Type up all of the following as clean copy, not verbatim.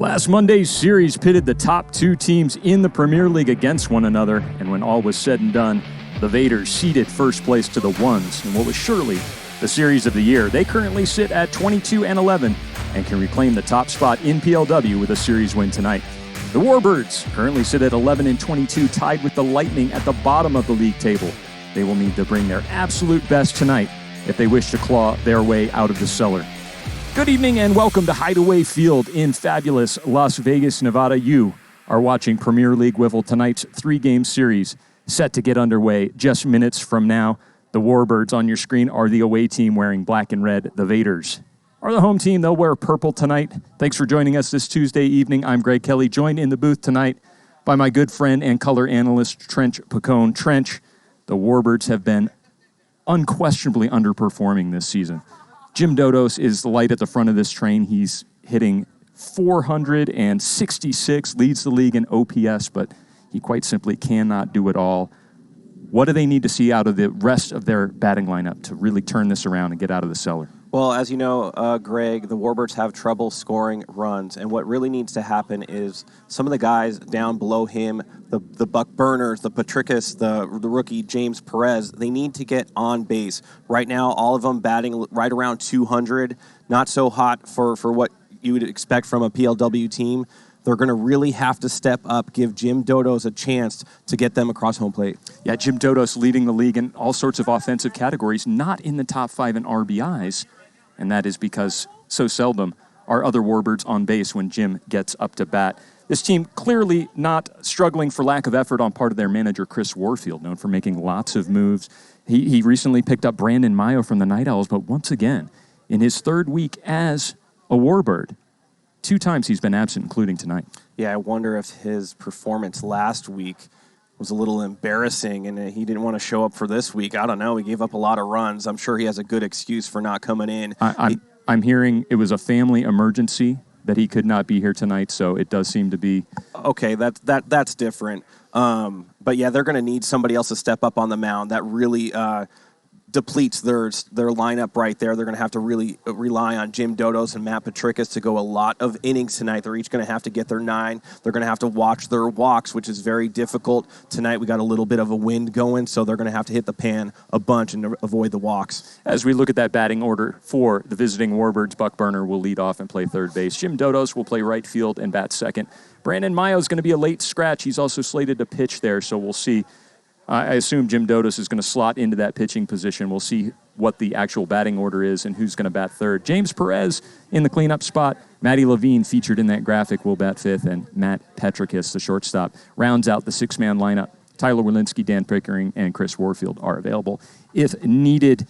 Last Monday's series pitted the top two teams in the Premier League against one another, and when all was said and done, the Vaderz ceded first place to the Ones in what was surely the series of the year. They currently sit at 22-11 and can reclaim the top spot in PLW with a series win tonight. The Warbirds currently sit at 11-22, tied with the Lightning at the bottom of the league table. They will need to bring their absolute best tonight if they wish to claw their way out of the cellar. Good evening and welcome to Hideaway Field in fabulous Las Vegas, Nevada. You are watching Premier League WIFFLE, tonight's three-game series set to get underway just minutes from now. The Warbirds on your screen are the away team wearing black and red. The Vaderz are the home team. They'll wear purple tonight. Thanks for joining us this Tuesday evening. I'm Greg Kelly, joined in the booth tonight by my good friend and color analyst, Trench Pacone. Trench, the Warbirds have been unquestionably underperforming this season. Jim Dodos is the light at the front of this train. He's hitting 466, leads the league in OPS, but he quite simply cannot do it all. What do they need to see out of the rest of their batting lineup to really turn this around and get out of the cellar? Well, as you know, Greg, the Warbirds have trouble scoring runs, and what really needs to happen is some of the guys down below him, the Buck Burners, the Patricus, the rookie James Perez, they need to get on base. Right now, all of them batting right around 200, not so hot for what you would expect from a PLW team. They're going to really have to step up, give Jim Dodos a chance to get them across home plate. Yeah, Jim Dodos leading the league in all sorts of offensive categories, not in the top 5 in RBIs. And that is because so seldom are other Warbirds on base when Jim gets up to bat. This team clearly not struggling for lack of effort on part of their manager, Chris Warfield, known for making lots of moves. He recently picked up Brandon Mayo from the Night Owls, but once again, in his third week as a Warbird, 2 times he's been absent, including tonight. Yeah, I wonder if his performance last week was a little embarrassing and he didn't want to show up for this week. I don't know. He gave up a lot of runs. I'm sure he has a good excuse for not coming in. I'm hearing it was a family emergency that he could not be here tonight, so it does seem to be... Okay, that's different. But yeah, they're going to need somebody else to step up on the mound. That really depletes their lineup right there. They're going to have to really rely on Jim Dodos and Matt Patricus to go a lot of innings tonight. They're each going to have to get their 9. They're going to have to watch their walks, which is very difficult. Tonight we got a little bit of a wind going, so they're going to have to hit the pan a bunch and avoid the walks. As we look at that batting order for the visiting Warbirds, Buck Burner will lead off and play third base. Jim Dodos will play right field and bat second. Brandon Mayo is going to be a late scratch. He's also slated to pitch there, so we'll see. I assume Jim Dodos is going to slot into that pitching position. We'll see what the actual batting order is and who's going to bat third. James Perez in the cleanup spot. Matty Levine, featured in that graphic, will bat fifth, and Matt Patricus, the shortstop, rounds out the 6-man lineup. Tyler Wilinski, Dan Pickering, and Chris Warfield are available if needed.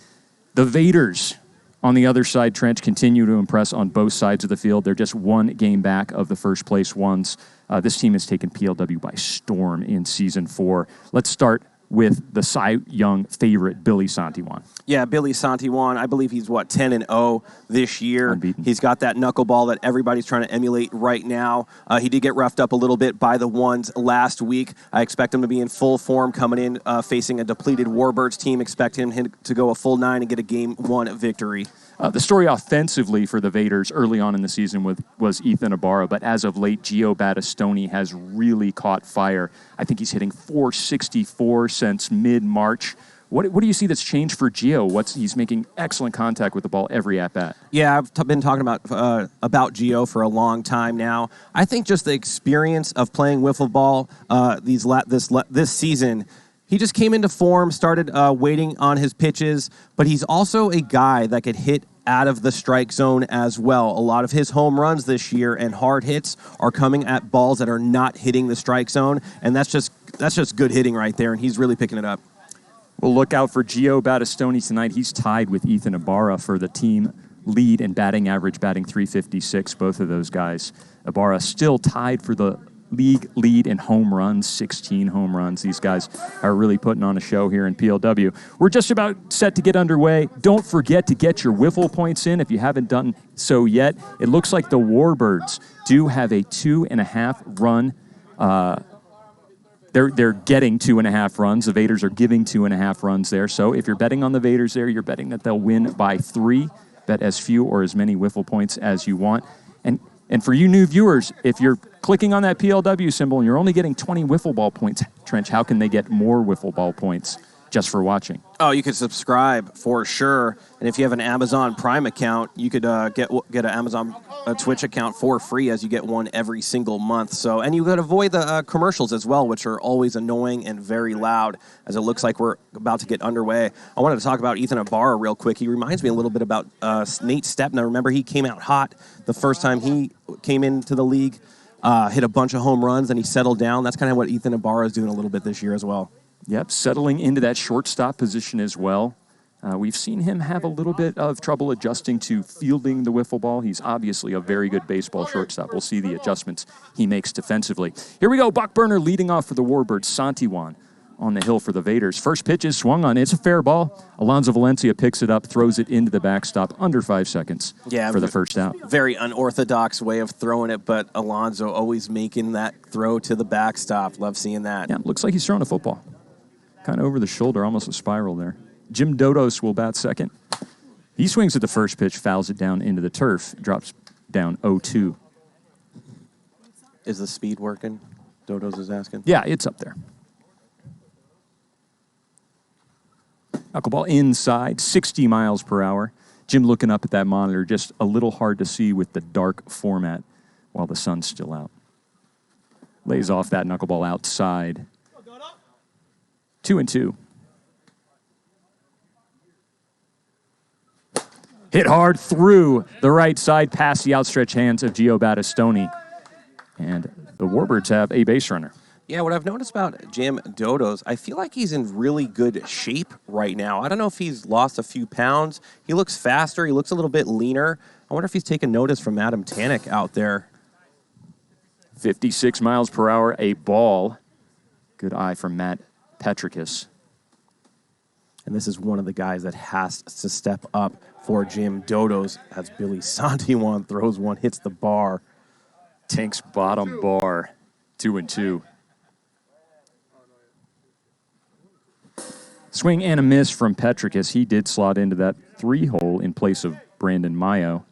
The Vaderz on the other side, Trench, continue to impress on both sides of the field. They're just 1 game back of the first place Ones. This team has taken PLW by storm in Season 4. Let's start with the Cy Young favorite, Billy Santiwan. Yeah, Billy Santiwan, I believe he's, 10-0 this year. Unbeaten. He's got that knuckleball that everybody's trying to emulate right now. He did get roughed up a little bit by the Ones last week. I expect him to be in full form coming in, facing a depleted Warbirds team. Expect him to go a full 9 and get a Game 1 victory. The story offensively for the Vaderz early on in the season was Ethan Ibarra, but as of late, Gio Battistoni has really caught fire. I think he's hitting .464 since mid-March. What do you see that's changed for Gio? He's making excellent contact with the ball every at-bat. Yeah, I've been talking about Gio for a long time now. I think just the experience of playing wiffle ball this season. He just came into form, started waiting on his pitches, but he's also a guy that could hit out of the strike zone as well. A lot of his home runs this year and hard hits are coming at balls that are not hitting the strike zone, and that's just good hitting right there, and he's really picking it up. We'll look out for Gio Battistoni tonight. He's tied with Ethan Ibarra for the team lead in batting average, batting .356, both of those guys. Ibarra still tied for the league lead in home runs, 16 home runs. These guys are really putting on a show here in PLW. We're just about set to get underway. Don't forget to get your WIFFLE points in if you haven't done so yet. It looks like the Warbirds do have a 2.5 run. They're getting 2.5 runs. The Vaderz are giving 2.5 runs there. So if you're betting on the Vaderz there, you're betting that they'll win by 3. Bet as few or as many WIFFLE points as you want. And for you new viewers, if you're clicking on that PLW symbol and you're only getting 20 wiffle ball points, Trench, how can they get more wiffle ball points just for watching? Oh, you could subscribe for sure. And if you have an Amazon Prime account, you could get an Amazon Twitch account for free, as you get one every single month. So, and you could avoid the commercials as well, which are always annoying and very loud, as it looks like we're about to get underway. I wanted to talk about Ethan Ibarra real quick. He reminds me a little bit about Nate Stepna. Remember, he came out hot the first time he came into the league, hit a bunch of home runs, and he settled down. That's kind of what Ethan Ibarra is doing a little bit this year as well. Yep, settling into that shortstop position as well. We've seen him have a little bit of trouble adjusting to fielding the wiffle ball. He's obviously a very good baseball shortstop. We'll see the adjustments he makes defensively. Here we go, Buck Burner leading off for the Warbirds. Santiwan on the hill for the Vaderz. First pitch is swung on. It's a fair ball. Alonzo Valencia picks it up, throws it into the backstop under 5 seconds for the first out. Very unorthodox way of throwing it, but Alonzo always making that throw to the backstop. Love seeing that. Yeah, looks like he's throwing a football. Kind of over the shoulder, almost a spiral there. Jim Dodos will bat second. He swings at the first pitch, fouls it down into the turf, drops down 0-2. Is the speed working? Dodos is asking. Yeah, it's up there. Knuckleball inside, 60 miles per hour. Jim looking up at that monitor, just a little hard to see with the dark format while the sun's still out. Lays off that knuckleball outside. 2-2. Hit hard through the right side past the outstretched hands of Gio Battistoni. And the Warbirds have a base runner. Yeah, what I've noticed about Jim Dodos, I feel like he's in really good shape right now. I don't know if he's lost a few pounds. He looks faster. He looks a little bit leaner. I wonder if he's taken notice from Adam Tanek out there. 56 miles per hour, a ball. Good eye from Matt Petricus. And this is one of the guys that has to step up for Jim Dodos as Billy Santiwan throws one, hits the bar. Tank's bottom bar, 2-2. Swing and a miss from Petricus. He did slot into that 3-hole in place of Brandon Mayo.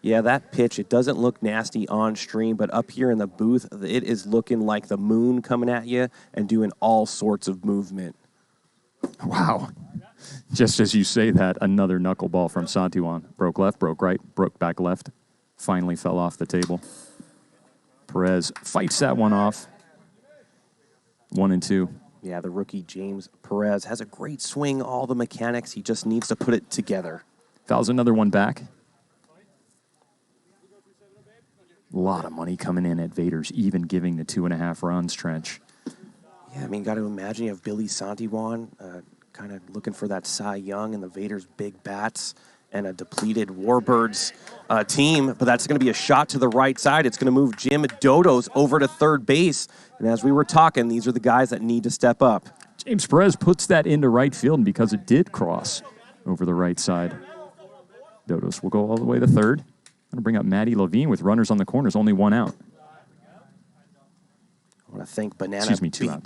Yeah, that pitch, it doesn't look nasty on stream, but up here in the booth, it is looking like the moon coming at you and doing all sorts of movement. Wow. Just as you say that, another knuckleball from Santiwan. Broke left, broke right, broke back left. Finally fell off the table. Perez fights that one off. 1-2. Yeah, the rookie James Perez has a great swing, all the mechanics. He just needs to put it together. Fouls another one back. A lot of money coming in at Vaderz, even giving the 2.5 runs, Trench. Yeah, I mean, got to imagine you have Billy Santiwan kind of looking for that Cy Young and the Vaderz big bats and a depleted Warbirds team. But that's going to be a shot to the right side. It's going to move Jim Dodos over to third base. And as we were talking, these are the guys that need to step up. James Perez puts that into right field, and because it did cross over the right side, Dodos will go all the way to third. I'm going to bring up Maddie Levine with runners on the corners, only one out. I want to thank Banana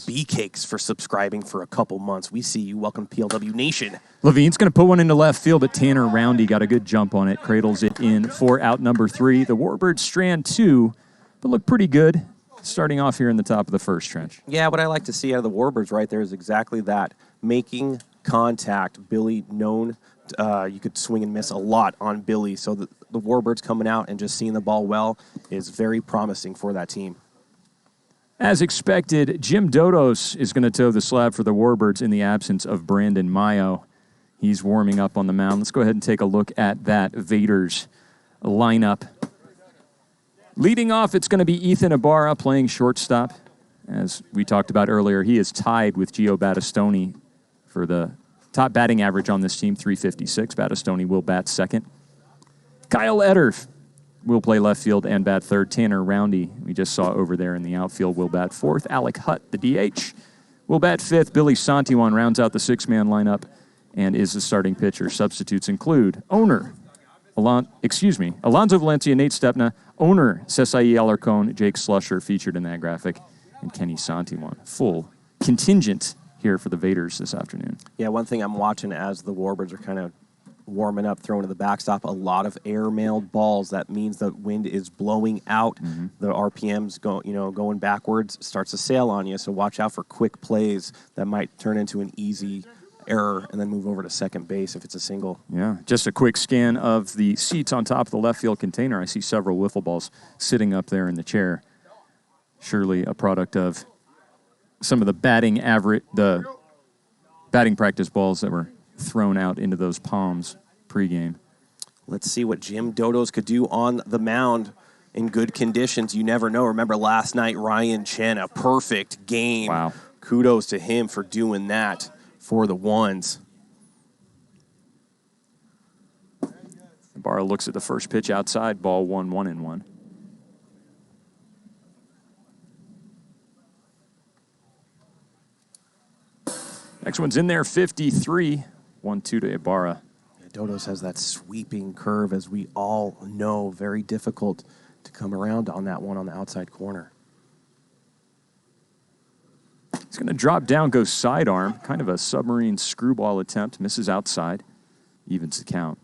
B Cakes for subscribing for a couple months. We see you. Welcome to PLW Nation. Levine's going to put one into left field, but Tanner Roundy got a good jump on it, cradles it in for out number 3. The Warbirds strand 2, but look pretty good starting off here in the top of the first, Trench. Yeah, what I like to see out of the Warbirds right there is exactly that, making contact. Billy known, you could swing and miss a lot on Billy, so the Warbirds coming out and just seeing the ball well is very promising for that team. As expected, Jim Dodos is going to toe the slab for the Warbirds in the absence of Brandon Mayo. He's warming up on the mound. Let's go ahead and take a look at that Vaderz lineup. Leading off, it's going to be Ethan Ibarra playing shortstop. As we talked about earlier, he is tied with Gio Battistoni for the top batting average on this team, 356. Battistoni will bat second. Kyle Etter will play left field and bat third. Tanner Roundy, we just saw over there in the outfield, will bat fourth. Alec Hutt, the DH, will bat fifth. Billy Santiwan rounds out the six-man lineup and is the starting pitcher. Substitutes include Alonzo Valencia, Nate Stepna, owner Cesai Alarcon, Jake Slusher, featured in that graphic, and Kenny Santiwan. Full contingent here for the Vaderz this afternoon. Yeah, one thing I'm watching as the Warbirds are kind of warming up, throwing to the backstop, a lot of air-mailed balls. That means the wind is blowing out. The RPM's going backwards, starts to sail on you. So watch out for quick plays that might turn into an easy error and then move over to second base if it's a single. Yeah, just a quick scan of the seats on top of the left field container. I see several wiffle balls sitting up there in the chair. Surely a product of some of the batting practice balls that were thrown out into those palms pregame. Let's see what Jim Dodos could do on the mound in good conditions. You never know. Remember last night, Ryan Chen, a perfect game. Wow. Kudos to him for doing that for the ones. Barra looks at the first pitch outside, ball 1-1-1. Next one's in there, 53. 1-2 to Ibarra. Yeah, Dodos has that sweeping curve, as we all know. Very difficult to come around on that one on the outside corner. He's going to drop down, go sidearm. Kind of a submarine screwball attempt. Misses outside. Evens the count.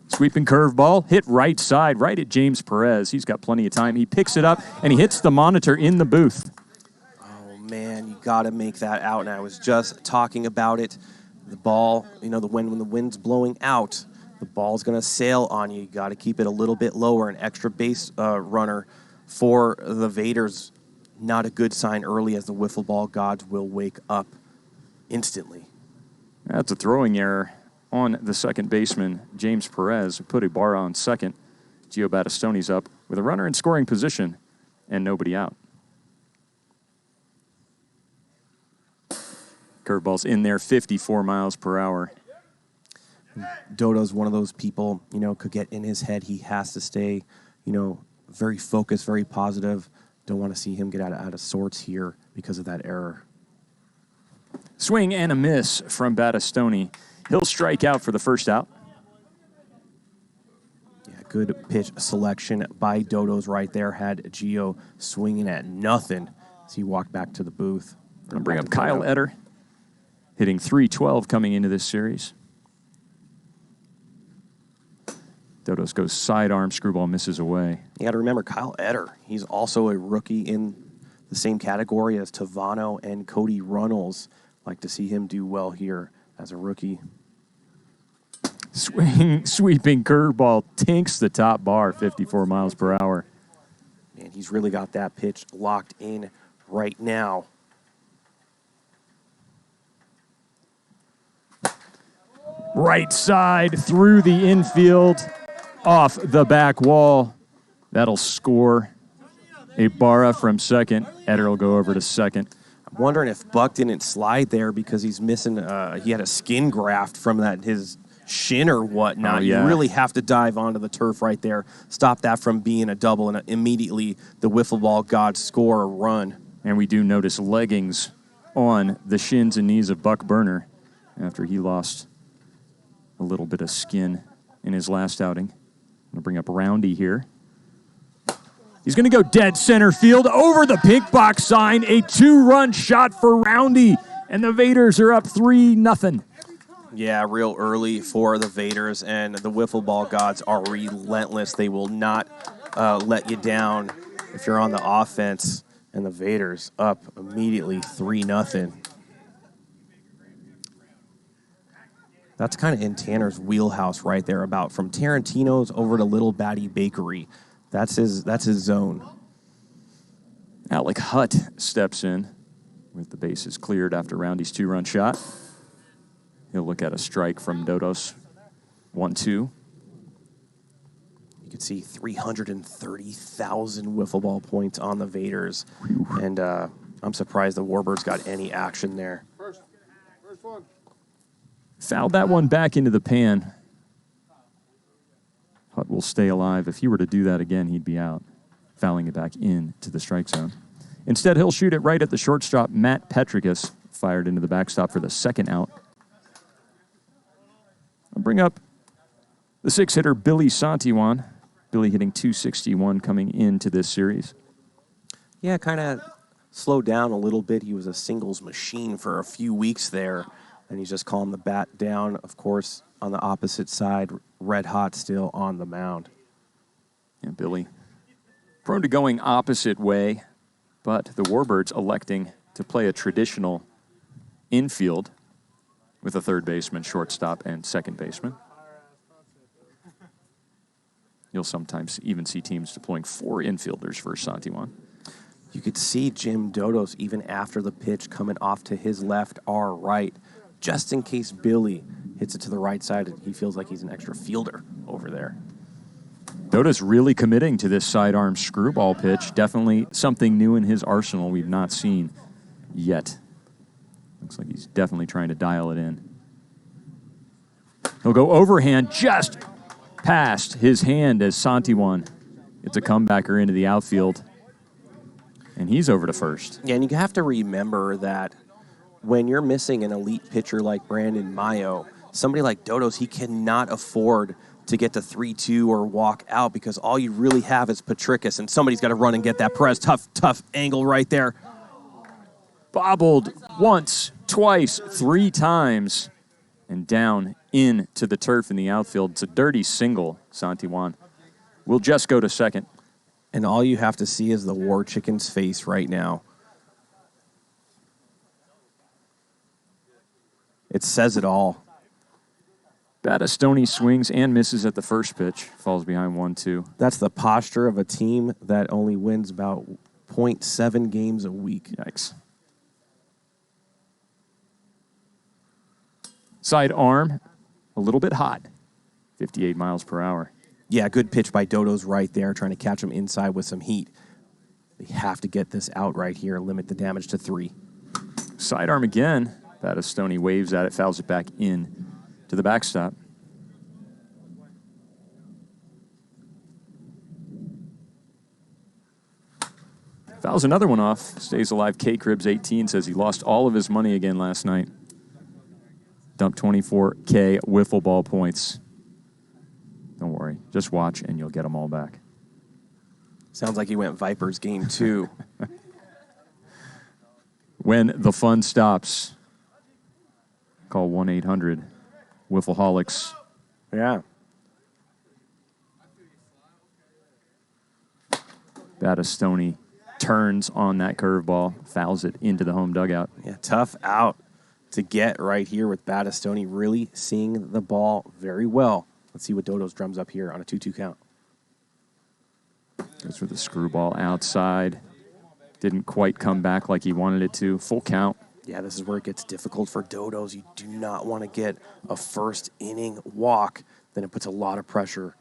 Sweeping curveball, hit right side, right at James Perez. He's got plenty of time. He picks it up, and he hits the monitor in the booth. Oh, man, you got to make that out. And I was just talking about it. The ball, when the wind's blowing out, the ball's going to sail on you. You got to keep it a little bit lower. An extra base runner for the Vaderz. Not a good sign early, as the wiffle ball gods will wake up instantly. That's a throwing error on the second baseman, James Perez. Put Ibarra on second. Gio Battistoni's up with a runner in scoring position and nobody out. Curveball's in there, 54 miles per hour. Dodo's one of those people, could get in his head. He has to stay, very focused, very positive. Don't want to see him get out of sorts here because of that error. Swing and a miss from Battistoni. He'll strike out for the first out. Yeah, good pitch selection by Dodos right there. Had Gio swinging at nothing as he walked back to the booth. Going to bring up Kyle Etter, hitting .312 coming into this series. Dodos goes sidearm, screwball misses away. You got to remember Kyle Etter. He's also a rookie in the same category as Tavano and Cody Runnels. Like to see him do well here as a rookie. Sweeping curveball tinks the top bar, 54 miles per hour. Man, he's really got that pitch locked in right now. Right side through the infield, off the back wall. That'll score. Ibarra from second. Etter will go over to second. I'm wondering if Buck didn't slide there because he's missing. He had a skin graft from his shin or whatnot. Oh, yeah. You really have to dive onto the turf right there. Stop that from being a double, and immediately the wiffle ball gods score a run. And we do notice leggings on the shins and knees of Buck Burner after he lost a little bit of skin in his last outing. I'm going to bring up Roundy here. He's going to go dead center field over the pink box sign. A 2-run shot for Roundy, and the Vaderz are up 3-0. Yeah, real early for the Vaderz, and the wiffle ball gods are relentless. They will not let you down if you're on the offense, and the Vaderz up immediately 3-0. That's kind of in Tanner's wheelhouse right there, about from Tarantino's over to Little Batty Bakery. That's his zone. Alec Hutt steps in with the bases cleared after Roundy's 2-run shot. He'll look at a strike from Dodos. 1-2. You can see 330,000 wiffle ball points on the Vaderz. And I'm surprised the Warbirds got any action there. First one. Fouled that one back into the pan. Hutt will stay alive. If he were to do that again, he'd be out. Fouling it back into the strike zone. Instead, he'll shoot it right at the shortstop, Matt Petricus, fired into the backstop for the second out. I'll bring up the six-hitter, Billy Santiwan. Billy hitting .261 coming into this series. Yeah, kind of slowed down a little bit. He was a singles machine for a few weeks there, and he's just calmed the bat down. Of course, on the opposite side, red hot still on the mound. Yeah, Billy, prone to going opposite way, but the Warbirds electing to play a traditional infield with a third baseman, shortstop, and second baseman. You'll sometimes even see teams deploying 4 infielders for Santiwan. You could see Jim Dodos, even after the pitch, coming off to his left, our right, just in case Billy hits it to the right side. He feels like he's an extra fielder over there. Dodos really committing to this sidearm screwball pitch. Definitely something new in his arsenal we've not seen yet. Looks like he's definitely trying to dial it in. He'll go overhand just past his hand as Santiwan. It's a comebacker into the outfield. And he's over to first. Yeah, and you have to remember that when you're missing an elite pitcher like Brandon Mayo, somebody like Dodos, he cannot afford to get to 3-2 or walk out because all you really have is Petricus, and somebody's got to run and get that press. Tough angle right there. Bobbled once, twice, 3 times, and down into the turf in the outfield. It's a dirty single, Santiwan. We'll just go to second. And all you have to see is the War Chicken's face right now. It says it all. Battistoni swings and misses at the first pitch. Falls behind 1-2. That's the posture of a team that only wins about 0.7 games a week. Yikes. Side arm, a little bit hot. 58 miles per hour. Yeah, good pitch by Dodos right there, trying to catch him inside with some heat. They have to get this out right here, limit the damage to 3. Sidearm again. Battistoni waves at it, fouls it back in to the backstop. Fouls another one off. Stays alive. K-Cribs18 says he lost all of his money again last night. Dumped 24K wiffle ball points. Don't worry. Just watch and you'll get them all back. Sounds like he went Vipers game 2. When the fun stops, call 1-800-WIFFLEHOLICS. Yeah. Battistoni turns on that curveball, fouls it into the home dugout. Yeah, tough out to get right here with Battistoni really seeing the ball very well. Let's see what Dodos drums up here on a 2-2 count. Goes for the screwball outside. Didn't quite come back like he wanted it to. Full count. Yeah, this is where it gets difficult for Dodos. You do not want to get a first inning walk. Then it puts a lot of pressure.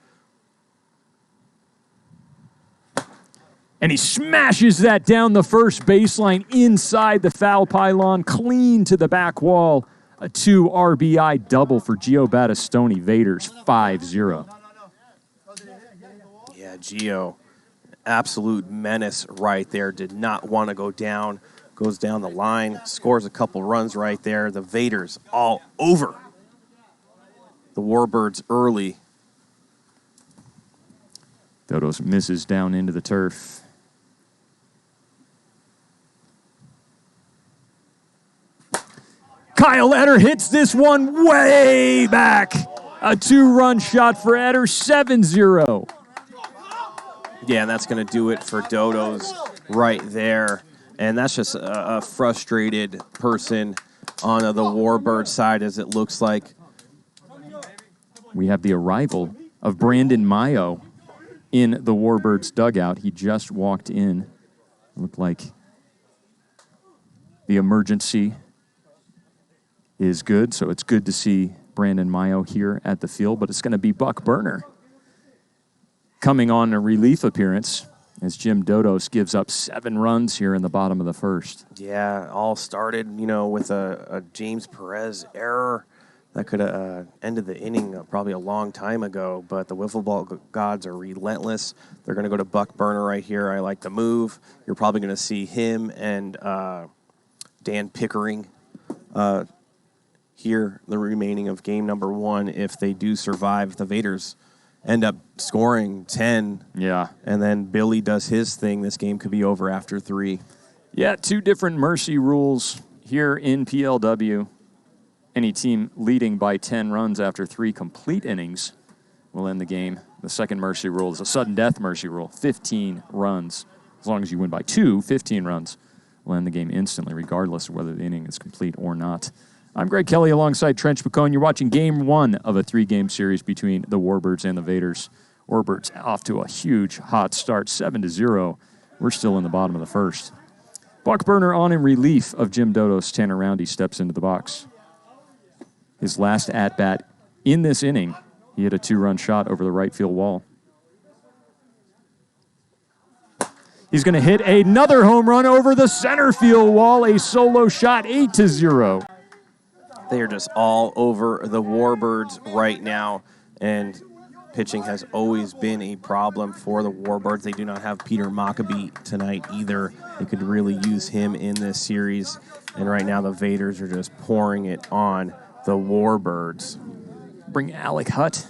And he smashes that down the first baseline inside the foul pylon, clean to the back wall. A 2 RBI double for Gio Battistoni. Vaderz 5-0. Yeah, Gio, absolute menace right there. Did not want to go down. Goes down the line, scores a couple runs right there. The Vaderz all over the Warbirds early. Dodos misses down into the turf. Kyle Eder hits this one way back. A 2-run shot for Eder, 7-0. Yeah, and that's going to do it for Dodos right there. And that's just a frustrated person on the Warbird side, as it looks like. We have the arrival of Brandon Mayo in the Warbirds dugout. He just walked in. Looked like the emergency is good, so it's good to see Brandon Mayo here at the field, but it's going to be Buck Burner coming on a relief appearance as Jim Dodos gives up 7 runs here in the bottom of the first. Yeah, all started, with a James Perez error. That could have ended the inning probably a long time ago, but the wiffle ball gods are relentless. They're going to go to Buck Burner right here. I like the move. You're probably going to see him and Dan Pickering here the remaining of game number 1 if they do survive. The Vaderz end up scoring 10. Yeah. And then Billy does his thing. This game could be over after 3. Yeah, 2 different mercy rules here in PLW. Any team leading by 10 runs after 3 complete innings will end the game. The second mercy rule is a sudden death mercy rule, 15 runs. As long as you win by 2, 15 runs will end the game instantly, regardless of whether the inning is complete or not. I'm Greg Kelly alongside Trench McCone. You're watching game 1 of a 3-game series between the Warbirds and the Vaderz. Warbirds off to a huge hot start, 7-0. We're still in the bottom of the first. Buck Burner on in relief of Jim Dodos. Tanner Roundy steps into the box. His last at-bat in this inning, he hit a 2-run shot over the right field wall. He's going to hit another home run over the center field wall, a solo shot, 8-0. They are just all over the Warbirds right now, and pitching has always been a problem for the Warbirds. They do not have Peter Maccabee tonight either. They could really use him in this series, and right now the Vaderz are just pouring it on the Warbirds. Bring Alec Hutt.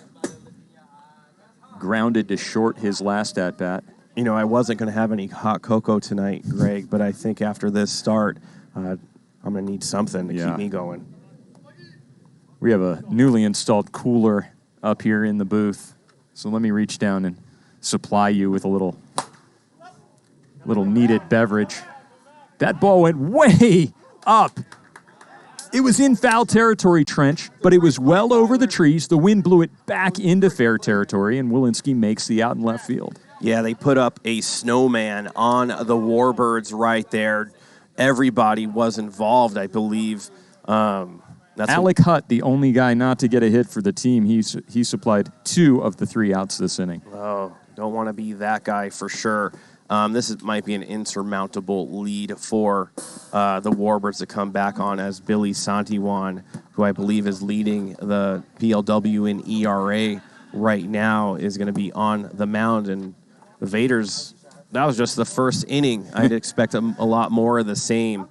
Grounded to short his last at-bat. You know, I wasn't going to have any hot cocoa tonight, Greg, but I think after this start, I'm going to need something to keep me going. We have a newly installed cooler up here in the booth, so let me reach down and supply you with a little needed beverage. That ball went way up. It was in foul territory, Trench, but it was well over the trees. The wind blew it back into fair territory, and Walensky makes the out in left field. Yeah, they put up a snowman on the Warbirds right there. Everybody was involved, I believe. Alec Hutt, the only guy not to get a hit for the team. He supplied 2 of the 3 outs this inning. Oh, don't want to be that guy for sure. Might be an insurmountable lead for the Warbirds to come back on, as Billy Santiwan, who I believe is leading the PLW in ERA right now, is going to be on the mound. And the Vaderz, that was just the first inning. I'd expect a lot more of the same.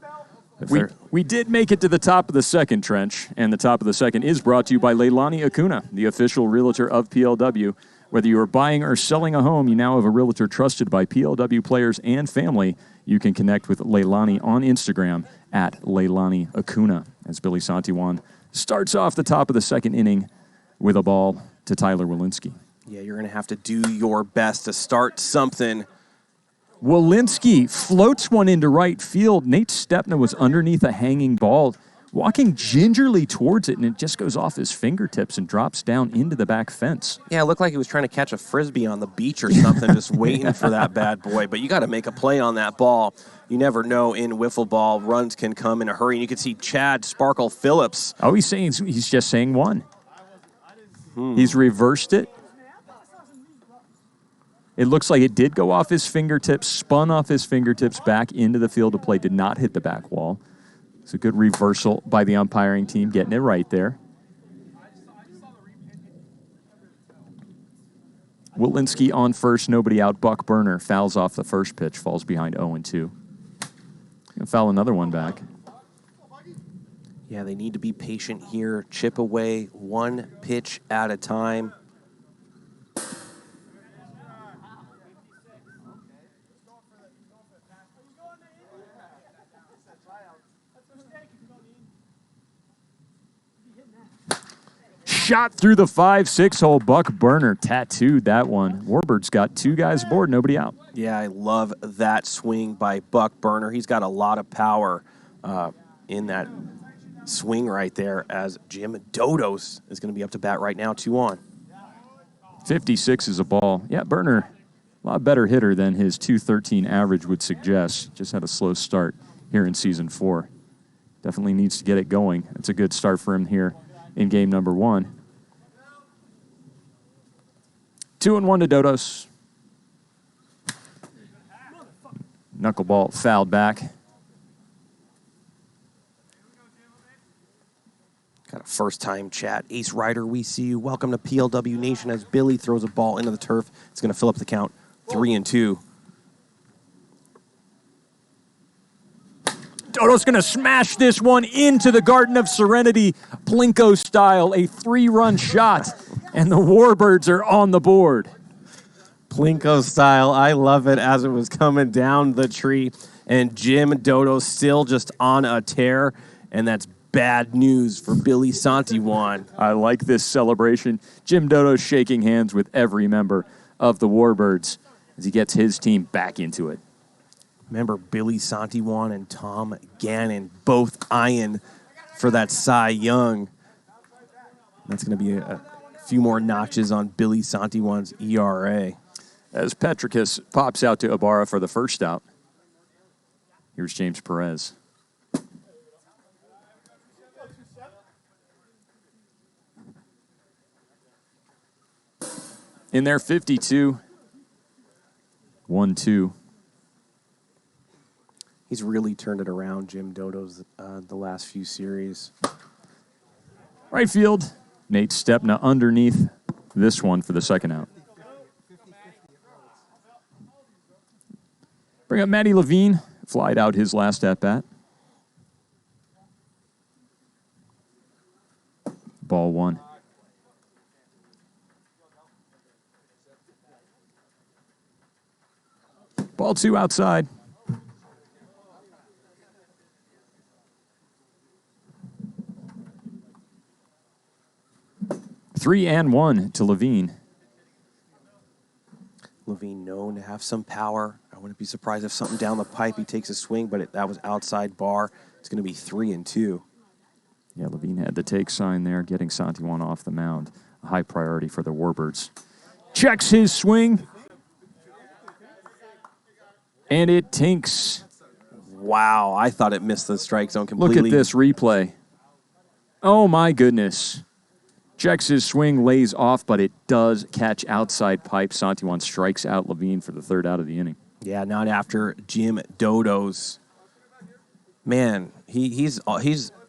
We did make it to the top of the second, Trench, and the top of the second is brought to you by Leilani Acuna, the official realtor of PLW. Whether you are buying or selling a home, you now have a realtor trusted by PLW players and family. You can connect with Leilani on Instagram at Leilani Acuna, as Billy Santiwan starts off the top of the second inning with a ball to Tyler Walensky. Yeah, you're going to have to do your best to start something. Walensky floats one into right field. Nate Stepna was underneath a hanging ball, walking gingerly towards it, and it just goes off his fingertips and drops down into the back fence. Yeah, it looked like he was trying to catch a Frisbee on the beach or something, just waiting for that bad boy. But you got to make a play on that ball. You never know in wiffle ball. Runs can come in a hurry. And you can see Chad Sparkle Phillips. Oh, he's just saying one. He's reversed it. It looks like it did go off his fingertips, spun off his fingertips back into the field of play, did not hit the back wall. It's a good reversal by the umpiring team, getting it right there. Walensky on first, nobody out. Buck Burner fouls off the first pitch, falls behind 0-2. Gonna foul another one back. Yeah, they need to be patient here. Chip away, 1 pitch at a time. Shot through the 5-6 hole. Buck Burner tattooed that one. Warbirds got 2 guys aboard, nobody out. Yeah, I love that swing by Buck Burner. He's got a lot of power in that swing right there, as Jim Dodos is going to be up to bat right now, 2-on. 56 is a ball. Yeah, Burner, a lot better hitter than his .213 average would suggest. Just had a slow start here in Season 4. Definitely needs to get it going. It's a good start for him here in game number 1. 2-1 to Dodos. Knuckleball fouled back. Got first-time chat. Ace Rider, we see you. Welcome to PLW Nation as Billy throws a ball into the turf. It's going to fill up the count 3-2. Dodo's going to smash this one into the Garden of Serenity, Plinko style, a 3-run shot, and the Warbirds are on the board. Plinko style, I love it as it was coming down the tree, and Jim Dodo still just on a tear, and that's bad news for Billy Santiwan. I like this celebration. Jim Dodo shaking hands with every member of the Warbirds as he gets his team back into it. Remember Billy Santiwan and Tom Gannon both eyeing for that Cy Young. That's going to be a few more notches on Billy Santiwan's ERA. As Petricus pops out to Ibarra for the first out. Here's James Perez. In there, 52. 1-2. He's really turned it around, Jim Dodo's, the last few series. Right field, Nate Stepna underneath this one for the second out. Bring up Matty Levine, flied out his last at-bat. Ball 1. Ball 2 outside. 3-1 to Levine. Levine known to have some power. I wouldn't be surprised if something down the pipe he takes a swing, but that was outside bar. It's going to be 3-2. Yeah, Levine had the take sign there, getting Santiwan off the mound. A high priority for the Warbirds. Checks his swing. And it tinks. Wow, I thought it missed the strike zone completely. Look at this replay. Oh, my goodness. Checks his swing, lays off, but it does catch outside pipe. Santiwan strikes out Levine for the third out of the inning. Yeah, not after Jim Dodo's. Man, he's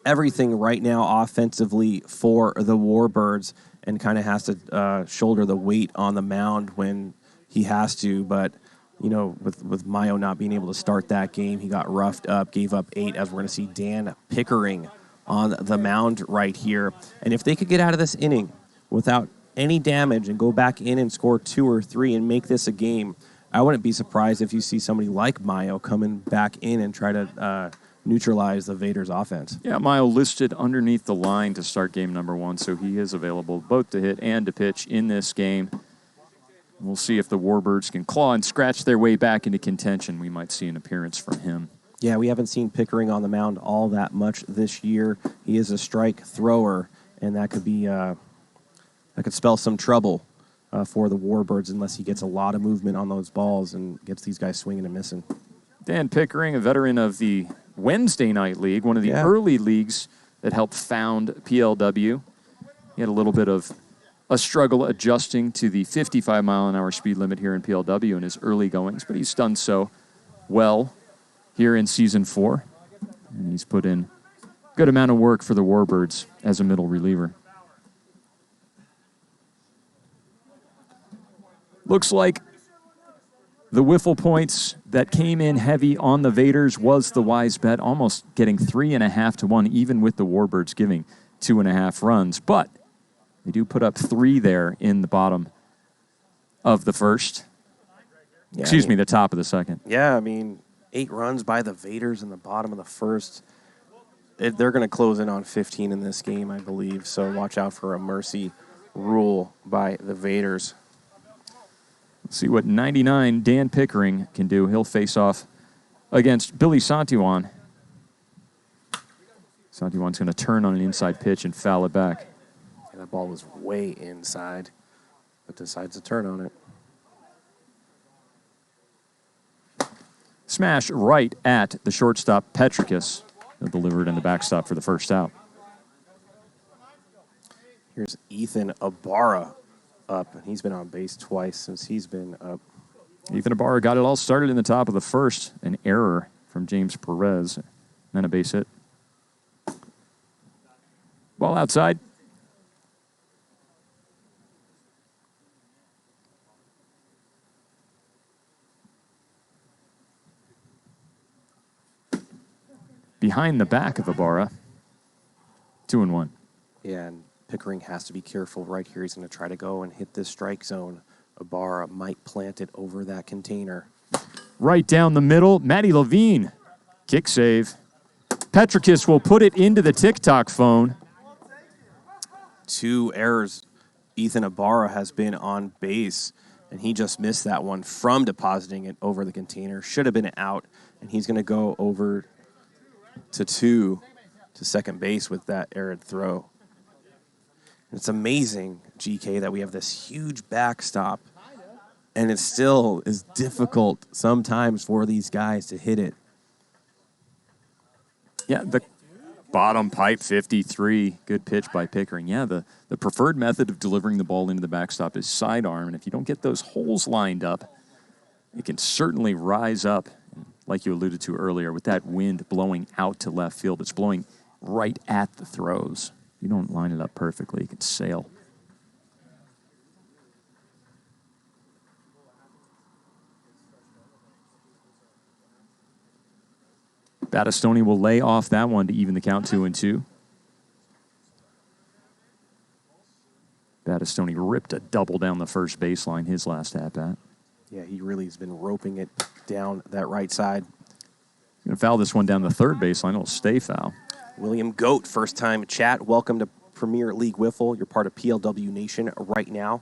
everything right now offensively for the Warbirds and kind of has to shoulder the weight on the mound when he has to. But, you know, with Mayo not being able to start that game, he got roughed up, gave up 8, as we're going to see Dan Pickering on the mound right here. And if they could get out of this inning without any damage and go back in and score 2 or 3 and make this a game, I wouldn't be surprised if you see somebody like Mayo coming back in and try to neutralize the Vaderz offense. Yeah, Mayo listed underneath the line to start game number 1, so he is available both to hit and to pitch in this game. We'll see if the Warbirds can claw and scratch their way back into contention. We might see an appearance from him. Yeah, we haven't seen Pickering on the mound all that much this year. He is a strike thrower, and that could be that could spell some trouble for the Warbirds unless he gets a lot of movement on those balls and gets these guys swinging and missing. Dan Pickering, a veteran of the Wednesday Night League, one of the early leagues that helped found PLW. He had a little bit of a struggle adjusting to the 55-mile-an-hour speed limit here in PLW in his early goings, but he's done so well here in Season 4, and he's put in a good amount of work for the Warbirds as a middle reliever. Looks like the WIFFLE points that came in heavy on the Vaderz was the wise bet, almost getting 3.5 to 1, even with the Warbirds giving 2.5 runs. But they do put up 3 there in the bottom of the first. Yeah, the top of the second. Yeah, I mean, 8 runs by the Vaderz in the bottom of the first. They're going to close in on 15 in this game, I believe. So watch out for a mercy rule by the Vaderz. Let's see what 99 Dan Pickering can do. He'll face off against Billy Santiwan. Santiwan's going to turn on an inside pitch and foul it back. Yeah, that ball was way inside, but decides to turn on it. Smash right at the shortstop, Petricus. He'll deliver it in the backstop for the first out. Here's Ethan Ibarra up, and he's been on base twice since he's been up. Ethan Ibarra got it all started in the top of the first. An error from James Perez, then a base hit. Ball outside. Behind the back of Ibarra. 2-1. Yeah, and Pickering has to be careful right here. He's going to try to go and hit this strike zone. Ibarra might plant it over that container. Right down the middle, Matty Levine. Kick save. Petrikis will put it into the TikTok phone. 2 errors. Ethan Ibarra has been on base, and he just missed that one from depositing it over the container. Should have been out, and he's going to go over to second base with that errant throw. And it's amazing, GK, that we have this huge backstop, and it still is difficult sometimes for these guys to hit it. Yeah, the bottom pipe 53. Good pitch by Pickering. Yeah, the preferred method of delivering the ball into the backstop is sidearm, and if you don't get those holes lined up, it can certainly rise up, like you alluded to earlier, with that wind blowing out to left field. It's blowing right at the throws. You don't line it up perfectly, it can sail. Battistoni will lay off that one to even the count 2-2. Battistoni ripped a double down the first baseline his last at-bat. Yeah, he really has been roping it down that right side. He's going to foul this one down the third baseline. It'll stay foul. William Goat, first time chat. Welcome to Premier League Wiffle. You're part of PLW Nation right now.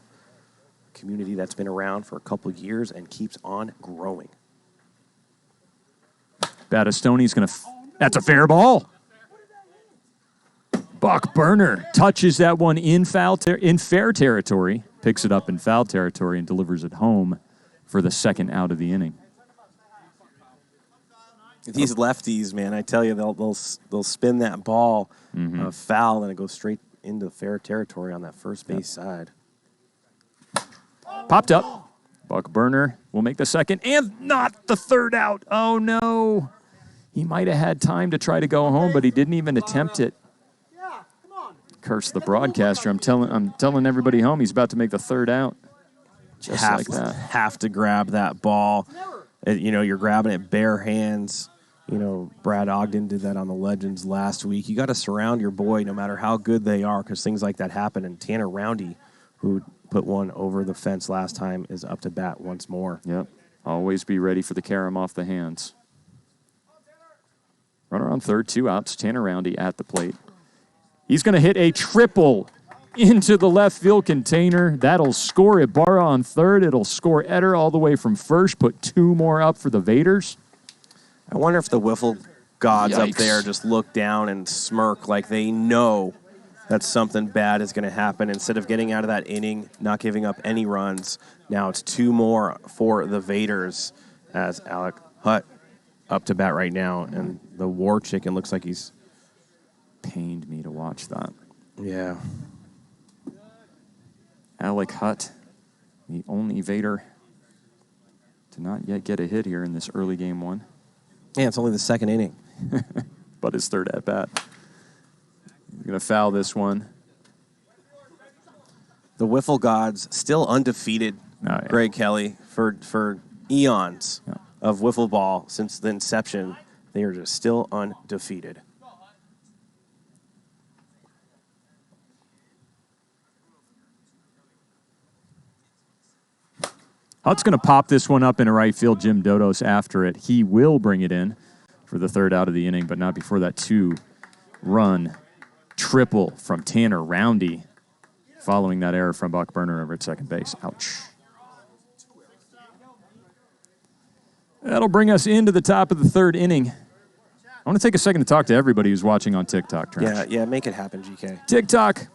A community that's been around for a couple years and keeps on growing. Battistoni's going to... That's a fair ball. Buck Burner touches that one in fair territory, picks it up in foul territory, and delivers it home for the second out of the inning. These lefties, man, I tell you, they'll spin that ball foul, and it goes straight into fair territory on that first base side. Popped up. Buck Burner will make the second and not the third out. Oh, no. He might have had time to try to go home, but he didn't even attempt it. Curse the broadcaster. I'm telling everybody home he's about to make the third out. Just like that. Have to grab that ball. You're grabbing it bare hands. Brad Ogden did that on the Legends last week. You got to surround your boy no matter how good they are, because things like that happen. And Tanner Roundy, who put one over the fence last time, is up to bat once more. Yep. Always be ready for the carom off the hands. Runner on third, 2 outs. Tanner Roundy at the plate. He's going to hit a triple into the left field container. That'll score Ibarra on third. It'll score Eder all the way from first. Put 2 more up for the Vaderz. I wonder if the Wiffle gods up there just look down and smirk like they know that something bad is going to happen. Instead of getting out of that inning, not giving up any runs, now it's 2 more for the Vaderz as Alec Hutt up to bat right now. And the War Chicken looks like he's... Pained me to watch that. Yeah. Alec Hutt, the only Vader to not yet get a hit here in this early game one. Yeah, it's only the second inning. But his third at-bat. He's going to foul this one. The Wiffle gods still undefeated, Greg Kelly, for eons of wiffle ball since the inception. They are just still undefeated. Hutt's going to pop this one up into right field. Jim Dodos after it. He will bring it in for the third out of the inning, but not before that 2-run triple from Tanner Roundy following that error from Buck Burner over at second base. Ouch. That'll bring us into the top of the third inning. I want to take a second to talk to everybody who's watching on TikTok, Trench. Yeah, make it happen, GK. TikTok.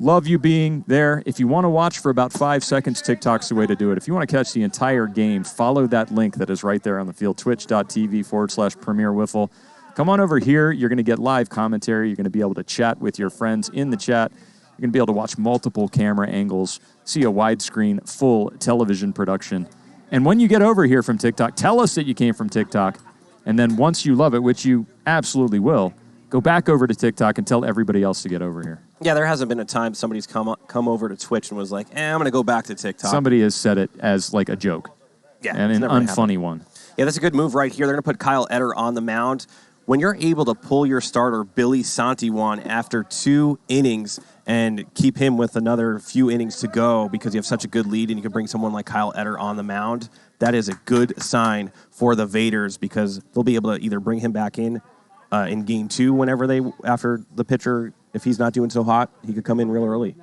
Love you being there. If you want to watch for about 5 seconds, TikTok's the way to do it. If you want to catch the entire game, follow that link that is right there on the field, twitch.tv/Premier Wiffle. Come on over here. You're going to get live commentary. You're going to be able to chat with your friends in the chat. You're going to be able to watch multiple camera angles, see a widescreen, full television production. And when you get over here from TikTok, tell us that you came from TikTok. And then once you love it, which you absolutely will, go back over to TikTok and tell everybody else to get over here. Yeah, there hasn't been a time somebody's come over to Twitch and was like, I'm going to go back to TikTok. Somebody has said it as like a joke. Yeah, and an unfunny one. Yeah, that's a good move right here. They're going to put Kyle Etter on the mound. When you're able to pull your starter, Billy Santiwan, after 2 innings and keep him with another few innings to go because you have such a good lead and you can bring someone like Kyle Etter on the mound, that is a good sign for the Vaderz because they'll be able to either bring him back in game 2 whenever after the pitcher, if he's not doing so hot, he could come in real early.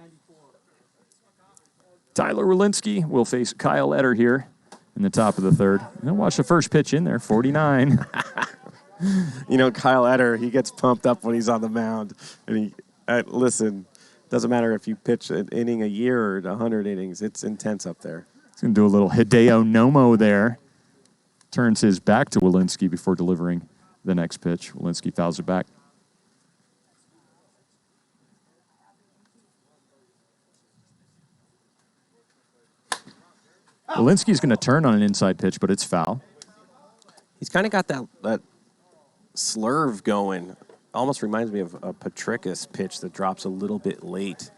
Tyler Walensky will face Kyle Etter here in the top of the 3rd. And watch the first pitch in there, 49. You know, Kyle Etter, he gets pumped up when he's on the mound. And listen, doesn't matter if you pitch an inning a year or 100 innings, it's intense up there. He's going to do a little Hideo Nomo there. Turns his back to Walensky before delivering the next pitch. Walensky fouls it back. Walensky's going to turn on an inside pitch, but it's foul. He's kind of got that slurve going. Almost reminds me of a Petricus pitch that drops a little bit late.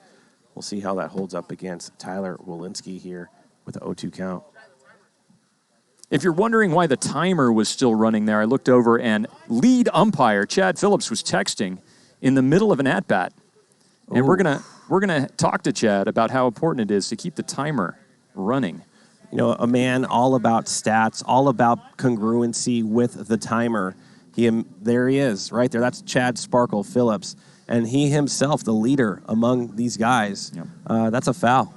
We'll see how that holds up against Tyler Walensky here with the 0-2 count. If you're wondering why the timer was still running there, I looked over and lead umpire Chad Phillips was texting in the middle of an at-bat. And we're gonna talk to Chad about how important it is to keep the timer running. You know, a man all about stats, all about congruency with the timer. There he is, right there. That's Chad Sparkle Phillips. And he himself, the leader among these guys. Yep. That's a foul.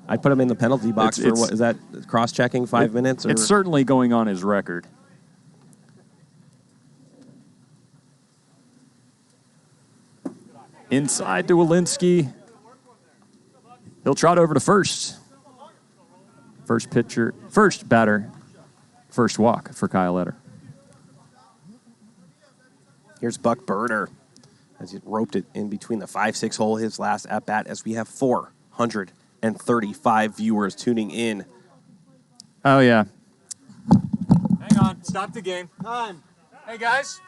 I'd put him in the penalty box for what is that, cross-checking 5 minutes? Or? It's certainly going on his record. Inside to Walensky. He'll trot over to first. First batter, first walk for Kyle Etter. Here's Buck Burner as he roped it in between the 5-6 hole, his last at-bat, as we have 435 viewers tuning in. Oh, yeah. Hang on. Stop the game. Time. Hey, guys.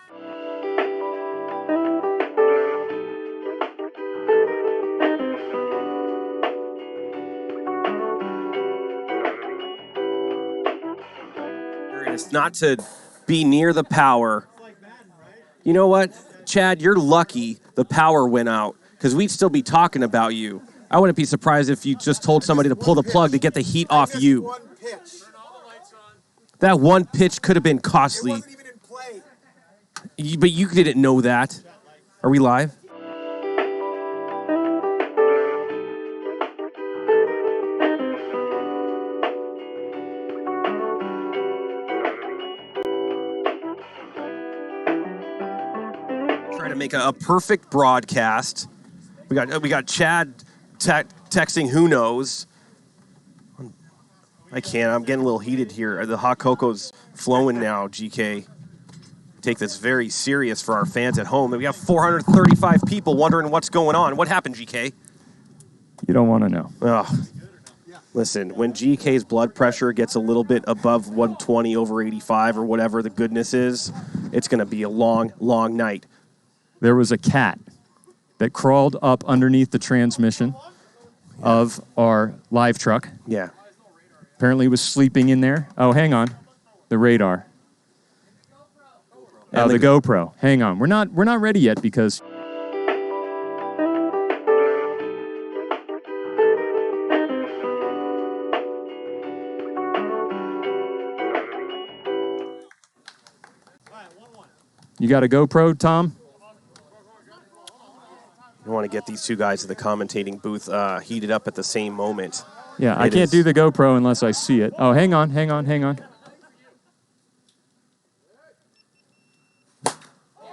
It's not to be near the power. You know what, Chad, you're lucky the power went out because we'd still be talking about you. I wouldn't be surprised if you just told somebody to pull the plug to get the heat off you. That one pitch could have been costly. It wasn't even in play. But you didn't know that. Are we live? Make a perfect broadcast. We got Chad texting who knows. I can't. I'm getting a little heated here. The hot cocoa's flowing now, GK. Take this very serious for our fans at home. We have 435 people wondering what's going on. What happened, GK? You don't want to know. Oh. Listen, when GK's blood pressure gets a little bit above 120 over 85 or whatever the goodness is, it's going to be a long, long night. There was a cat that crawled up underneath the transmission of our live truck. Yeah. Apparently was sleeping in there. Oh, hang on. The radar. Oh, the GoPro. Hang on. We're not ready yet because you got a GoPro, Tom? I want to get these two guys at the commentating booth heated up at the same moment. Yeah, I can't do the GoPro unless I see it. Oh, hang on.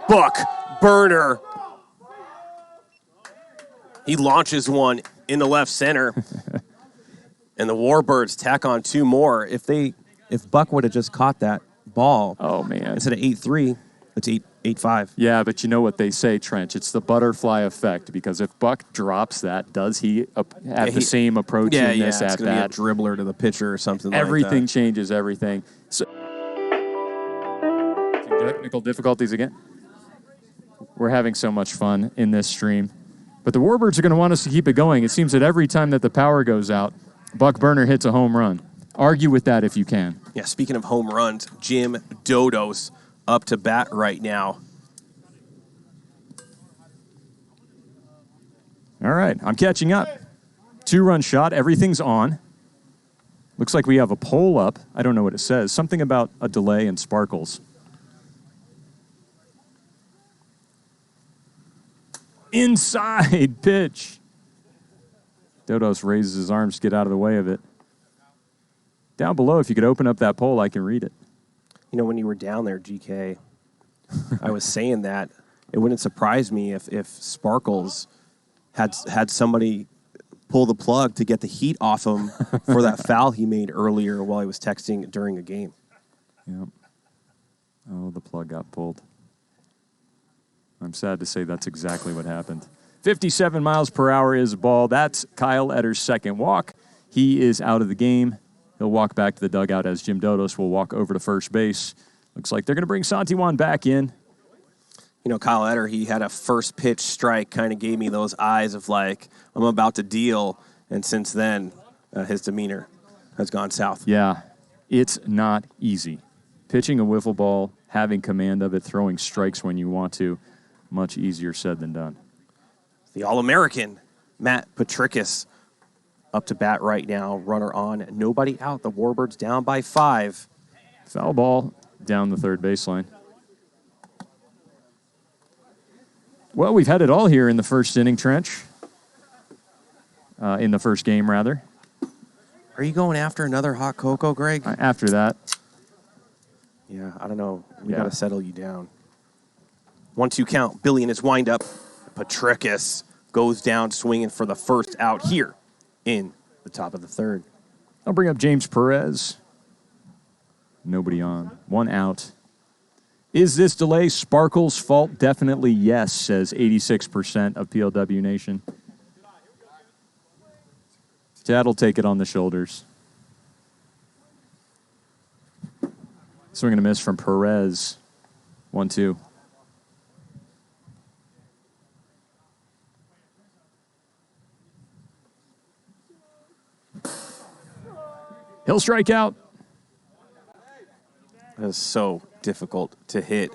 Buck Burner. He launches one in the left center. And the Warbirds tack on 2 more. If Buck would have just caught that ball, oh man, instead of 8-3, it's 8-5. Yeah, but you know what they say, Trench? It's the butterfly effect, because if Buck drops that, does he have the same approach in this it's at gonna bat? Be a dribbler to the pitcher or something like that. Everything changes everything. So, technical difficulties again. We're having so much fun in this stream. But the Warbirds are going to want us to keep it going. It seems that every time that the power goes out, Buck Burner hits a home run. Argue with that if you can. Yeah, speaking of home runs, Jim Dodos up to bat right now. All right, I'm catching up. 2-run shot, everything's on. Looks like we have a poll up. I don't know what it says. Something about a delay and sparkles. Inside pitch. Dodos raises his arms to get out of the way of it. Down below, if you could open up that poll, I can read it. You know, when you were down there, GK, I was saying that it wouldn't surprise me if Sparkles had somebody pull the plug to get the heat off him for that foul he made earlier while he was texting during a game. Yep. Oh, the plug got pulled. I'm sad to say that's exactly what happened. 57 miles per hour is the ball. That's Kyle Etter's second walk. He is out of the game. He'll walk back to the dugout as Jim Dodos will walk over to first base. Looks like they're going to bring Santiwan back in. You know, Kyle Etter, he had a first pitch strike, kind of gave me those eyes of like, I'm about to deal. And since then, his demeanor has gone south. Yeah, it's not easy. Pitching a wiffle ball, having command of it, throwing strikes when you want to, much easier said than done. The All-American, Matt Patricus, up to bat right now. Runner on, nobody out. The Warbirds down by 5. Foul ball down the third baseline. Well, we've had it all here in the first inning, Trench. In the first game, rather. Are you going after another hot cocoa, Greg? After that. Yeah, I don't know. We got to settle you down. 1-2 count. Billy in his windup. Patricus goes down swinging for the first out here in the top of the third. I'll bring up James Perez. Nobody on. 1 out. Is this delay Sparkle's fault? Definitely yes, says 86% of PLW Nation. Chad will take it on the shoulders. Swing and a miss from Perez. 1-2. He'll strike out. That is so difficult to hit.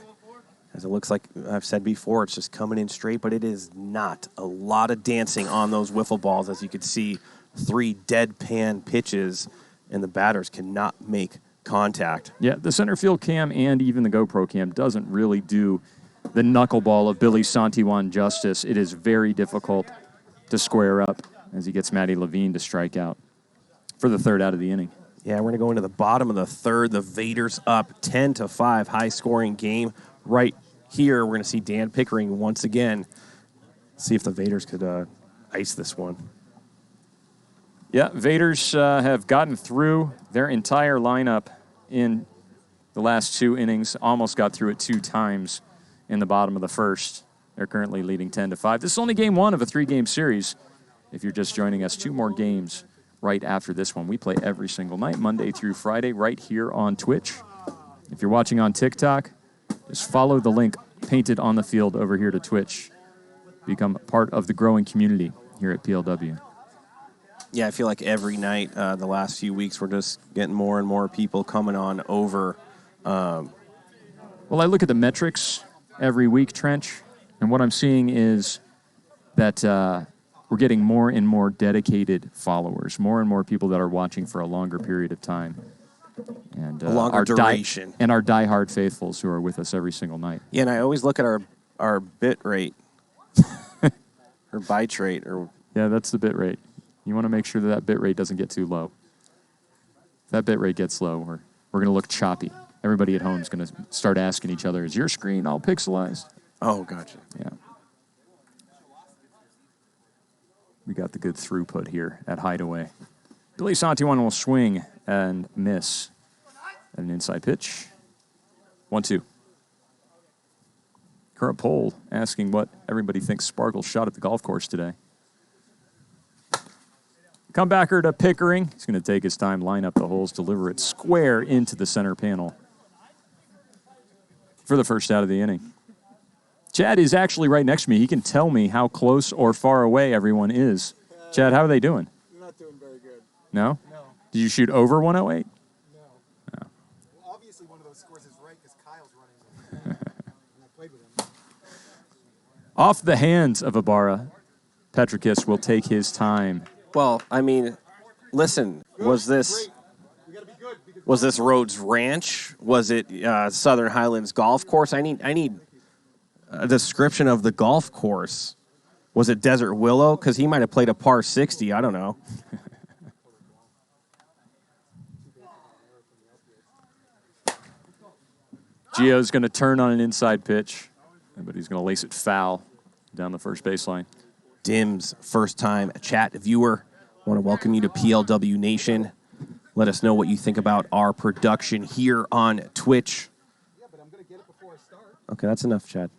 As it looks like I've said before, it's just coming in straight, but it is not. A lot of dancing on those wiffle balls, as you can see. 3 deadpan pitches, and the batters cannot make contact. Yeah, the center field cam and even the GoPro cam doesn't really do the knuckleball of Billy Santiwan justice. It is very difficult to square up as he gets Matty Levine to strike out for the third out of the inning. Yeah, we're going to go into the bottom of the third. The Vaderz up 10-5, high-scoring game. Right here, we're going to see Dan Pickering once again. See if the Vaderz could ice this one. Yeah, Vaderz have gotten through their entire lineup in the last 2 innings. Almost got through it 2 times in the bottom of the first. They're currently leading 10-5. This is only game 1 of a 3-game series. If you're just joining us, 2 more games right after this one. We play every single night, Monday through Friday, right here on Twitch. If you're watching on TikTok, just follow the link painted on the field over here to Twitch. Become part of the growing community here at PLW. Yeah, I feel like every night the last few weeks we're just getting more and more people coming on over. Well, I look at the metrics every week, Trench, and what I'm seeing is that we're getting more and more dedicated followers, more and more people that are watching for a longer period of time. And a longer duration. And our diehard faithfuls who are with us every single night. Yeah, and I always look at our bit rate or byte rate. Yeah, that's the bit rate. You want to make sure that bit rate doesn't get too low. If that bit rate gets low, we're going to look choppy. Everybody at home is going to start asking each other, is your screen all pixelized? Oh, gotcha. Yeah. We got the good throughput here at Hideaway. Billy Santiwan will swing and miss at an inside pitch. 1-2. Current poll asking what everybody thinks Sparkle shot at the golf course today. Comebacker to Pickering. He's going to take his time, line up the holes, deliver it square into the center panel for the first out of the inning. Chad is actually right next to me. He can tell me how close or far away everyone is. Chad, how are they doing? You're not doing very good. No? No. Did you shoot over 108? No. Well, obviously one of those scores is right because Kyle's running them. And I played with him. Off the hands of Ibarra, Petrikis will take his time. Well, I mean, listen, was this Rhodes Ranch? Was it Southern Highlands Golf Course? I need a description of the golf course. Was it Desert Willow? Because he might have played a par 60. I don't know. Gio's going to turn on an inside pitch, but he's going to lace it foul down the first baseline. Dim's first time chat viewer. Want to welcome you to PLW Nation. Let us know what you think about our production here on Twitch. Yeah, but I'm going to get it before I start. Okay, that's enough, Chad.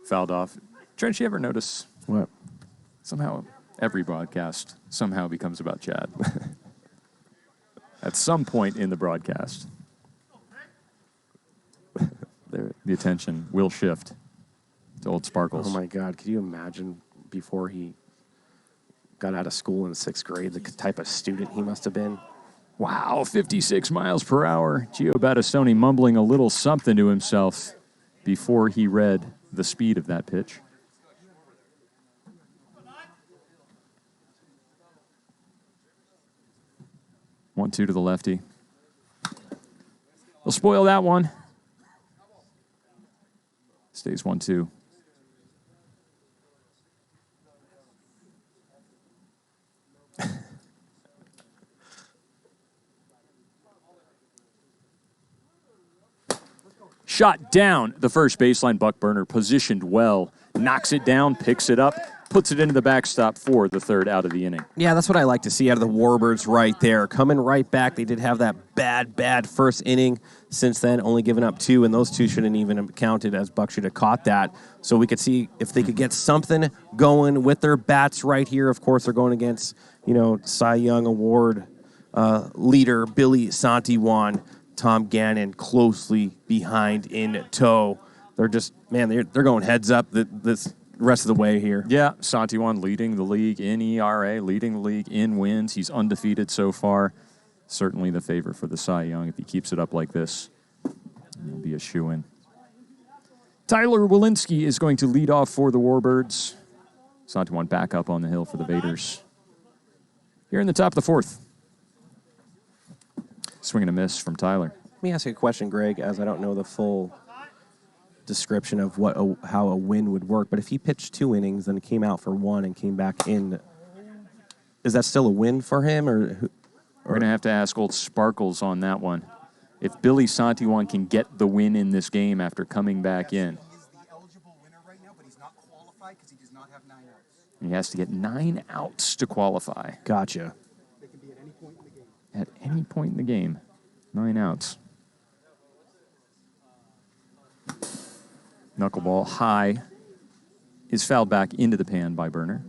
Fouled off. Trent, you ever notice What? somehow every broadcast somehow becomes about Chad? At some point in the broadcast, the attention will shift to old Sparkles. Oh, my God. Could you imagine before he got out of school in 6th grade, the type of student he must have been? Wow, 56 miles per hour. Gio Battistoni mumbling a little something to himself before he read the speed of that pitch. One, two to the lefty. They'll spoil that one. Stays 1-2. Shot down the first baseline. Buck Burner positioned well, knocks it down, picks it up, puts it into the backstop for the third out of the inning. Yeah, that's what I like to see out of the Warbirds right there. Coming right back. They did have that bad first inning. Since then, only given up 2, and those 2 shouldn't even have counted, as Buck should have caught that. So we could see if they could get something going with their bats right here. Of course, they're going against, Cy Young Award leader Billy Santiwan. Tom Gannon closely behind in tow. They're just, they're going heads up this rest of the way here. Yeah, Santiwan leading the league in ERA, leading the league in wins. He's undefeated so far. Certainly the favorite for the Cy Young. If he keeps it up like this, he'll be a shoo-in. Tyler Walensky is going to lead off for the Warbirds. Santiwan back up on the hill for the Vaders. Here in the top of the 4th. Swing and a miss from Tyler. Let me ask you a question, Greg, as I don't know the full description of how a win would work. But if he pitched 2 innings, then came out for 1 and came back in, is that still a win for him? Or we're going to have to ask old Sparkles on that one. If Billy Santiwan can get the win in this game after coming back in. He is the eligible winner right now, but he's not qualified because he does not have 9 outs. He has to get 9 outs to qualify. Gotcha. They can be at any point in the game. At any point in the game, 9 outs. Knuckleball high is fouled back into the pan by Burner.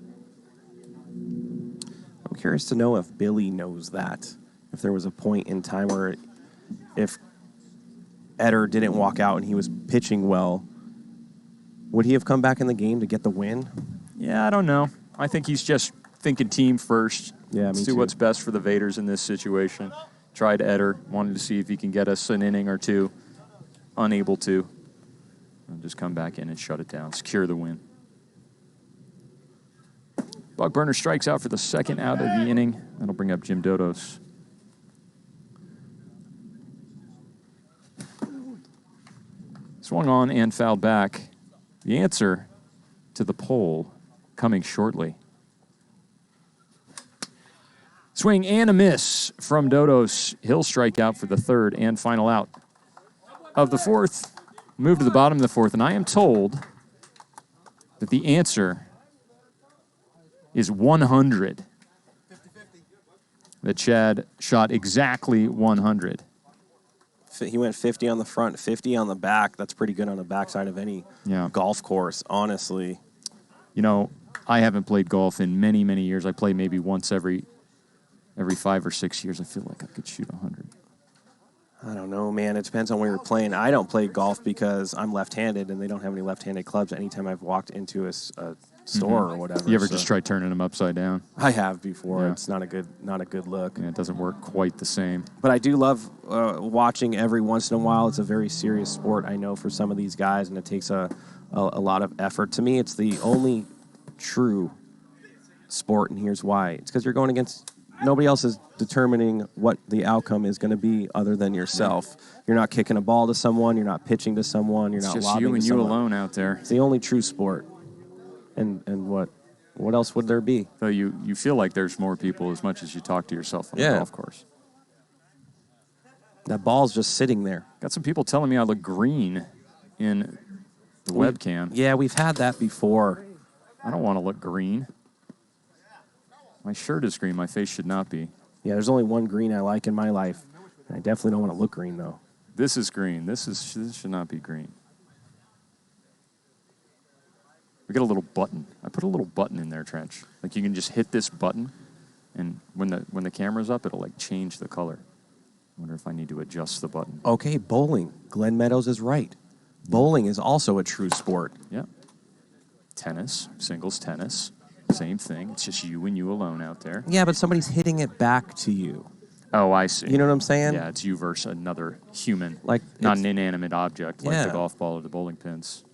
I'm curious to know if Billy knows that. If there was a point in time where if Eder didn't walk out and he was pitching well, would he have come back in the game to get the win? Yeah, I don't know. I think he's just thinking team first. Yeah, Let's me do too. what's best for the Vaders in this situation. Tried Eder, wanted to see if he can get us an inning or 2. Unable to. And just come back in and shut it down. Secure the win. Buck Burner strikes out for the 2nd out of the inning. That'll bring up Jim Dodos. Swung on and fouled back. The answer to the poll coming shortly. Swing and a miss from Dodos. He'll strike out for the 3rd and final out of the 4th. Move to the bottom of the 4th, and I am told that the answer is 100. 50-50. That Chad shot exactly 100. He went 50 on the front, 50 on the back. That's pretty good on the backside of any golf course, honestly. I haven't played golf in many, many years. I play maybe once every 5 or 6 years. I feel like I could shoot 100. I don't know, man. It depends on where you're playing. I don't play golf because I'm left-handed, and they don't have any left-handed clubs anytime I've walked into a store or whatever. You ever just try turning them upside down? I have before. Yeah. It's not a good look. Yeah, it doesn't work quite the same. But I do love watching every once in a while. It's a very serious sport, I know, for some of these guys, and it takes a lot of effort. To me, it's the only true sport, and here's why. It's because you're going against nobody else is determining what the outcome is going to be other than yourself. You're not kicking a ball to someone. You're not pitching to someone. You're It's not just lobbing you and to you someone. alone out there. It's the only true sport. And what else would there be? Though you feel like there's more people as much as you talk to yourself on the golf course. That ball's just sitting there. Got some people telling me I look green in the webcam. Yeah, we've had that before. I don't want to look green. My shirt is green. My face should not be. Yeah, there's only one green I like in my life. And I definitely don't want to look green, though. This is green. This should not be green. We got a little button. I put a little button in there, Trench. Like you can just hit this button, and when the camera's up, it'll like change the color. I wonder if I need to adjust the button. Okay, bowling. Glenn Meadows is right. Bowling is also a true sport. Yeah. Tennis, singles tennis, same thing. It's just you and you alone out there. Yeah, but somebody's hitting it back to you. Oh, I see. You know what I'm saying? Yeah, it's you versus another human, Like not an inanimate object like Yeah. the golf ball or the bowling pins.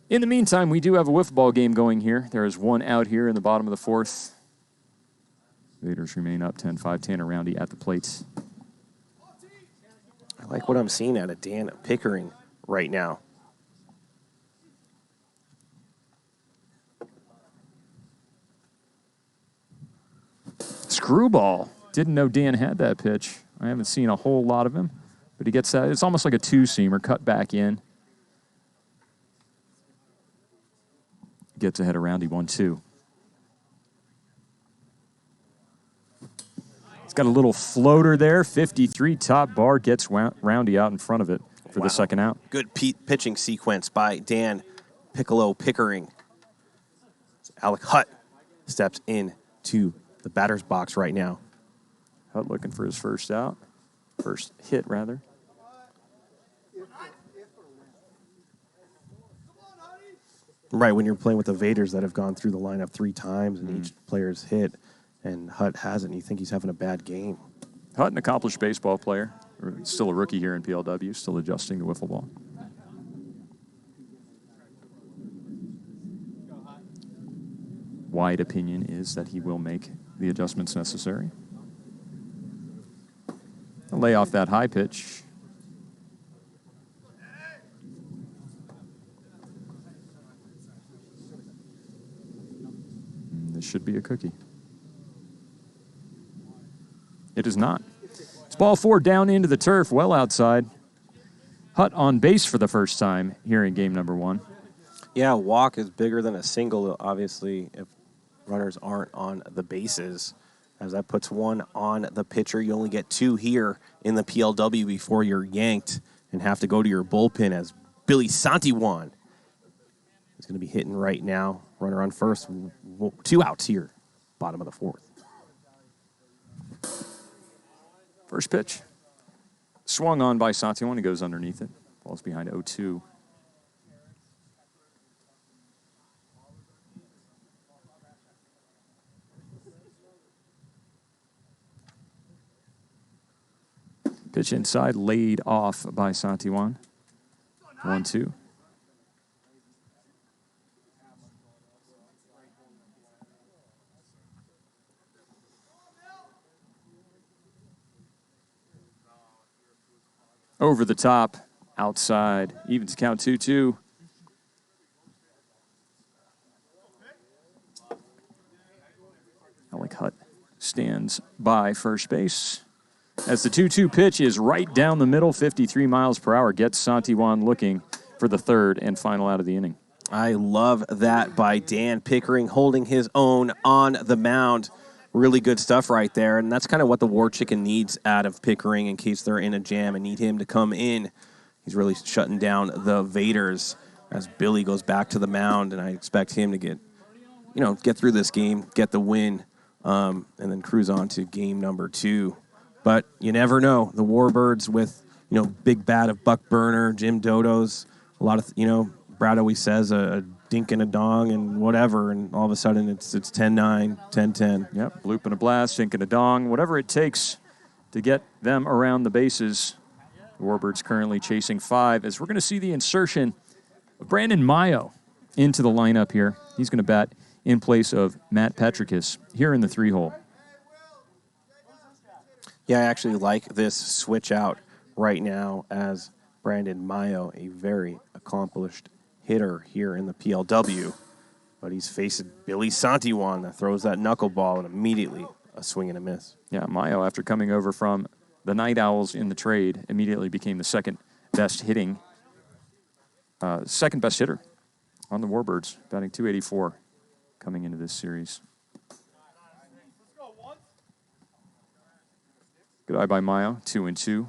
In the meantime, we do have a wiffle ball game going here. There is one out here in the bottom of the fourth. Vaderz remain up 10-5. Tanner Roundy at the plate. I like what I'm seeing out of Dan Pickering right now. Screwball. Didn't know Dan had that pitch. I haven't seen a whole lot of him, but he gets that. It's almost like a two-seamer cut back in. Gets ahead of Roundy 1-2. It's got a little floater there. 53 top bar gets Roundy out in front of it for the second out. Good pitching sequence by Dan Piccolo Pickering. Alec Hutt steps into the batter's box right now. Hutt looking for his first out. First hit, rather. Right, when you're playing with the Vaderz that have gone through the lineup 3 times and each player's hit, and Hutt hasn't, you think he's having a bad game. Hutt, an accomplished baseball player. Still a rookie here in PLW, still adjusting to wiffle ball. Wide opinion is that he will make the adjustments necessary. I'll lay off that high pitch. This should be a cookie. It is not. It's ball 4 down into the turf, well outside. Hutt on base for the first time here in game number 1. Yeah, a walk is bigger than a single, obviously, if runners aren't on the bases. As that puts 1 on the pitcher, you only get 2 here in the PLW before you're yanked and have to go to your bullpen as Billy Santiwan is going to be hitting right now. Runner on first, 2 outs here, bottom of the 4th. First pitch. Swung on by Santiwan. He goes underneath it. Ball's behind 0-2. Pitch inside, laid off by Santiwan. 1-2. Over the top, outside, evens count 2-2. Alec Hutt stands by first base. As the 2-2 pitch is right down the middle, 53 miles per hour, gets Santiwan looking for the third and final out of the inning. I love that by Dan Pickering, holding his own on the mound. Really good stuff right there, and that's kind of what the War Chicken needs out of Pickering in case they're in a jam and need him to come in. He's really shutting down the Vaderz as Billy goes back to the mound, and I expect him to get through this game, get the win, and then cruise on to game number 2. But you never know. The Warbirds with, big bat of Buck Burner, Jim Dodo's, a lot of, Brad always says a dink and a dong and whatever, and all of a sudden it's 10-9, 10-10. Yep, bloop and a blast, dink and a dong, whatever it takes to get them around the bases. The Warbirds currently chasing 5 as we're going to see the insertion of Brandon Mayo into the lineup here. He's going to bat in place of Matt Petrikis here in the 3-hole. Yeah, I actually like this switch out right now as Brandon Mayo, a very accomplished hitter here in the PLW. But he's facing Billy Santiwan that throws that knuckleball and immediately a swing and a miss. Yeah, Mayo, after coming over from the Night Owls in the trade, immediately became the second best hitter on the Warbirds, batting .284 coming into this series. Good eye by Mayo, 2-2. He's going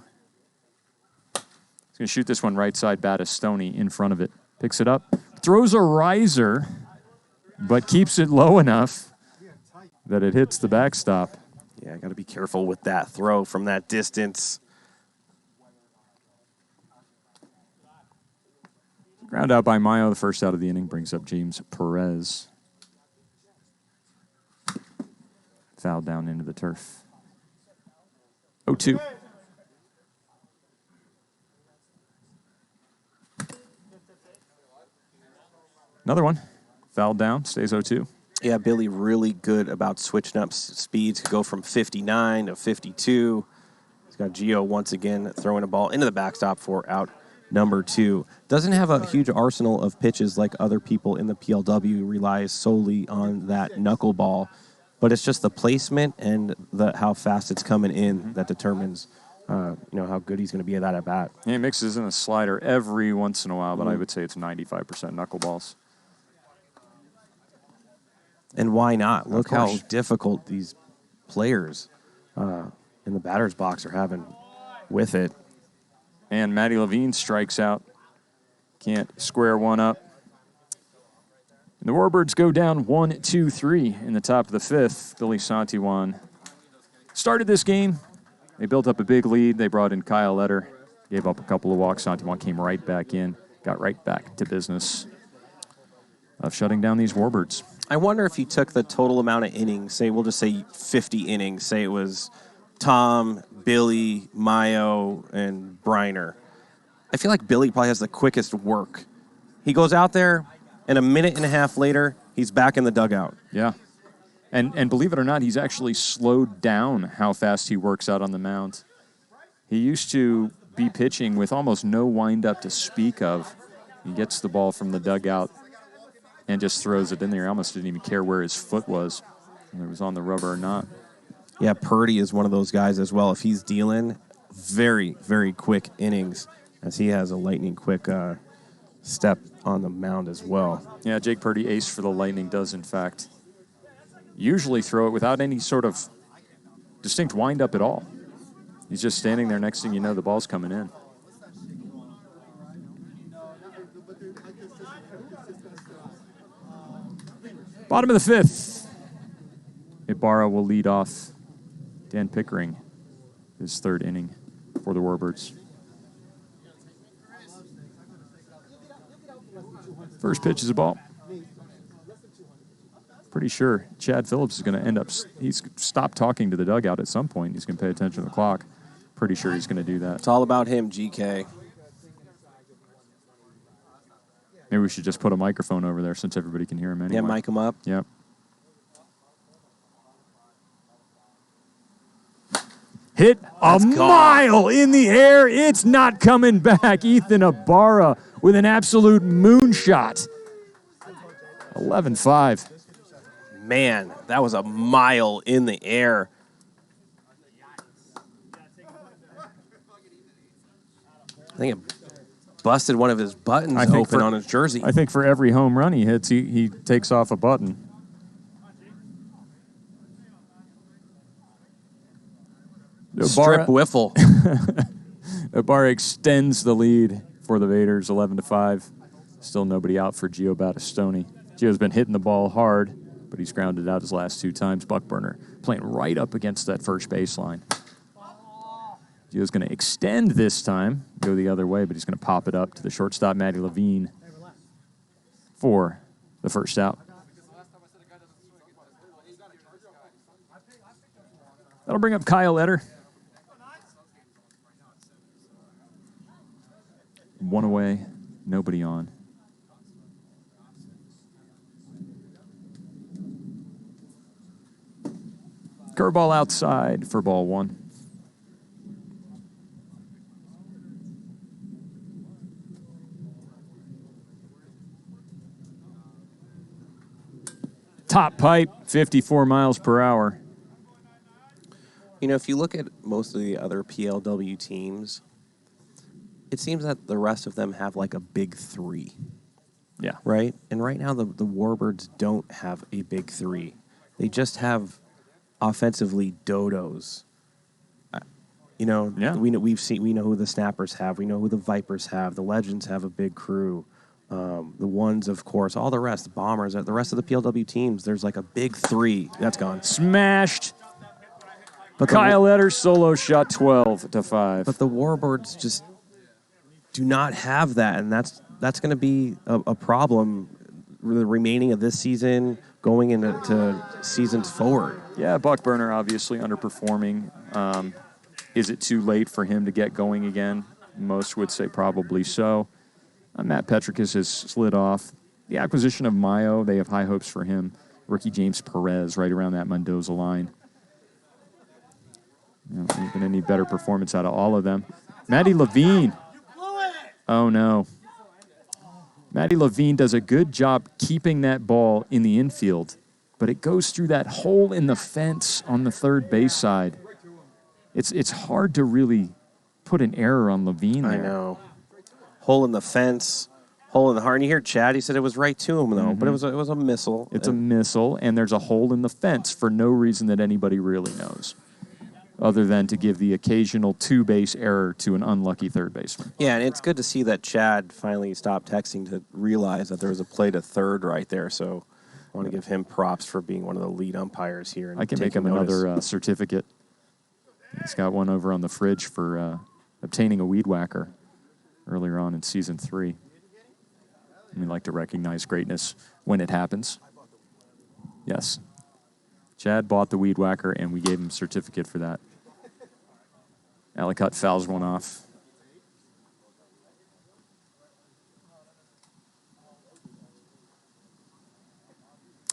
to shoot this one right side, Battistoni in front of it. Picks it up, throws a riser, but keeps it low enough that it hits the backstop. Yeah, got to be careful with that throw from that distance. Ground out by Mayo, the first out of the inning, brings up James Perez. Foul down into the turf. 0-2. Another one. Fouled down, stays 0-2. Yeah, Billy really good about switching up speeds. Could go from 59 to 52. He's got Gio once again throwing a ball into the backstop for out number 2. Doesn't have a huge arsenal of pitches like other people in the PLW. Relies solely on that knuckleball. But it's just the placement and how fast it's coming in that determines how good he's going to be at that at bat. Yeah, he mixes in a slider every once in a while, but I would say it's 95% knuckleballs. And why not? Look how difficult these players in the batter's box are having with it. And Matty Levine strikes out. Can't square one up. And the Warbirds go down 1-2-3 in the top of the 5th. Billy Santiwan started this game. They built up a big lead. They brought in Kyle Letter. Gave up a couple of walks. Santiwan came right back in. Got right back to business of shutting down these Warbirds. I wonder if you took the total amount of innings, say we'll just say 50 innings, say it was Tom, Billy, Mayo, and Briner. I feel like Billy probably has the quickest work. He goes out there, and a minute and a half later, he's back in the dugout. Yeah. And believe it or not, he's actually slowed down how fast he works out on the mound. He used to be pitching with almost no windup to speak of. He gets the ball from the dugout and just throws it in there. He almost didn't even care where his foot was, whether it was on the rubber or not. Yeah, Purdy is one of those guys as well. If he's dealing, very, very quick innings, as he has a lightning quick step on the mound as well. Yeah, Jake Purdy, ace for the Lightning, does in fact usually throw it without any sort of distinct windup at all. He's just standing there. Next thing you know, the ball's coming in. Bottom of the 5th. Ibarra will lead off. Dan Pickering, his 3rd inning for the Warbirds. First pitch is a ball. Pretty sure Chad Phillips is going to end up, he's stopped talking to the dugout at some point. He's going to pay attention to the clock. Pretty sure he's going to do that. It's all about him, GK. Maybe we should just put a microphone over there since everybody can hear him anyway. Yeah, mic him up. Yep. Hit a mile in the air. It's not coming back. Ethan Ibarra with an absolute moonshot. 11-5. Man, that was a mile in the air. I think it busted one of his buttons open on his jersey. I think for every home run he hits, he takes off a button. Strip wiffle. Ibarra extends the lead for the Vaderz, 11-5. Still nobody out for Gio Battistoni. Gio's been hitting the ball hard, but he's grounded out his last 2 times. Buck Burner playing right up against that first baseline. Gio's going to extend this time, go the other way, but he's going to pop it up to the shortstop, Matty Levine, for the first out. That'll bring up Kyle Etter. One away, nobody on. Curveball outside for ball one. Top pipe, 54 miles per hour. You know, if you look at most of the other PLW teams, it seems that the rest of them have like a big three. Yeah. Right? And right now, the Warbirds don't have a big three. They just have offensively dodos. You know, Yeah. we know who the Snappers have. We know who the Vipers have. The Legends have a big crew. The Ones, of course. All the rest, the Bombers, the rest of the PLW teams, there's like a big three. That's gone. Smashed. But Kyle Etter solo shot 12-5. But the Warbirds just do not have that, and that's going to be a problem the remaining of this season, going into seasons forward. Yeah, Buck Burner obviously underperforming. Is it too late for him to get going again? Most would say probably so. Matt Petricus has slid off. The acquisition of Mayo, they have high hopes for him. Ricky James Perez right around that Mendoza line. You know, you're going to need better performance out of all of them. Matty Levine. Oh, no. Matty Levine does a good job keeping that ball in the infield, but it goes through that hole in the fence on the third base side. It's hard to really put an error on Levine there. I know. Hole in the fence, hole in the heart. And you hear Chad, he said it was right to him, though, but it was a missile. It's a missile, and there's a hole in the fence for no reason that anybody really knows, other than to give the occasional two-base error to an unlucky third baseman. Yeah, and it's good to see that Chad finally stopped texting to realize that there was a play to third right there. So I want to give him props for being one of the lead umpires here. And I can make him another certificate. He's got one over on the fridge for obtaining a weed whacker earlier on in Season 3. And we like to recognize greatness when it happens. Yes. Chad bought the weed whacker, and we gave him a certificate for that. Alicott fouls one off.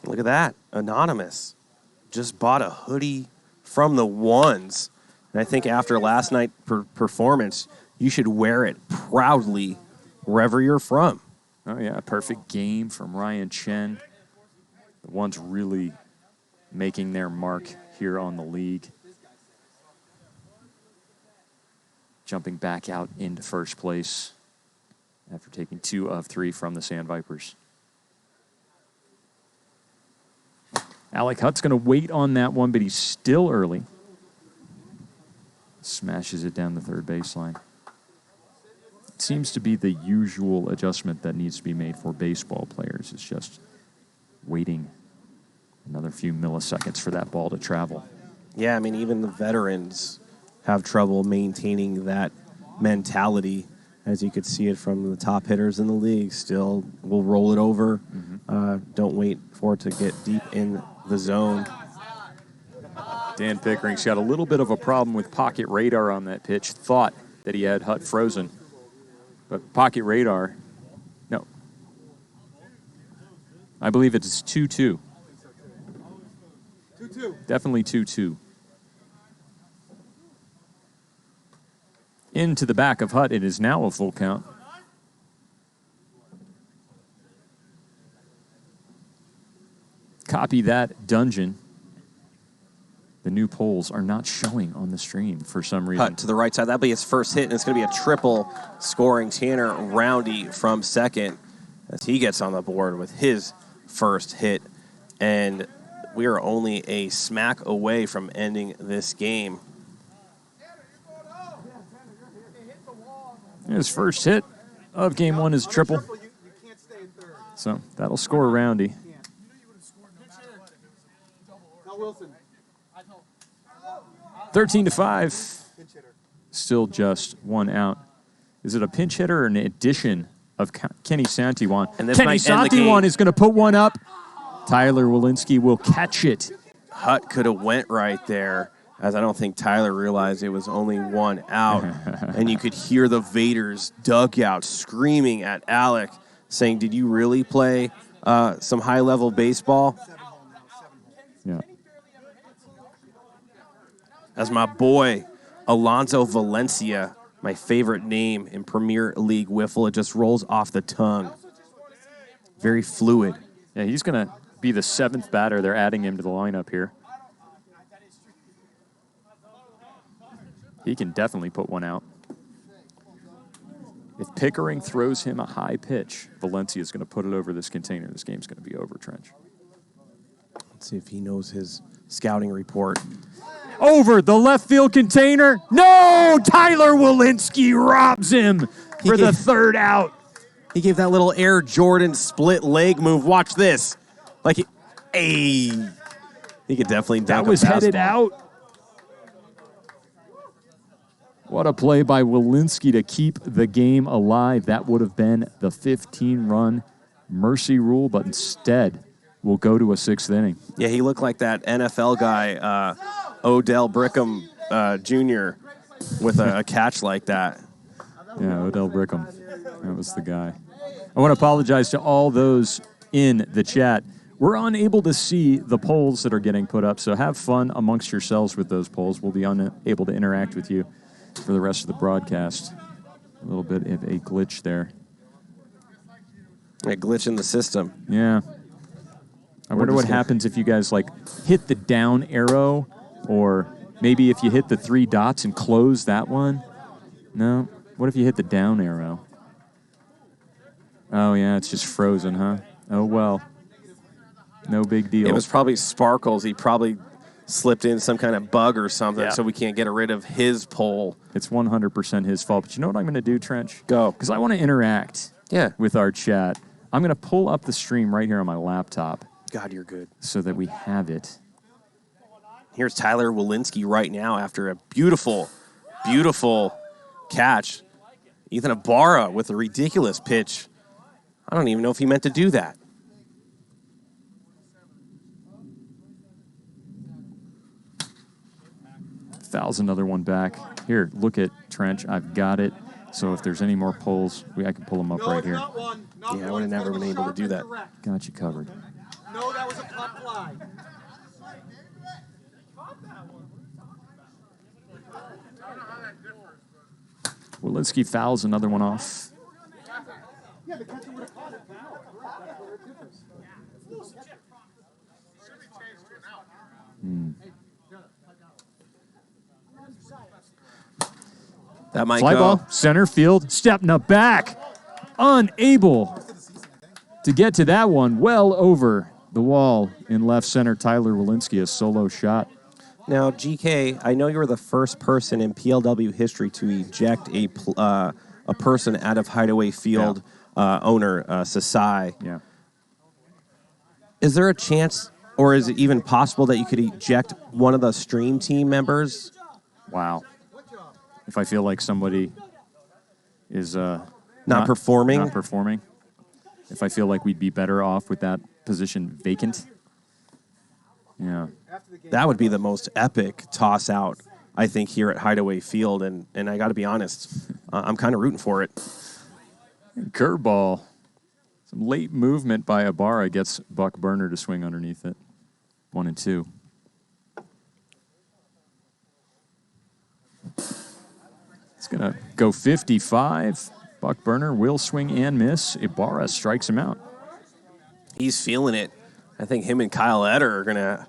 Look at that. Anonymous. Just bought a hoodie from the Ones. And I think after last night's performance, you should wear it proudly wherever you're from. Oh, yeah. Perfect game from Ryan Chen. The Ones really making their mark here on the league. Jumping back out into first place after taking 2 of 3 from the Sand Vipers. Alec Hutt's going to wait on that one, but he's still early. Smashes it down the third baseline. It seems to be the usual adjustment that needs to be made for baseball players. It's just waiting another few milliseconds for that ball to travel. Yeah, I mean, even the veterans have trouble maintaining that mentality, as you could see it from the top hitters in the league. Still will roll it over. Don't wait for it to get deep in the zone. Dan Pickering's got a little bit of a problem with pocket radar on that pitch. Thought that he had Hutt frozen. But pocket radar, no. I believe it's 2-2. 2-2. Definitely 2-2. Into the back of Hutt, it is now a full count. Copy that, Dungeon. The new polls are not showing on the stream for some reason. Hutt to the right side. That'll be his first hit, and it's going to be a triple scoring Tanner Roundy from second as he gets on the board with his first hit. And we are only a smack away from ending this game. His first hit of game one is triple. You can't stay in third. So that'll score Roundy. Now Wilson. 13-5. Pinch hitter. Still just one out. Is it a pinch hitter or an addition of Kenny Santiwan? And this Kenny might end the game. Santiwan is going to put one up. Tyler Walensky will catch it. Hutt could have went right there, as I don't think Tyler realized it was only one out. And you could hear the Vaderz dugout screaming at Alec, saying, did you really play some high-level baseball? Yeah. As my boy, Alonso Valencia, my favorite name in Premier League Wiffle, it just rolls off the tongue. Very fluid. Yeah, he's going to be the 7th batter. They're adding him to the lineup here. He can definitely put one out. If Pickering throws him a high pitch, Valencia is going to put it over this container. This game's going to be over, Trench. Let's see if he knows his scouting report. Over the left field container. No! Tyler Walensky robs him for the 3rd out. He gave that little Air Jordan split leg move. Watch this. Like, he could definitely dunk That was a headed fastball. out. What a play by Walensky to keep the game alive. That would have been the 15-run mercy rule, but instead we'll go to a 6th inning. Yeah, he looked like that NFL guy, Odell Brickham Jr., with a catch like that. Yeah, Odell Brickham. That was the guy. I want to apologize to all those in the chat. We're unable to see the polls that are getting put up, so have fun amongst yourselves with those polls. We'll be unable to interact with you for the rest of the broadcast. A little bit of a glitch there. A glitch in the system. Yeah. I wonder what happens if you guys, like, hit the down arrow, or maybe if you hit the 3 dots and close that one. No? What if you hit the down arrow? Oh, yeah, it's just frozen, huh? Oh, well. No big deal. It was probably Sparkles. He probably slipped in some kind of bug or something, so we can't get rid of his poll. It's 100% his fault. But you know what I'm going to do, Trench? Go. Because I want to interact with our chat. I'm going to pull up the stream right here on my laptop. God, you're good. So that we have it. Here's Tyler Walensky right now after a beautiful, beautiful catch. Ethan Ibarra with a ridiculous pitch. I don't even know if he meant to do that. Fouls another one back. Here, look at Trench. I've got it. So if there's any more polls, I can pull them up right here. Yeah, I would have never been able to do that. Got you covered. No, that was a pop fly. Walensky fouls another one off. Yeah, the catcher would have caught it. That might Fly go. ball, center field, stepping up back. Unable to get to that one. Well over the wall in left center. Tyler Walensky, a solo shot. Now, GK, I know you were the first person in PLW history to eject a person out of Hideaway Field owner, Sasai. Yeah. Is there a chance, or is it even possible that you could eject one of the stream team members? Wow. If I feel like somebody is not performing? Not performing. If I feel like we'd be better off with that position vacant. Yeah. That would be the most epic toss out, I think, here at Hideaway Field. And I got to be honest, I'm kind of rooting for it. Curveball. Some late movement by Ibarra gets Buck Burner to swing underneath it. 1-2. It's going to go 55. Buck Burner will swing and miss. Ibarra strikes him out. He's feeling it. I think him and Kyle Eder are going to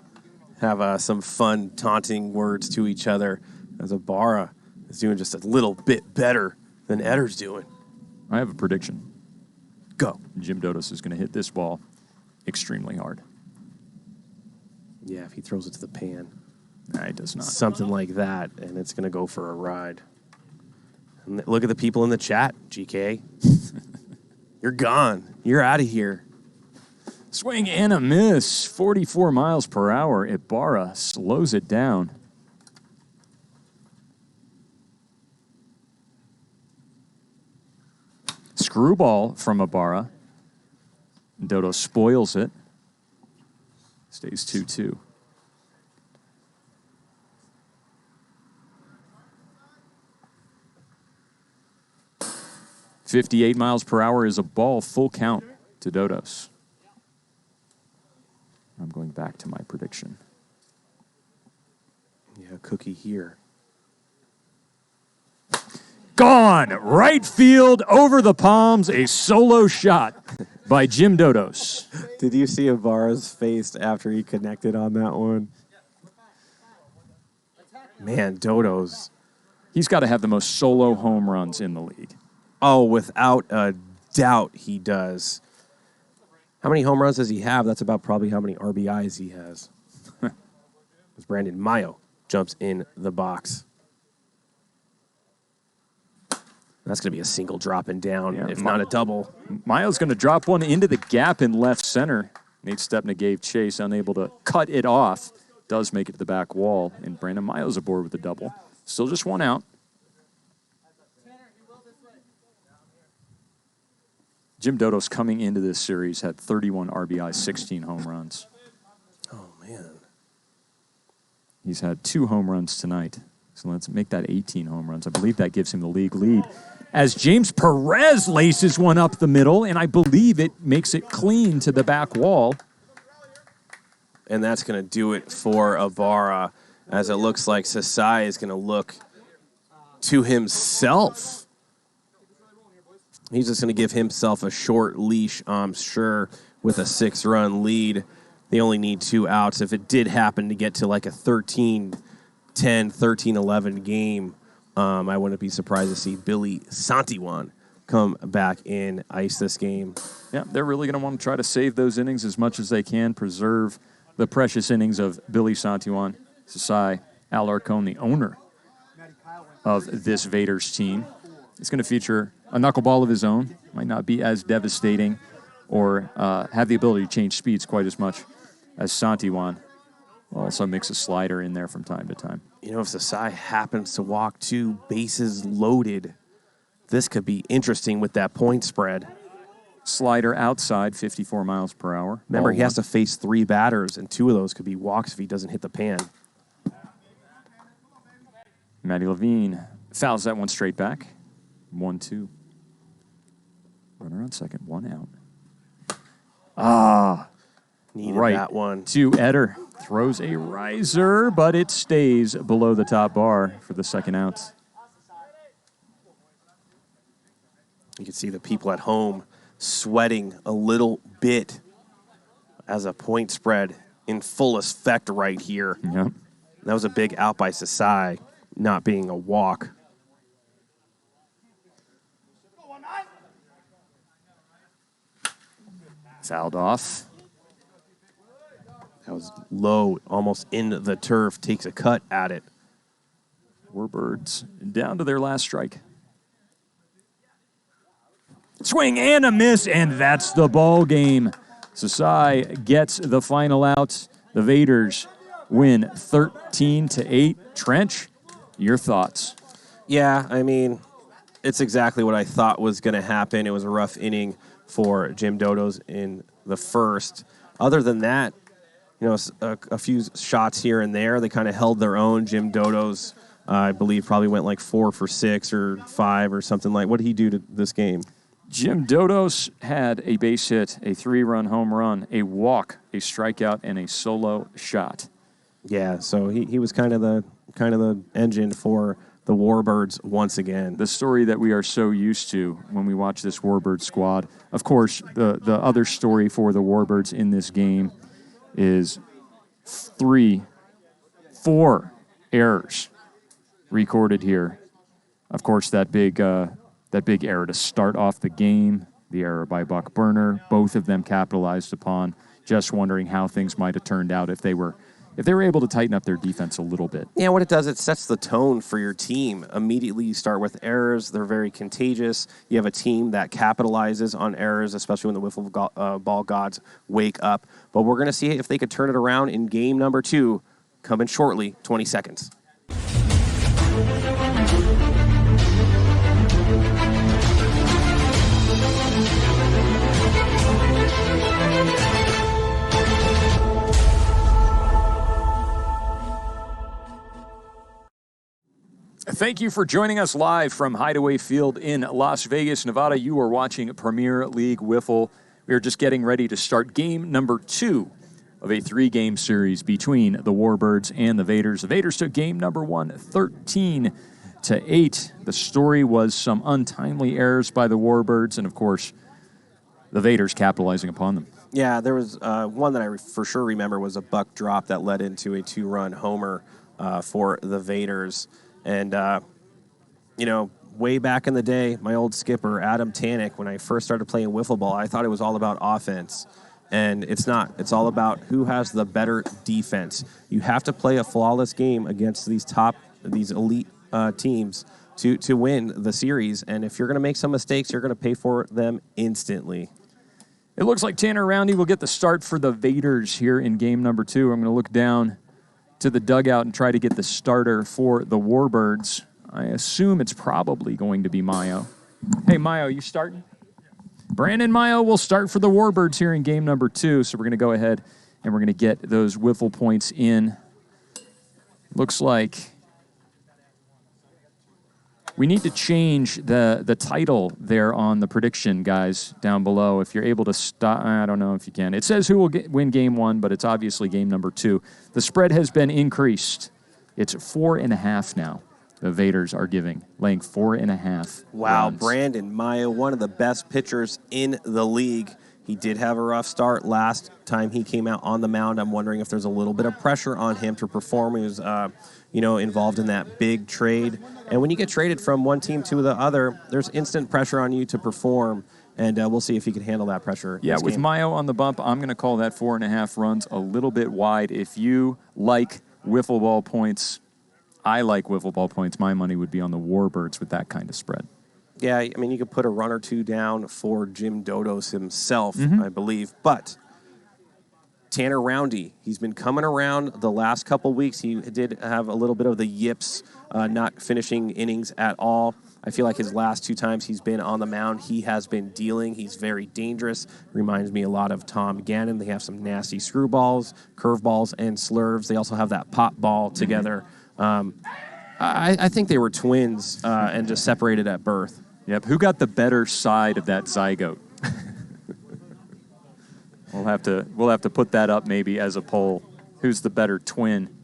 have some fun taunting words to each other, as Ibarra is doing just a little bit better than Eder's doing. I have a prediction. Go. Jim Dodos is going to hit this ball extremely hard. Yeah, if he throws it to the pan. Nah, he does not. Something like that, and it's going to go for a ride. And look at the people in the chat, GK. You're gone. You're out of here. Swing and a miss. 44 miles per hour. Ibarra slows it down. screwball from Ibarra. Dodo spoils it. Stays 2-2. .58 miles per hour is a ball, full count to Dodos. I'm going back to my prediction. Yeah, cookie here. Gone! Right field, over the palms, a solo shot by Jim Dodos. Did you see Ibarra's face after he connected on that one? Man, Dodos. He's got to have the most solo home runs in the league. Oh, without a doubt he does. How many home runs does he have? That's about probably how many RBIs he has. As Brandon Mayo jumps in the box. That's going to be a single dropping down, if not a double. Mayo's going to drop one into the gap in left center. Nate Stepna gave chase, unable to cut it off. Does make it to the back wall, and Brandon Mayo's aboard with a double. Still just one out. Jim Dodos coming into this series had 31 RBIs, 16 home runs. Oh, man. He's had 2 home runs tonight. So let's make that 18 home runs. I believe that gives him the league lead. As James Perez laces one up the middle, and I believe it makes it clean to the back wall. And that's going to do it for Ibarra, as it looks like Sasai is going to look to himself. He's just going to give himself a short leash, I'm sure, with a 6-run lead. They only need 2 outs. If it did happen to get to like a 13-10, 13-11 game, I wouldn't be surprised to see Billy Santiwan come back and ice this game. Yeah, they're really going to want to try to save those innings as much as they can, preserve the precious innings of Billy Santiwan. Sasai Alarcon, the owner of this Vaderz team. He's going to feature a knuckleball of his own. Might not be as devastating or have the ability to change speeds quite as much as Santiwan. Also mix a slider in there from time to time. You know, if Sasai happens to walk 2 bases loaded, this could be interesting with that point spread. Slider outside, 54 miles per hour. Remember, he has to face 3 batters, and 2 of those could be walks if he doesn't hit the pan. Matty Levine fouls that one straight back. 1-2. Runner on second, 1 out. Needed Right that one. To Eder. Throws a riser, but it stays below the top bar for the second out. You can see the people at home sweating a little bit as a point spread in full effect right here. Yep. That was a big out by Sasai, not being a walk. Fouled off. That was low, almost in the turf, takes a cut at it. Warbirds down to their last strike. Swing and a miss, and that's the ball game. Sasai gets the final out. The Vaderz win 13-8. Trench, your thoughts? Yeah, I mean, it's exactly what I thought was going to happen. It was a rough inning for Jim Dodos in the first. Other than that, you know, a few shots here and there. They kind of held their own. Jim Dodos, I believe, probably went like 4 for 6 or 5 or something like. What did he do to this game? Jim Dodos had a base hit, a 3-run home run, a walk, a strikeout, and a solo shot. Yeah, so he was kind of the engine for the Warbirds once again. The story that we are so used to when we watch this Warbird squad. Of course, the other story for the Warbirds in this game is 4 errors recorded here. Of course, that big error to start off the game, the error by Buck Burner, both of them capitalized upon. Just wondering how things might have turned out if they were able to tighten up their defense a little bit. Yeah, what it does, it sets the tone for your team. Immediately you start with errors. They're very contagious. You have a team that capitalizes on errors, especially when the wiffle ball gods wake up. But we're going to see if they could turn it around in game number 2, coming shortly, 20 seconds. Thank you for joining us live from Hideaway Field in Las Vegas, Nevada. You are watching Premier League Wiffle. We are just getting ready to start game number 2 of a 3-game series between the Warbirds and the Vaderz. The Vaderz took game number 1, 13-8. The story was some untimely errors by the Warbirds, and of course, the Vaderz capitalizing upon them. Yeah, there was one that I for sure remember was a buck drop that led into a 2-run homer for the Vaderz. And, way back in the day, my old skipper, Adam Tannick, when I first started playing wiffle ball, I thought it was all about offense. And it's not. It's all about who has the better defense. You have to play a flawless game against these elite teams to win the series. And if you're going to make some mistakes, you're going to pay for them instantly. It looks like Tanner Roundy will get the start for the Vaderz here in game number 2. I'm going to look down to the dugout and try to get the starter for the Warbirds. I assume it's probably going to be Mayo. Hey, Mayo, you starting? Brandon Mayo will start for the Warbirds here in game number 2, so we're going to go ahead and we're going to get those wiffle points in. Looks like we need to change the title there on the prediction, guys, down below. If you're able to stop, I don't know if you can. It says who will win game 1, but it's obviously game number 2. The spread has been increased. It's 4.5 now. The Vaderz are laying 4.5. Wow, runs. Brandon Mayo, one of the best pitchers in the league. He did have a rough start last time he came out on the mound. I'm wondering if there's a little bit of pressure on him to perform. He was, involved in that big trade. And when you get traded from one team to the other, there's instant pressure on you to perform. And we'll see if he can handle that pressure. Yeah, with Mayo on the bump, I'm going to call that 4.5 runs a little bit wide. If you like wiffle ball points, I like wiffle ball points. My money would be on the Warbirds with that kind of spread. Yeah, I mean, you could put a run or two down for Jim Dodos himself, I believe. But Tanner Roundy, he's been coming around the last couple weeks. He did have a little bit of the yips, not finishing innings at all. I feel like his last 2 times he's been on the mound, he has been dealing. He's very dangerous. Reminds me a lot of Tom Gannon. They have some nasty screwballs, curveballs, and slurves. They also have that pop ball together. I think they were twins and just separated at birth. Yep. Who got the better side of that zygote? We'll have to put that up maybe as a poll. Who's the better twin?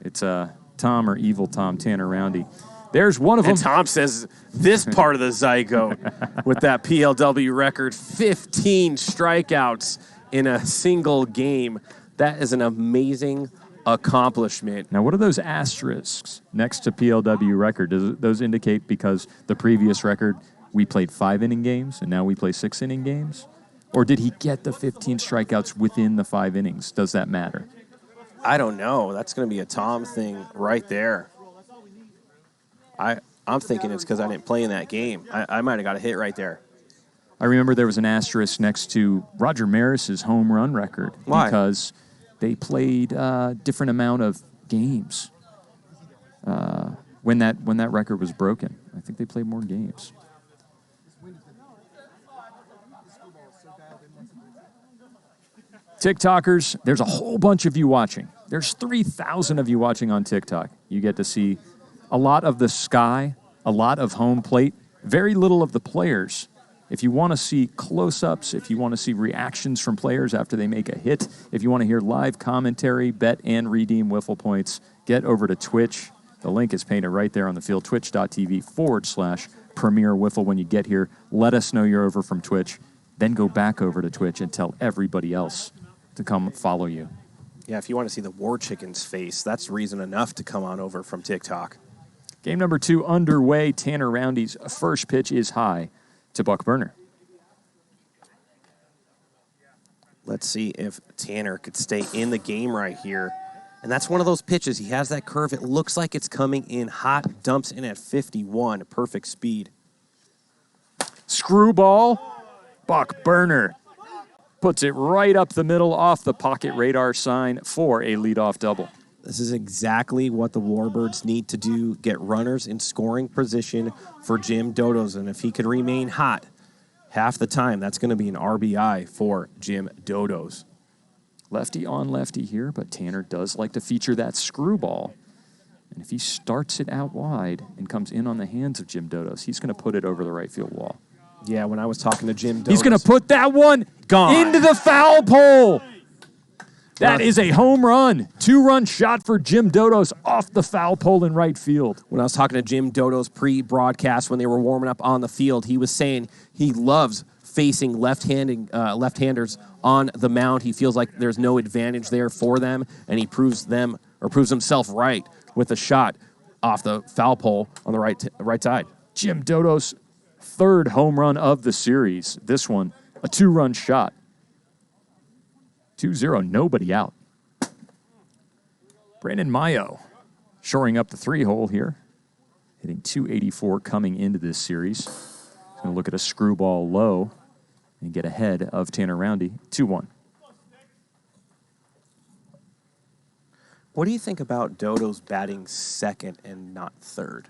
It's Tom or Evil Tom, Tanner Roundy. There's one of them. And Tom says this part of the zygote with that PLW record, 15 strikeouts in a single game. That is an amazing accomplishment. Now, what are those asterisks next to PLW record? Does those indicate because the previous record we played 5-inning games and now we play 6-inning games? Or did he get the 15 strikeouts within the 5 innings? Does that matter? I don't know. That's going to be a Tom thing right there. I'm thinking it's because I didn't play in that game. I might have got a hit right there. I remember there was an asterisk next to Roger Maris's home run record. Why? Because they played a different amount of games when that record was broken. I think they played more games. TikTokers, there's a whole bunch of you watching. There's 3,000 of you watching on TikTok. You get to see a lot of the sky, a lot of home plate, very little of the players. If you want to see close-ups, if you want to see reactions from players after they make a hit, if you want to hear live commentary, bet and redeem wiffle points, get over to Twitch. The link is painted right there on the field, twitch.tv/Premier Wiffle. When you get here, let us know you're over from Twitch. Then go back over to Twitch and tell everybody else to come follow you. Yeah, if you want to see the War Chicken's face, that's reason enough to come on over from TikTok. Game number 2 underway. Tanner Roundy's first pitch is high to Buck Burner. Let's see if Tanner could stay in the game right here. And that's one of those pitches. He has that curve. It looks like it's coming in hot. Dumps in at 51. Perfect speed. Screwball. Buck Burner puts it right up the middle off the pocket radar sign for a leadoff double. This is exactly what the Warbirds need to do, get runners in scoring position for Jim Dodos. And if he could remain hot half the time, that's going to be an RBI for Jim Dodos. Lefty on lefty here, but Tanner does like to feature that screwball. And if he starts it out wide and comes in on the hands of Jim Dodos, he's going to put it over the right field wall. Yeah, when I was talking to Jim Dodos. He's going to put that one into the foul pole. That is a home run. 2-run shot for Jim Dodos off the foul pole in right field. When I was talking to Jim Dodos pre-broadcast when they were warming up on the field, he was saying he loves facing left-handers on the mound. He feels like there's no advantage there for them, and he proves himself right with a shot off the foul pole on the right side. Jim Dodos' third home run of the series. This one, a 2-run shot. 2-0, nobody out. Brandon Mayo shoring up the 3-hole here, hitting .284 coming into this series. He's going to look at a screwball low and get ahead of Tanner Roundy, 2-1. What do you think about Dodos batting second and not third?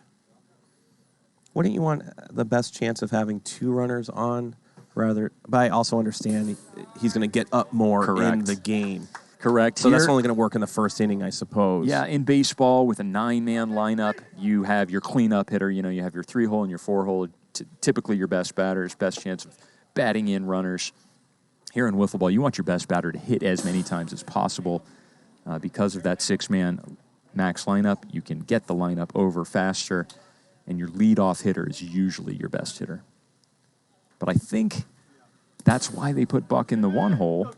Wouldn't you want the best chance of having 2 runners on rather? But I also understand he's going to get up more in the game. Correct. So that's only going to work in the first inning, I suppose. Yeah, in baseball, with a 9-man lineup, you have your cleanup hitter. You have your 3-hole and your 4-hole. Typically your best batters, best chance of batting in runners. Here in wiffle ball, you want your best batter to hit as many times as possible. Because of that 6-man max lineup, you can get the lineup over faster, and your leadoff hitter is usually your best hitter. But I think that's why they put Buck in the 1-hole.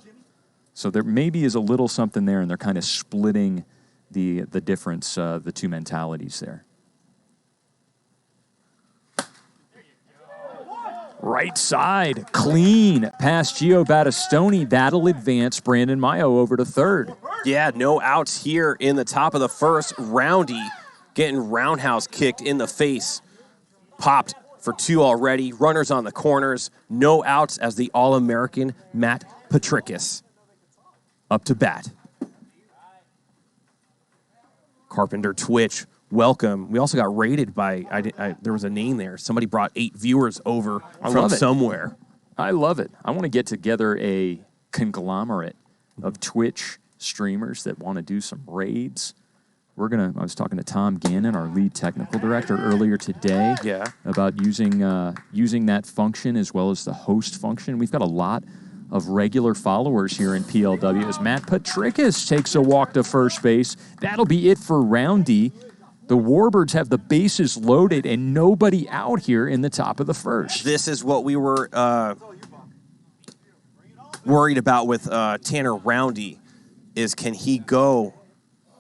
So there maybe is a little something there, and they're kind of splitting the difference, the two mentalities there. Right side, clean past Gio Battistoni. That'll advance Brandon Mayo over to third. Yeah, no outs here in the top of the first. Roundy getting roundhouse kicked in the face. Popped for 2 already. Runners on the corners. No outs as the All-American Matt Patricus up to bat. Carpenter Twitch, welcome. We also got rated by, there was a name there. Somebody brought 8 viewers over from somewhere. I love it. I want to get together a conglomerate of Twitch streamers that want to do some raids. I was talking to Tom Gannon, our lead technical director, earlier today about using that function as well as the host function. We've got a lot of regular followers here in PLW as Matt Patricus takes a walk to first base. That'll be it for Roundy. The Warbirds have the bases loaded and nobody out here in the top of the first. This is what we were worried about with Tanner Roundy, is can he go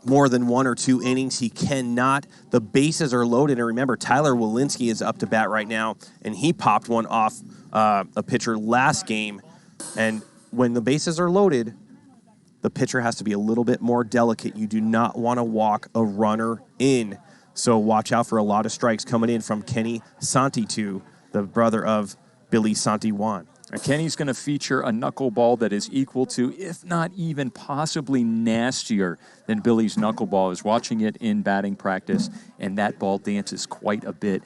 more than 1 or 2 innings? He cannot. The bases are loaded. And remember, Tyler Walensky is up to bat right now, and he popped one off a pitcher last game. And when the bases are loaded, the pitcher has to be a little bit more delicate. You do not want to walk a runner in. So watch out for a lot of strikes coming in from Kenny Santitu, the brother of Billy Santiwan. And Kenny's going to feature a knuckleball that is equal to, if not even possibly nastier than Billy's knuckleball. I was watching it in batting practice, and that ball dances quite a bit.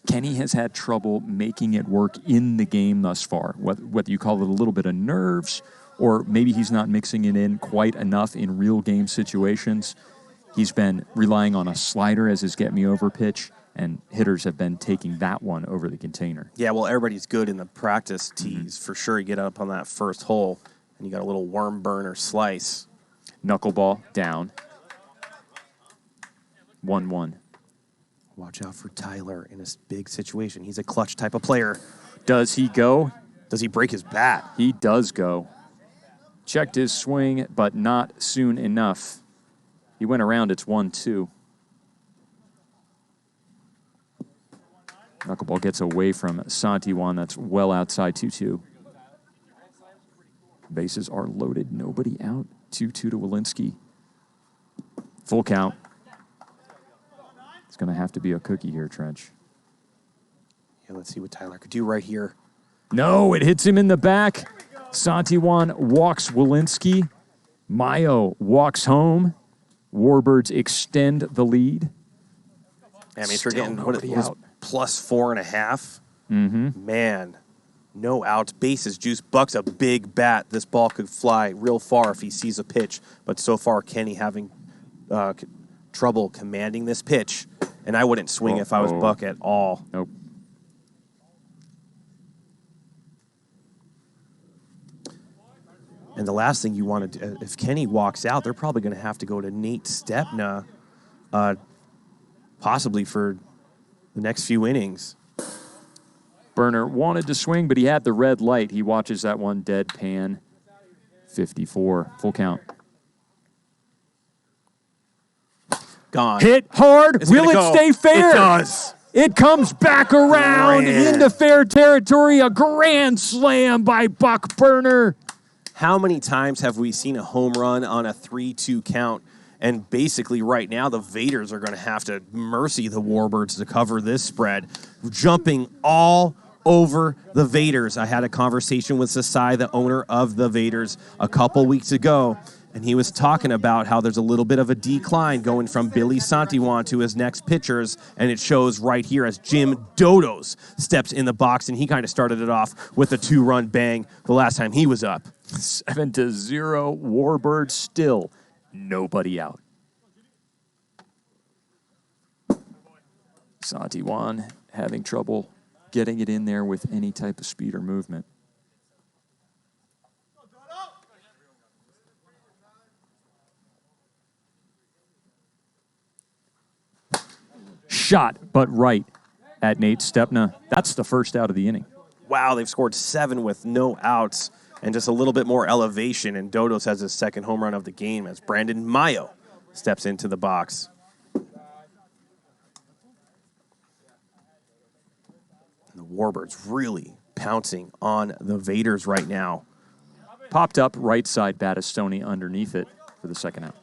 Kenny has had trouble making it work in the game thus far, whether you call it a little bit of nerves or maybe he's not mixing it in quite enough in real game situations. He's been relying on a slider as his get-me-over pitch, and hitters have been taking that one over the container. Yeah, well, everybody's good in the practice tees. For sure, you get up on that first hole, and you got a little worm burn or slice. Knuckleball down. 1-1. Watch out for Tyler in this big situation. He's a clutch type of player. Does he go? Does he break his bat? He does go. Checked his swing, but not soon enough. He went around. It's 1-2. Knuckleball gets away from Santiwan. That's well outside 2-2. Bases are loaded. Nobody out. 2-2 to Walensky. Full count. It's going to have to be a cookie here, Trench. Yeah, let's see what Tyler could do right here. No, it hits him in the back. Santiwan walks Walensky. Mayo walks home. Warbirds extend the lead. I mean, if you're getting out. Plus 4.5. Man, no outs. Bases juice. Buck's a big bat. This ball could fly real far if he sees a pitch. But so far, Kenny having trouble commanding this pitch, and I wouldn't swing if I was Buck at all. Nope. And the last thing you want to do, if Kenny walks out, they're probably going to have to go to Nate Stepna, possibly for the next few innings. Burner wanted to swing, but he had the red light. He watches that one deadpan. 54, full count. Gone. Hit hard. It's Will gonna it go. stay fair? It does. It comes back around Grand. into fair territory. A grand slam by Buck Burner. How many times have we seen a home run on a 3-2 count? And basically right now the Vaders are going to have to mercy the Warbirds to cover this spread. Jumping all over the Vaders. I had a conversation with Sasai, the owner of the Vaders, a couple weeks ago, and he was talking about how there's a little bit of a decline going from Billy Santiwan to his next pitchers, and it shows right here as Jim Dodos steps in the box, and he kind of started it off with a 2-run bang the last time he was up. 7-0, Warbirds still nobody out. Santiwan having trouble getting it in there with any type of speed or movement. Shot, but right at Nate Stepna. That's the first out of the inning. Wow, they've scored 7 with no outs and just a little bit more elevation, and Dodos has his second home run of the game as Brandon Mayo steps into the box. And the Warbirds really pouncing on the Vaders right now. Popped up right side Battistoni underneath it for the second out.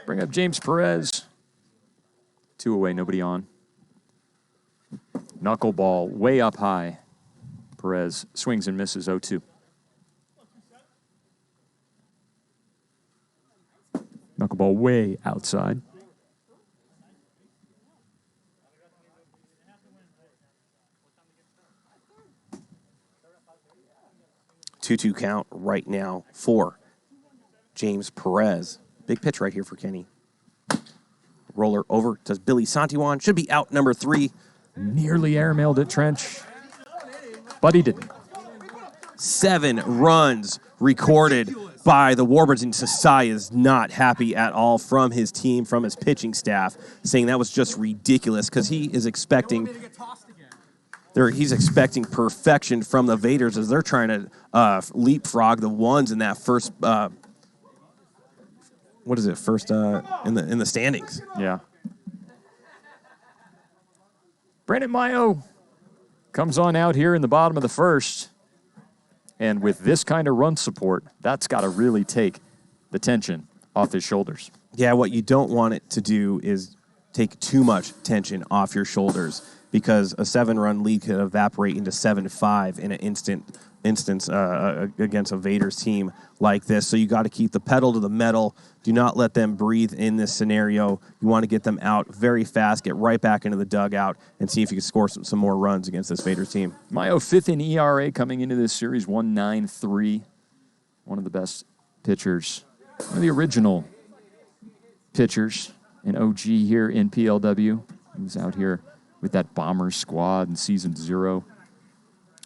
Bring up James Perez. 2 away, nobody on. Knuckleball way up high. Perez swings and misses 0-2. Knuckleball way outside. Two count right now for James Perez. Big pitch right here for Kenny. Roller over to Billy Santiwan. Should be out number 3. Nearly airmailed it, Trench. But he didn't. 7 runs recorded by the Warbirds, and Sasai is not happy at all from his team, from his pitching staff, saying that was just ridiculous because he is expecting he's expecting perfection from the Vaders as they're trying to leapfrog the ones in that first in the standings. Yeah. Brandon Mayo comes on out here in the bottom of the first. And with this kind of run support, that's got to really take the tension off his shoulders. Yeah, what you don't want it to do is take too much tension off your shoulders because a 7-run lead could evaporate into 7-5 in an instance against a Vaders team like this. So you got to keep the pedal to the metal. Do not let them breathe in this scenario. You want to get them out very fast, get right back into the dugout, and see if you can score some more runs against this Vaders team. Mayo 5th in ERA coming into this series, 1.93. One of the best pitchers, one of the original pitchers in OG here in PLW. He was out here with that Bombers squad in season 0.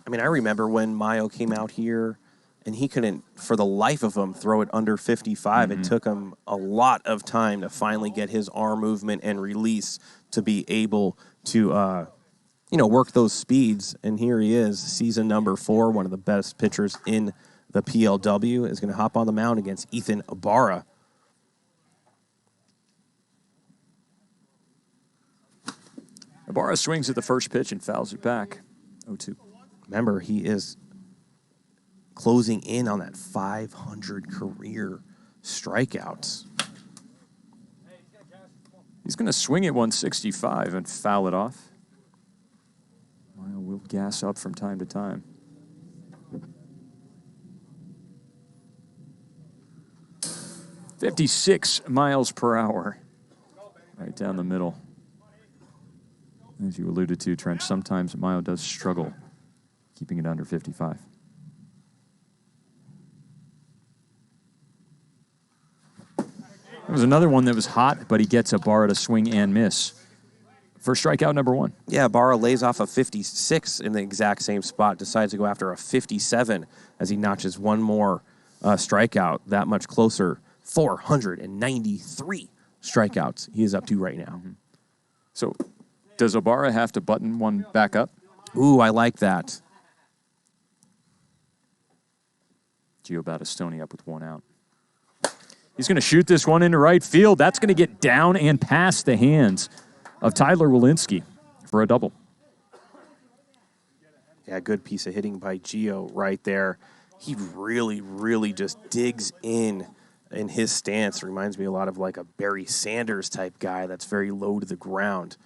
I mean, I remember when Mayo came out here and he couldn't, for the life of him, throw it under 55. It took him a lot of time to finally get his arm movement and release to be able to, work those speeds. And here he is, season number 4, one of the best pitchers in the PLW, is going to hop on the mound against Ethan Ibarra. Ibarra swings at the first pitch and fouls it back. 0-2. Remember, he is closing in on that 500 career strikeouts. He's going to swing at 165 and foul it off. Mayo will gas up from time to time. .56 miles per hour. Right down the middle. As you alluded to, Trench, sometimes Mayo does struggle keeping it under 55. There was another one that was hot, but he gets a bar at a swing and miss. For strikeout number 1. Yeah, Barra lays off a 56 in the exact same spot, decides to go after a 57 as he notches one more strikeout, that much closer. 493 strikeouts he is up to right now. So does Ibarra have to button one back up? Ooh, I like that. Gio Battistoni up with 1 out. He's going to shoot this one into right field. That's going to get down and past the hands of Tyler Walensky for a double. Yeah, good piece of hitting by Gio right there. He really, really just digs in his stance. Reminds me a lot of like a Barry Sanders type guy that's very low to the ground.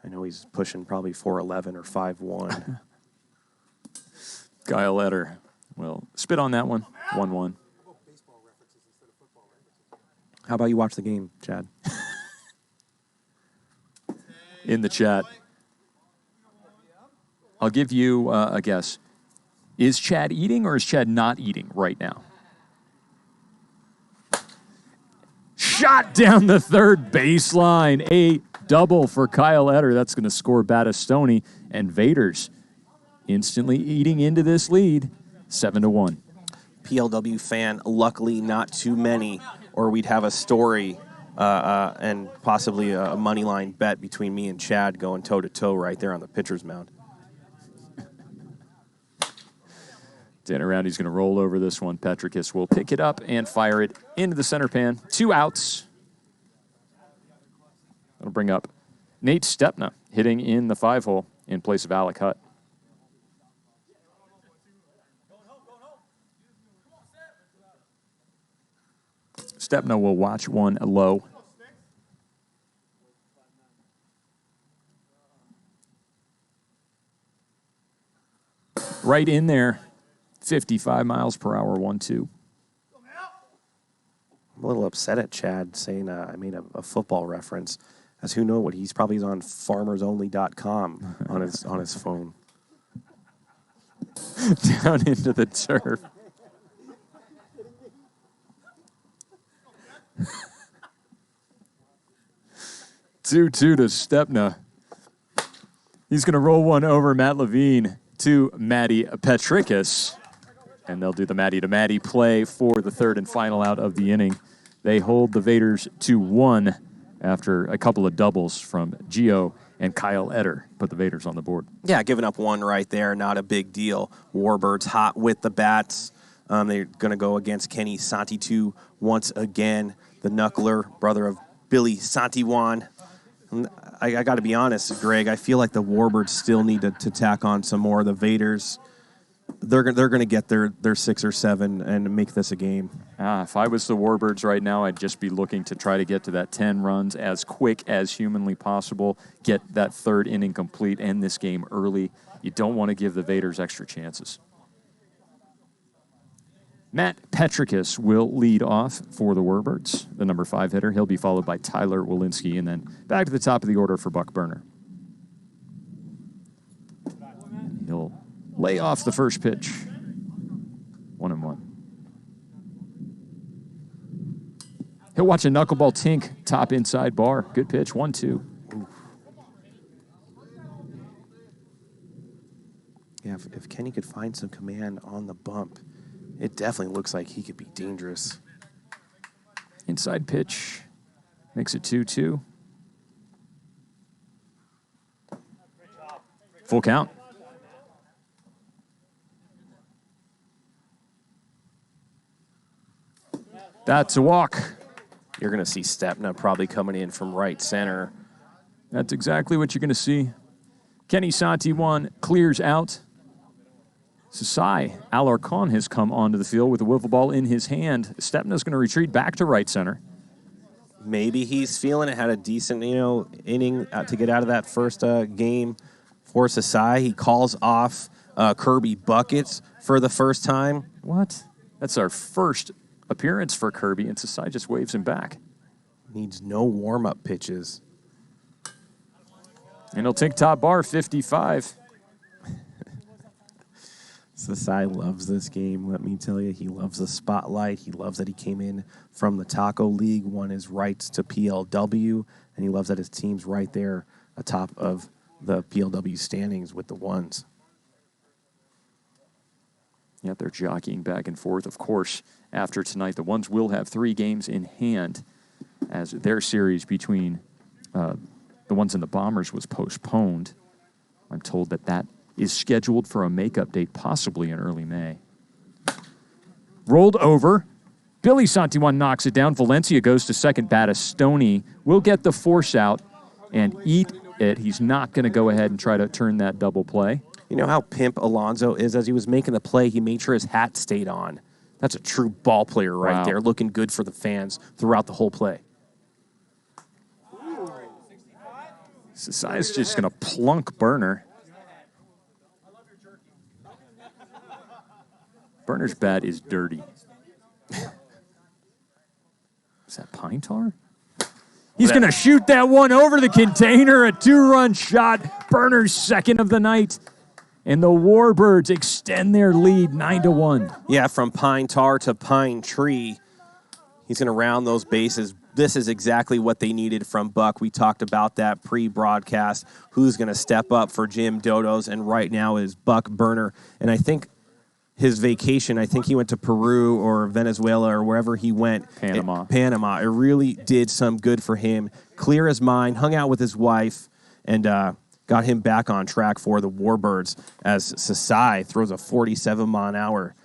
I know he's pushing probably 4'11 or 5'1. Kyle Etter will spit on that one. 1-1. How about you watch the game, Chad? In the chat. I'll give you a guess. Is Chad eating or is Chad not eating right now? Shot down the third baseline. A double for Kyle Etter. That's going to score Battistoni. And Vaderz instantly eating into this lead. 7-1. PLW fan, luckily not too many, or we'd have a story and possibly a money line bet between me and Chad going toe-to-toe right there on the pitcher's mound. Dan around, he's going to roll over this one. Petrikis will pick it up and fire it into the center pan. 2 outs. That'll bring up Nate Stepna hitting in the 5-hole in place of Alec Hutt. Stepna will watch one low. Right in there. 55 miles per hour, 1-2. I'm a little upset at Chad saying I made a football reference. As who knows what he's probably on farmersonly.com on his phone. Down into the turf. Two-two to Stepna. He's going to roll one over Matt Levine to Matty Petrikis. And they'll do the Matty-to-Matty play for the third and final out of the inning. They hold the Vaderz to 1 after a couple of doubles from Gio and Kyle Etter put the Vaderz on the board. Yeah, giving up one right there, not a big deal. Warbirds hot with the bats. They're going to go against Kenny Santitu once again, the knuckler, brother of Billy Santiwan. I got to be honest, Greg, I feel like the Warbirds still need to tack on some more. The Vaderz, they're going to get their 6 or 7 and make this a game. If I was the Warbirds right now, I'd just be looking to try to get to that 10 runs as quick as humanly possible, get that third inning complete, end this game early. You don't want to give the Vaderz extra chances. Matt Petrikis will lead off for the Warbirds, the number 5 hitter. He'll be followed by Tyler Walensky, and then back to the top of the order for Buck Burner. He'll lay off the first pitch. 1-1. He'll watch a knuckleball tink, top inside bar. Good pitch, 1-2. Yeah, if Kenny could find some command on the bump, it definitely looks like he could be dangerous. Inside pitch makes it 2-2. Full count. That's a walk. You're going to see Stepna probably coming in from right center. That's exactly what you're going to see. Kenny Santiwan clears out. Sasai Alarcon has come onto the field with a wiffle ball in his hand. Stepna's going to retreat back to right center. Maybe he's feeling it. Had a decent, inning to get out of that first game for Sasai. He calls off Kirby Buckets for the first time. What? That's our first appearance for Kirby, and Sasai just waves him back. Needs no warm-up pitches. And he'll take top bar, 55. Sasai loves this game, let me tell you. He loves the spotlight. He loves that he came in from the Taco League, won his rights to PLW, and he loves that his team's right there atop of the PLW standings with the ones. Yep, they're jockeying back and forth. Of course, after tonight, the ones will have 3 games in hand as their series between the ones and the Bombers was postponed. I'm told that is scheduled for a makeup date, possibly in early May. Rolled over. Billy Santiwan knocks it down. Valencia goes to second. Battistoni will get the force out and eat it. He's not going to go ahead and try to turn that double play. You know how pimp Alonso is? As he was making the play, he made sure his hat stayed on. That's a true ball player right there, looking good for the fans throughout the whole play. Sasai's just going to plunk Burner. Burner's bat is dirty. Is that pine tar? He's going to shoot that one over the container. A 2-run shot. Burner's second of the night. And the Warbirds extend their lead 9-1. Yeah, from pine tar to pine tree. He's going to round those bases. This is exactly what they needed from Buck. We talked about that pre-broadcast. Who's going to step up for Jim Dodos? And right now is Buck Burner. And I think his vacation, I think he went to Peru or Venezuela or wherever he went. Panama. It really did some good for him. Clear his mind, hung out with his wife, and got him back on track for the Warbirds as Sasai throws a 47-mile-an-hour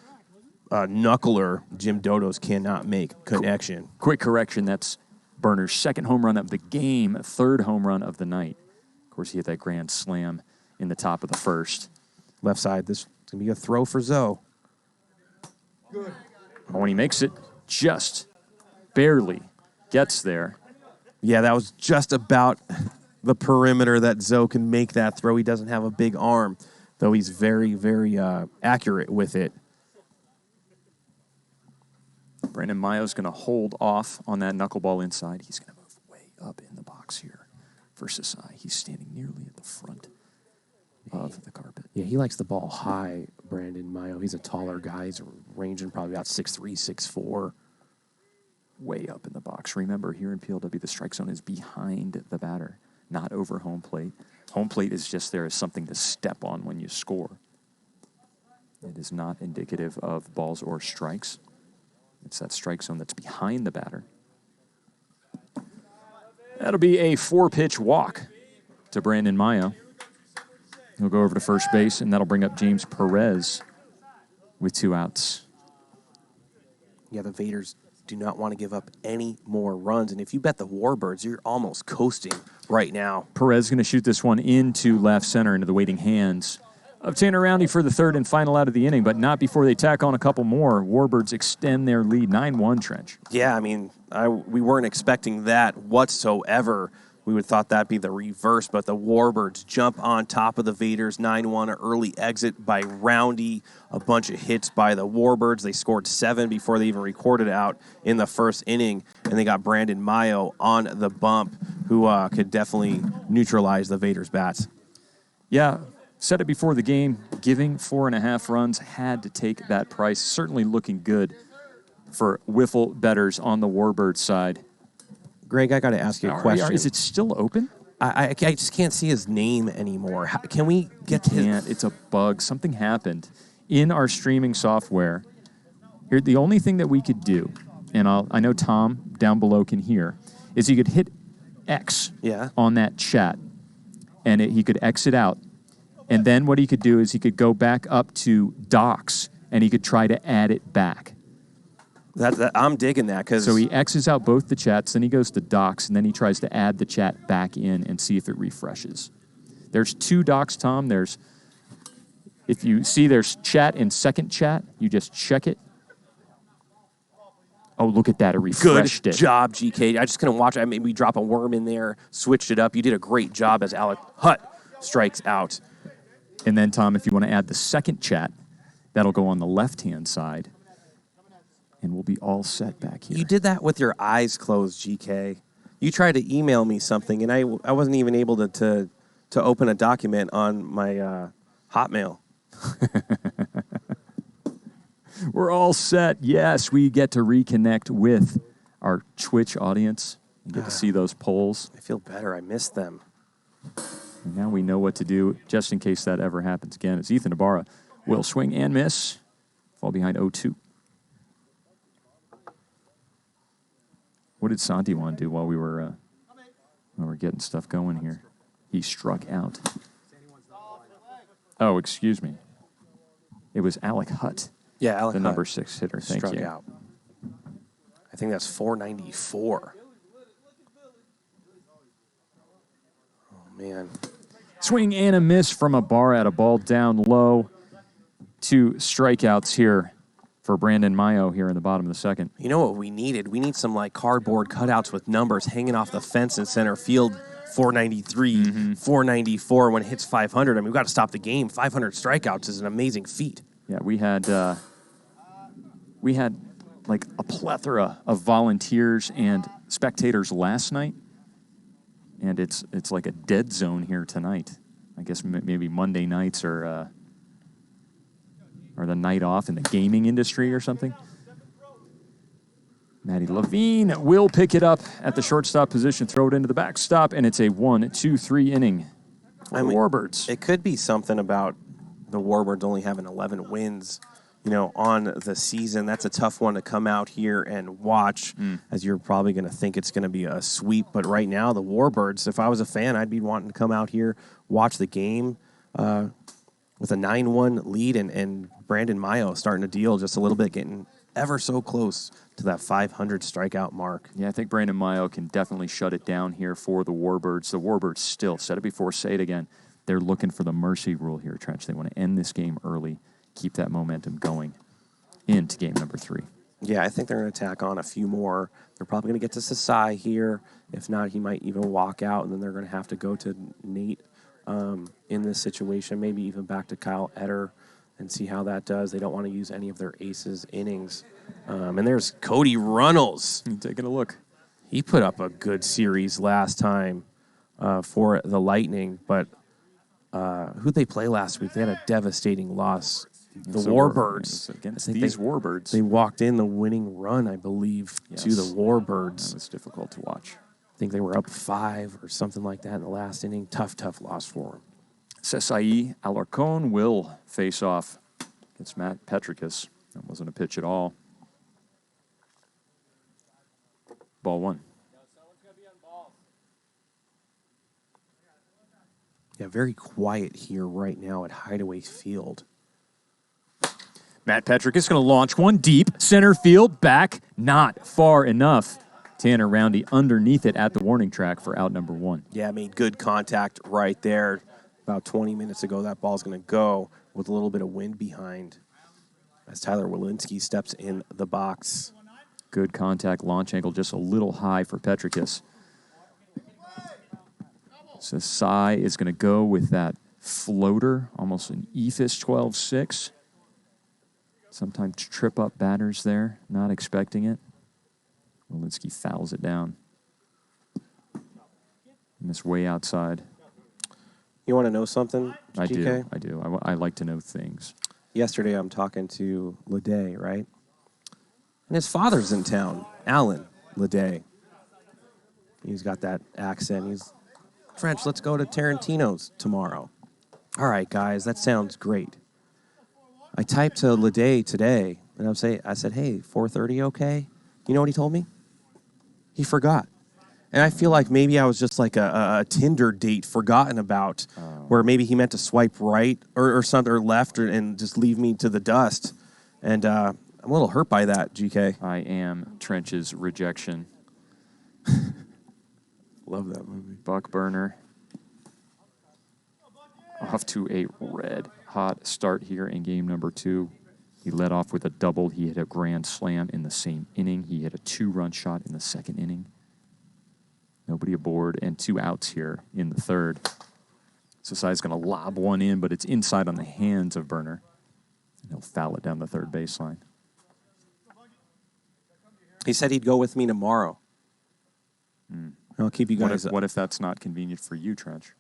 knuckler. Jim Dodos cannot make connection. Quick correction, that's Burner's second home run of the game, 3rd home run of the night. Of course, he hit that grand slam in the top of the first. Left side, this is going to be a throw for Zoe. Good. When he makes it, just barely gets there. Yeah, that was just about the perimeter that Zoe can make that throw. He doesn't have a big arm, though he's very, very accurate with it. Brandon Mayo's going to hold off on that knuckleball inside. He's going to move way up in the box here for Sasai. He's standing nearly at the front of the carpet. Yeah, he likes the ball high, Brandon Mayo. He's a taller guy. He's ranging probably about 6'3", 6'4". Way up in the box. Remember, here in PLW, the strike zone is behind the batter, not over home plate. Home plate is just there as something to step on when you score. It is not indicative of balls or strikes. It's that strike zone that's behind the batter. That'll be a 4-pitch walk to Brandon Mayo. He'll go over to first base, and that'll bring up James Perez with 2 outs. Yeah, the Vaderz do not want to give up any more runs. And if you bet the Warbirds, you're almost coasting right now. Perez going to shoot this one into left center into the waiting hands of Tanner Roundy for the 3rd and final out of the inning, but not before they tack on a couple more. Warbirds extend their lead 9-1, Trench. Yeah, I mean, we weren't expecting that whatsoever. We would have thought that'd be the reverse, but the Warbirds jump on top of the Vaderz 9-1, an early exit by Roundy, a bunch of hits by the Warbirds. They scored 7 before they even recorded out in the first inning, and they got Brandon Mayo on the bump, who could definitely neutralize the Vaderz bats. Yeah, said it before the game, giving 4.5 runs had to take that price. Certainly looking good for WIFFLE bettors on the Warbirds side. Greg, I got to ask you a question. Is it still open? I just can't see his name anymore. Can we get to his... It's a bug. Something happened in our streaming software. Here, the only thing that we could do, and I know Tom down below can hear, is he could hit X on that chat, and he could exit out. And then what he could do is he could go back up to docs, and he could try to add it back. I'm digging that. So he X's out both the chats, then he goes to docs, and then he tries to add the chat back in and see if it refreshes. There's 2 docs, Tom. If you see there's chat and second chat, you just check it. Oh, look at that. It refreshed it. Good job, GK. I just couldn't watch it. I mean, we drop a worm in there, switched it up. You did a great job as Alec Hutt strikes out. And then, Tom, if you want to add the second chat, that'll go on the left-hand side. And we'll be all set back here. You did that with your eyes closed, GK. You tried to email me something, and I wasn't even able to open a document on my Hotmail. We're all set. Yes, we get to reconnect with our Twitch audience and get to see those polls. I feel better. I missed them. And now we know what to do just in case that ever happens again. It's Ethan Ibarra will swing and miss. Fall behind 0-2. What did Santi want to do while we were getting stuff going here? He struck out. Oh, excuse me. It was Alec Hutt. Yeah, Alec the Hutt number 6 hitter. Thank struck you. out. I think that's 494. Oh, man. Swing and a miss from Ibarra at a ball down low. 2 strikeouts here for Brandon Mayo here in the bottom of the second. You know what we needed? We need some like cardboard cutouts with numbers hanging off the fence in center field. 493, 494 when it hits 500. I mean, we've got to stop the game. 500 strikeouts is an amazing feat. Yeah, we had like a plethora of volunteers and spectators last night, and it's like a dead zone here tonight. I guess maybe Monday nights or the night off in the gaming industry or something. Matty Levine will pick it up at the shortstop position, throw it into the backstop, and it's a 1-2-3 inning for the Warbirds. It could be something about the Warbirds only having 11 wins, on the season. That's a tough one to come out here and watch, as you're probably going to think it's going to be a sweep. But right now, the Warbirds, if I was a fan, I'd be wanting to come out here, watch the game with a 9-1 lead, and Brandon Mayo starting to deal just a little bit, getting ever so close to that 500 strikeout mark. Yeah, I think Brandon Mayo can definitely shut it down here for the Warbirds. The Warbirds still, said it before, say it again, they're looking for the mercy rule here, Trench. They want to end this game early, keep that momentum going into game number 3. Yeah, I think they're going to tack on a few more. They're probably going to get to Sasai here. If not, he might even walk out, and then they're going to have to go to Nate in this situation, maybe even back to Kyle Etter and see how that does. They don't want to use any of their aces innings. And there's Cody Runnels. Taking a look. He put up a good series last time for the Lightning, but who'd they play last week? They had a devastating loss. The Warbirds. Against these Warbirds. They walked in the winning run, I believe, to the Warbirds. That was difficult to watch. I think they were up 5 or something like that in the last inning. Tough loss for them. Cesai Alarcon will face off against Matt Petricus. That wasn't a pitch at all. Ball 1. Yeah, very quiet here right now at Hideaway Field. Matt Petricus going to launch one deep. Center field, back, not far enough. Tanner Roundy underneath it at the warning track for out number 1. Yeah, made good contact right there. About 20 minutes ago, that ball's going to go with a little bit of wind behind as Tyler Walensky steps in the box. Good contact, launch angle just a little high for Petricus. Sasai is going to go with that floater, almost an eephus 12-6. Sometimes trip up batters there, not expecting it. Walensky fouls it down. And this way outside. You want to know something, GK? I do. I like to know things. Yesterday, I'm talking to Leday, right? And his father's in town, Alan Leday. He's got that accent. He's, French, let's go to Tarantino's tomorrow. All right, guys, that sounds great. I typed to Leday today, and I said, hey, 4:30 okay? You know what he told me? He forgot. And I feel like maybe I was just like a Tinder date forgotten about, where maybe he meant to swipe right or something, or left, and just leave me to the dust. And I'm a little hurt by that, GK. I am Trench's rejection. Love that movie. Buck Burner. Off to a red-hot start here in game number 2. He led off with a double. He hit a grand slam in the same inning. He hit a 2-run shot in the second inning. Nobody aboard and 2 outs here in the third. Sasai's going to lob one in, but it's inside on the hands of Burner. And he'll foul it down the third baseline. He said he'd go with me tomorrow. I'll keep you guys. What if that's not convenient for you, Trench?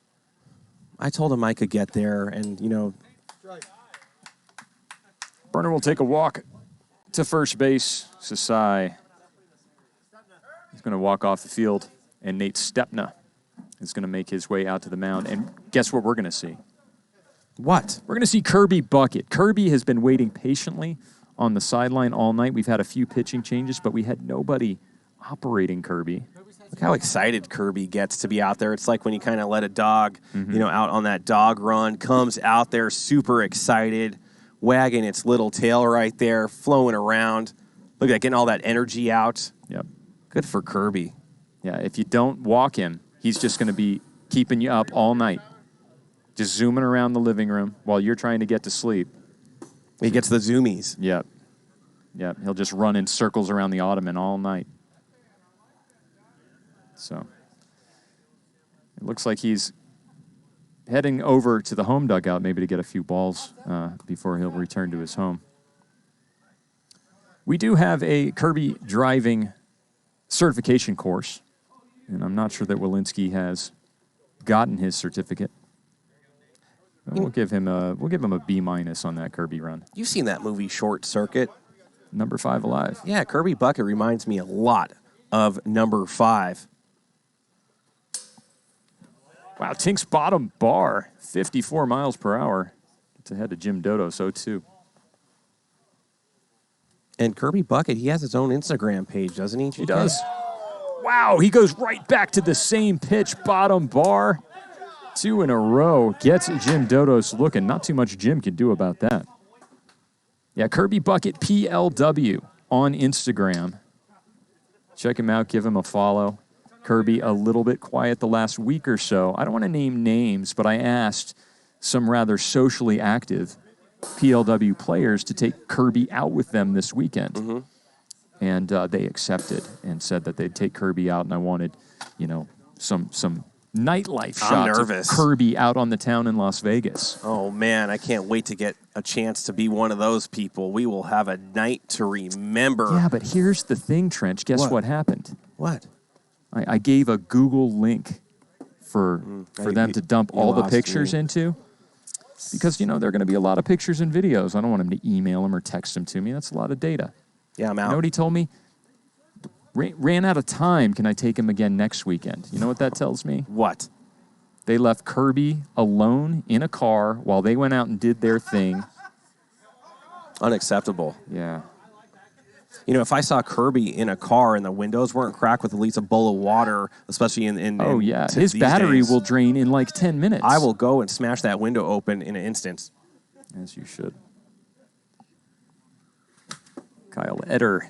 I told him I could get there, and Burner will take a walk to first base. Sasai is going to walk off the field, and Nate Stepna is going to make his way out to the mound. And guess what we're going to see? What? We're going to see Kirby Bucket. Kirby has been waiting patiently on the sideline all night. We've had a few pitching changes, but we had nobody operating Kirby. Look how excited Kirby gets to be out there. It's like when you kind of let a dog, out on that dog run, comes out there super excited, wagging its little tail right there, flowing around. Look at that, getting all that energy out. Yep. Good for Kirby. Yeah, if you don't walk him, he's just going to be keeping you up all night. Just zooming around the living room while you're trying to get to sleep. He gets the zoomies. Yep. Yep. He'll just run in circles around the ottoman all night. So it looks like he's heading over to the home dugout maybe to get a few balls before he'll return to his home. We do have a Kirby driving certification course, and I'm not sure that Walensky has gotten his certificate. We'll give him a B- on that Kirby run. You've seen that movie Short Circuit? Number 5 Alive. Yeah, Kirby Bucket reminds me a lot of Number 5. Wow, Tink's bottom bar, 54 miles per hour. It's ahead of Jim Dodo's 0-2. And Kirby Bucket, he has his own Instagram page, doesn't he? He does. Wow, he goes right back to the same pitch, bottom bar. 2 in a row. Gets Jim Dodos looking. Not too much Jim can do about that. Yeah, Kirby Bucket PLW on Instagram. Check him out. Give him a follow. Kirby a little bit quiet the last week or so. I don't want to name names, but I asked some rather socially active PLW players to take Kirby out with them this weekend. And they accepted and said that they'd take Kirby out, and I wanted, some nightlife shots of Kirby out on the town in Las Vegas. Oh, man, I can't wait to get a chance to be one of those people. We will have a night to remember. Yeah, but here's the thing, Trench. Guess what happened? What? I gave a Google link for them to dump all the pictures into. Because, there are going to be a lot of pictures and videos. I don't want them to email them or text them to me. That's a lot of data. Yeah, I'm out. You know what he told me? Ran out of time. Can I take him again next weekend? You know what that tells me? What? They left Kirby alone in a car while they went out and did their thing. Unacceptable. Yeah. If I saw Kirby in a car and the windows weren't cracked with at least a bowl of water, especially in his battery will drain in like 10 minutes. I will go and smash that window open in an instant. As you should. Kyle Etter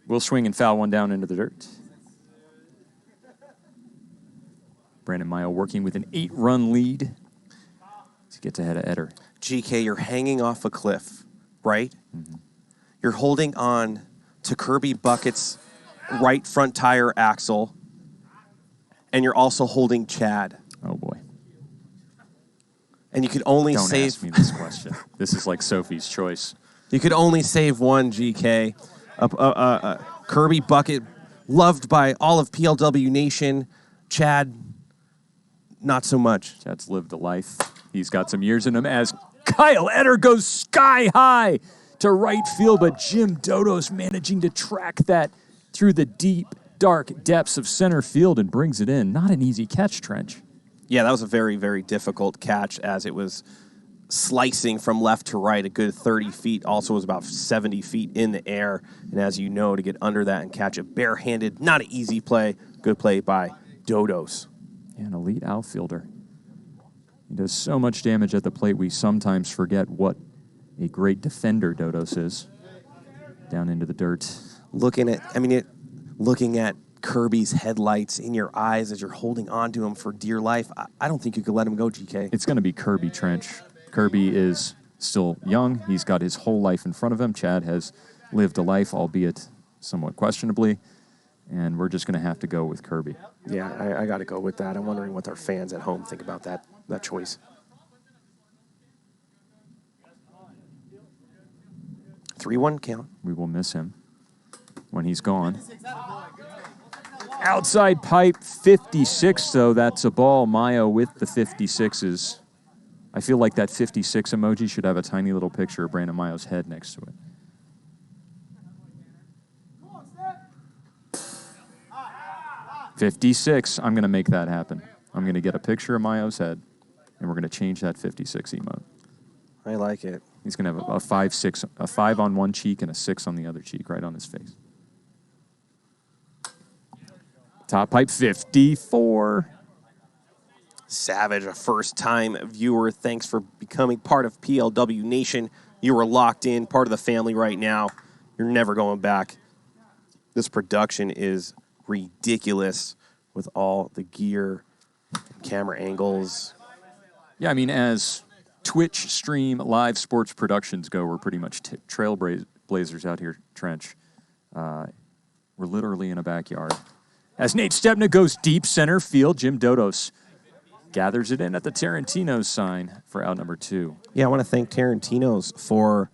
will swing and foul one down into the dirt. Brandon Mayo working with an 8-run lead to get ahead of Etter. GK, you're hanging off a cliff, right? You're holding on to Kirby Bucket's right front tire axle, and you're also holding Chad. Oh, boy. And you could only Don't save... ask me this question. This is like Sophie's Choice. You could only save one, GK. Kirby Bucket, loved by all of PLW Nation. Chad, not so much. Chad's lived a life. He's got some years in him as Kyle Etter goes sky high to right field, but Jim Dodo's managing to track that through the deep, dark depths of center field and brings it in. Not an easy catch, Trench. Yeah, that was a very, very difficult catch as it was slicing from left to right a good 30 feet. Also was about 70 feet in the air. And as you know, to get under that and catch it barehanded, not an easy play. Good play by Dodos. Yeah, an elite outfielder. He does so much damage at the plate, we sometimes forget what a great defender Dodos is. Down into the dirt. Looking at Kirby's headlights in your eyes as you're holding on to him for dear life, I don't think you could let him go, GK. It's going to be Kirby, Trench. Kirby is still young. He's got his whole life in front of him. Chad has lived a life, albeit somewhat questionably, and we're just going to have to go with Kirby. Yeah, I got to go with that. I'm wondering what our fans at home think about that choice. 3-1 count. We will miss him when he's gone. Outside pipe, 56, though. That's a ball. Mayo with the 56s. I feel like that 56 emoji should have a tiny little picture of Brandon Mayo's head next to it. 56. I'm going to make that happen. I'm going to get a picture of Mayo's head, and we're going to change that 56 emote. I like it. He's going to have a 5-6, a 5 on one cheek and a 6 on the other cheek, right on his face. Top pipe 54. Savage, a first-time viewer. Thanks for becoming part of PLW Nation. You are locked in, part of the family right now. You're never going back. This production is ridiculous with all the gear, camera angles. Yeah, I mean, as Twitch stream live sports productions go, we're pretty much trailblazers out here, Trench. We're literally in a backyard. As Nate Stepnick goes deep center field, Jim Dodos gathers it in at the Tarantino's sign for out number 2. Yeah, I want to thank Tarantino's for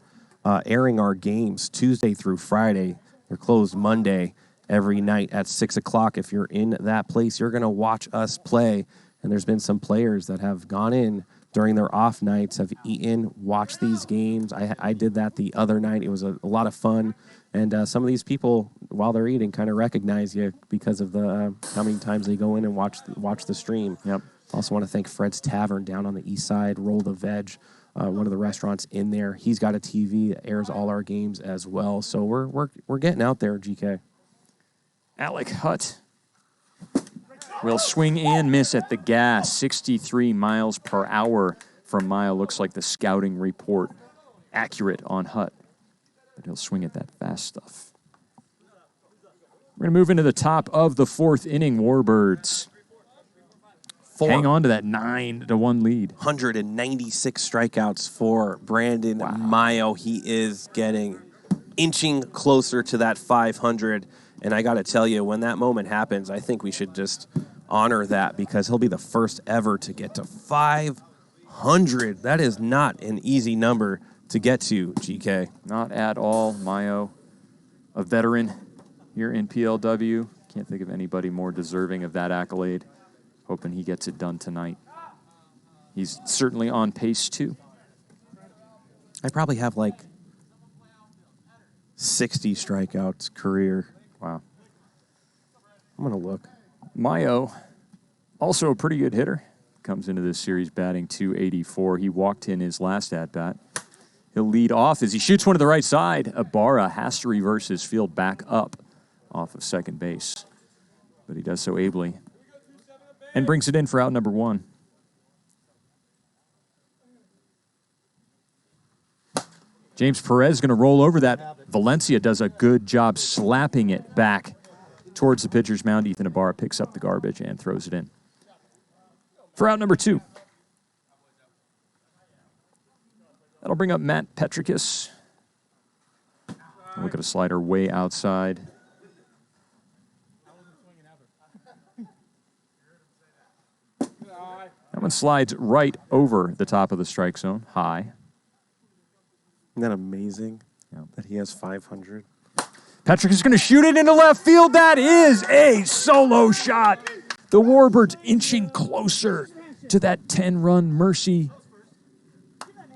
airing our games Tuesday through Friday. They're closed Monday every night at 6 o'clock. If you're in that place, you're going to watch us play. And there's been some players that have gone in during their off nights, have eaten, watched these games. I did that the other night. It was a lot of fun. And some of these people, while they're eating, kind of recognize you because of the how many times they go in and watch the stream. Yep. Also want to thank Fred's Tavern down on the east side, Roll the Veg, one of the restaurants in there. He's got a TV that airs all our games as well. So we're getting out there, GK. Alec Hutt will swing and miss at the gas. 63 miles per hour from Mayo. Looks like the scouting report accurate on Hutt. But he'll swing at that fast stuff. We're going to move into the top of the 4th inning. Warbirds hang on to that 9-1 lead. 196 strikeouts for Brandon Mayo. He is inching closer to that 500. And I got to tell you, when that moment happens, I think we should just honor that because he'll be the first ever to get to 500. That is not an easy number to get to, GK. Not at all. Mayo, a veteran here in PLW. Can't think of anybody more deserving of that accolade. Hoping he gets it done tonight. He's certainly on pace, too. I probably have like 60 strikeouts career. Wow. I'm going to look. Mayo, also a pretty good hitter. Comes into this series batting .284. He walked in his last at-bat. He'll lead off as he shoots one to the right side. Ibarra has to reverse his field back up off of second base. But he does so ably. And brings it in for out number 1. James Perez is going to roll over that. Valencia does a good job slapping it back towards the pitcher's mound. Ethan Ibarra picks up the garbage and throws it in. For out number 2. That'll bring up Matt Petricus. Look at a slider way outside. That one slides right over the top of the strike zone, high. Isn't that amazing that he has 500? Petricus is going to shoot it into left field. That is a solo shot. The Warbirds inching closer to that 10-run Mercy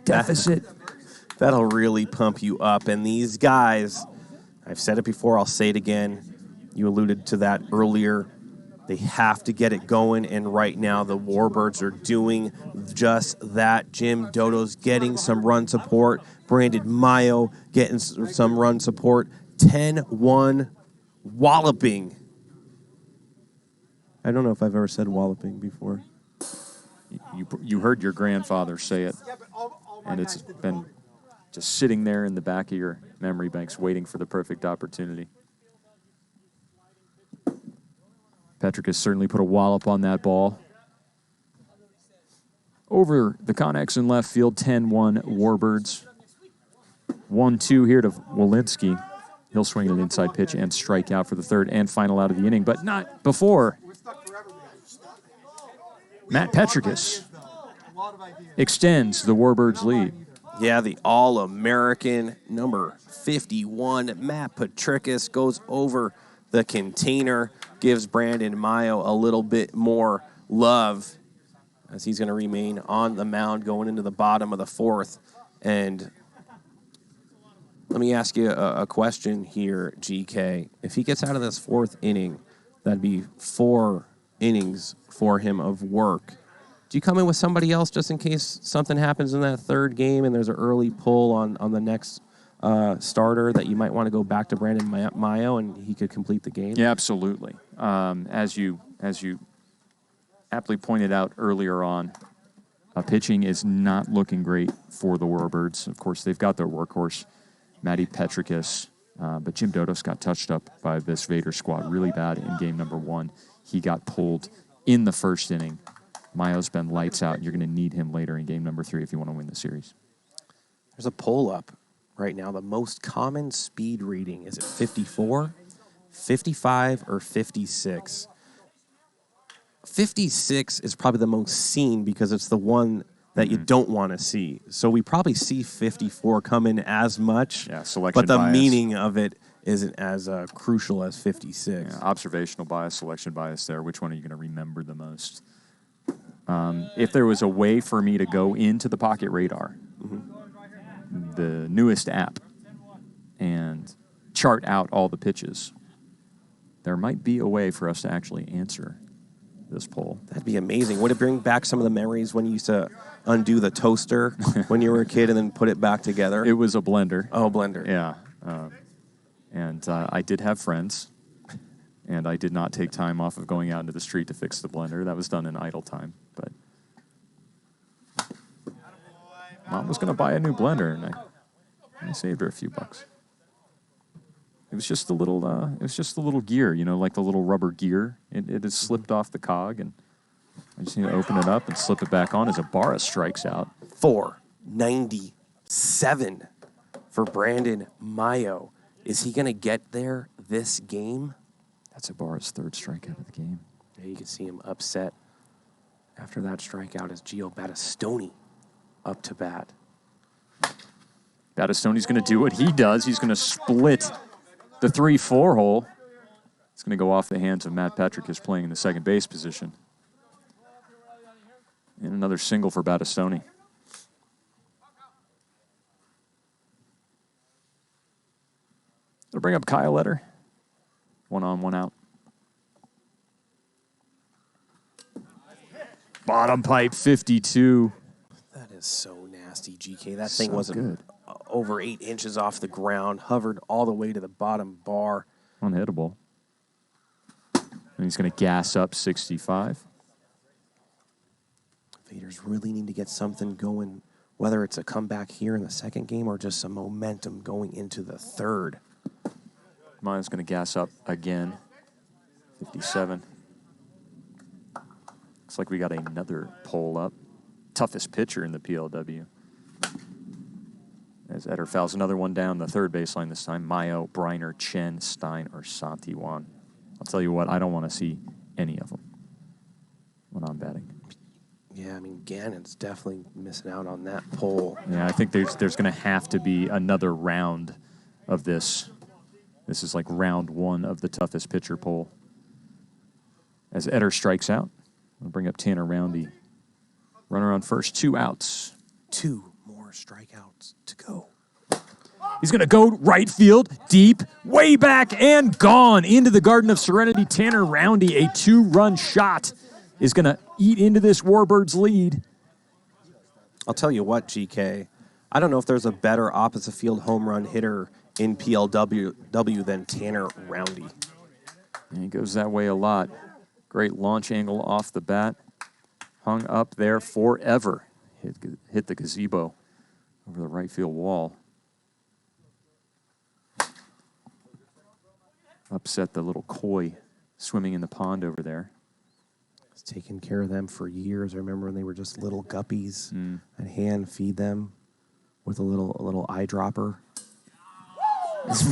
deficit. That'll really pump you up. And these guys, I've said it before, I'll say it again. You alluded to that earlier. They have to get it going, and right now the Warbirds are doing just that. Jim Dodo's getting some run support. Brandon Mayo getting some run support. 10-1 walloping. I don't know if I've ever said walloping before. You heard your grandfather say it, and it's been just sitting there in the back of your memory banks waiting for the perfect opportunity. Petricus certainly put a wallop on that ball. Over the Connex in left field, 10-1 Warbirds. 1-2 here to Walensky. He'll swing an inside pitch and strike out for the third and final out of the inning, but not before Matt Petricus extends the Warbirds' lead. Yeah, the All-American number 51, Matt Petricus, goes over the container, gives Brandon Mayo a little bit more love as he's going to remain on the mound going into the bottom of the 4th. And let me ask you a question here, GK. If he gets out of this 4th inning, That'd be 4 innings for him of work. Do you come in with somebody else just in case something happens in that third game and there's an early pull on the next starter that you might want to go back to Brandon Mayo and he could complete the game? Yeah, absolutely. As you aptly pointed out earlier on, pitching is not looking great for the Warbirds. Of course, they've got their workhorse, Matty Petrikis, but Jim Dodos got touched up by this Vader squad really bad in game number 1. He got pulled in the first inning. Mayo's been lights out. You're going to need him later in game number 3 if you want to win the series. There's a poll up right now. The most common speed reading, is it 54, 55, or 56? 56 is probably the most seen because it's the one that you don't want to see. So we probably see 54 come in as much, selection but the bias. meaning of it isn't as crucial as 56. Yeah, observational bias, selection bias there. Which one are you going to remember the most? If there was a way for me to go into the Pocket Radar, the newest app, and chart out all the pitches, there might be a way for us to actually answer this poll. That'd be amazing. Would it bring back some of the memories when you used to undo the toaster when you were a kid and then put it back together? It was a blender. Oh, blender. Yeah. And I did have friends, and I did not take time off of going out into the street to fix the blender. That was done in idle time. But Mom was going to buy a new blender, and I saved her a few bucks. It was just a little gear, like the little rubber gear. It has slipped off the cog, and I just need to open it up and slip it back on as Ibarra strikes out. 497 for Brandon Mayo. Is he going to get there this game? That's Ibarra's 3rd strikeout of the game. Yeah, you can see him upset after that strikeout as Gio Battistoni up to bat. Battistoni's going to do what he does. He's going to split the 3-4 hole. It's going to go off the hands of Matt Petrikis playing in the second base position. And another single for Battistoni. It'll bring up Kyle Letter. 1 on, 1 out. Bottom pipe 52. That is so nasty, GK. That So thing wasn't good. over 8 inches off the ground, hovered all the way to the bottom bar. Unhittable. And he's going to gas up 65. Vaders really need to get something going, whether it's a comeback here in the second game or just some momentum going into the third. Mayo's going to gas up again. 57. Looks like we got another poll up. Toughest pitcher in the PLW. As Eder fouls another one down the third baseline this time. Mayo, Briner, Chen, Stein, or Santiwan. I'll tell you what, I don't want to see any of them when I'm batting. Yeah, I mean, Gannon's definitely missing out on that poll. Yeah, I think there's going to have to be another round of this. This is like round 1 of the toughest pitcher poll. As Eder strikes out, we'll bring up Tanner Roundy. Runner on first, 2 outs. 2 more strikeouts to go. He's going to go right field, deep, way back, and gone into the Garden of Serenity. Tanner Roundy, a 2-run shot, is going to eat into this Warbirds lead. I'll tell you what, GK. I don't know if there's a better opposite field home run hitter in PLW than Tanner Roundy. And he goes that way a lot. Great launch angle off the bat. Hung up there forever. Hit the gazebo over the right field wall. Upset the little koi swimming in the pond over there. He's taken care of them for years. I remember when they were just little guppies. I'd hand feed them with a little eyedropper.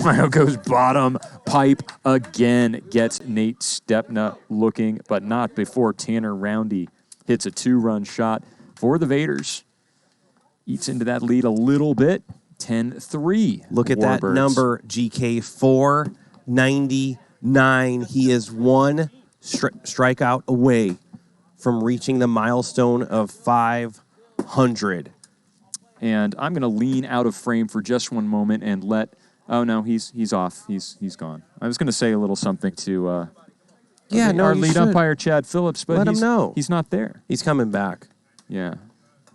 Mayo goes bottom pipe again. Gets Nate Stepna looking, but not before Tanner Roundy hits a 2-run shot for the Vaders. Eats into that lead a little bit. 10-3. Look at that Warbirds. number, GK, 499. He is 1 strikeout away from reaching the milestone of 500. And I'm going to lean out of frame for just one moment and let... Oh, no, he's off. He's gone. I was going to say a little something to Yeah, no, our you lead should. umpire, Chad Phillips, but Let him know. he's not there. He's coming back. Yeah.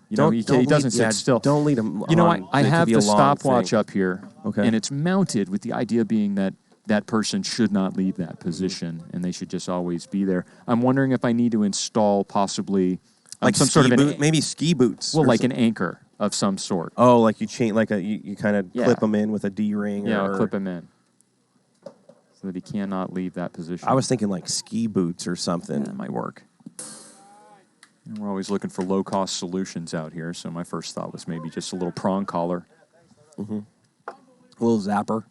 You know, he doesn't lead, sit still. Don't lead him. You know, on. I It could have be a the long stopwatch thing. up here, Okay. and it's mounted with the idea being that that person should not leave that position, and they should just always be there. I'm wondering if I need to install possibly Like some sort of maybe ski boots. well, or like something. an anchor of some sort. Oh, like you chain, like you kind of Yeah. clip them in with a D-ring. Yeah, or, I'll clip him in so that he cannot leave that position. I was thinking like ski boots or something. That might work. And we're always looking for low-cost solutions out here, so my first thought was maybe just a little prong collar. A little zapper.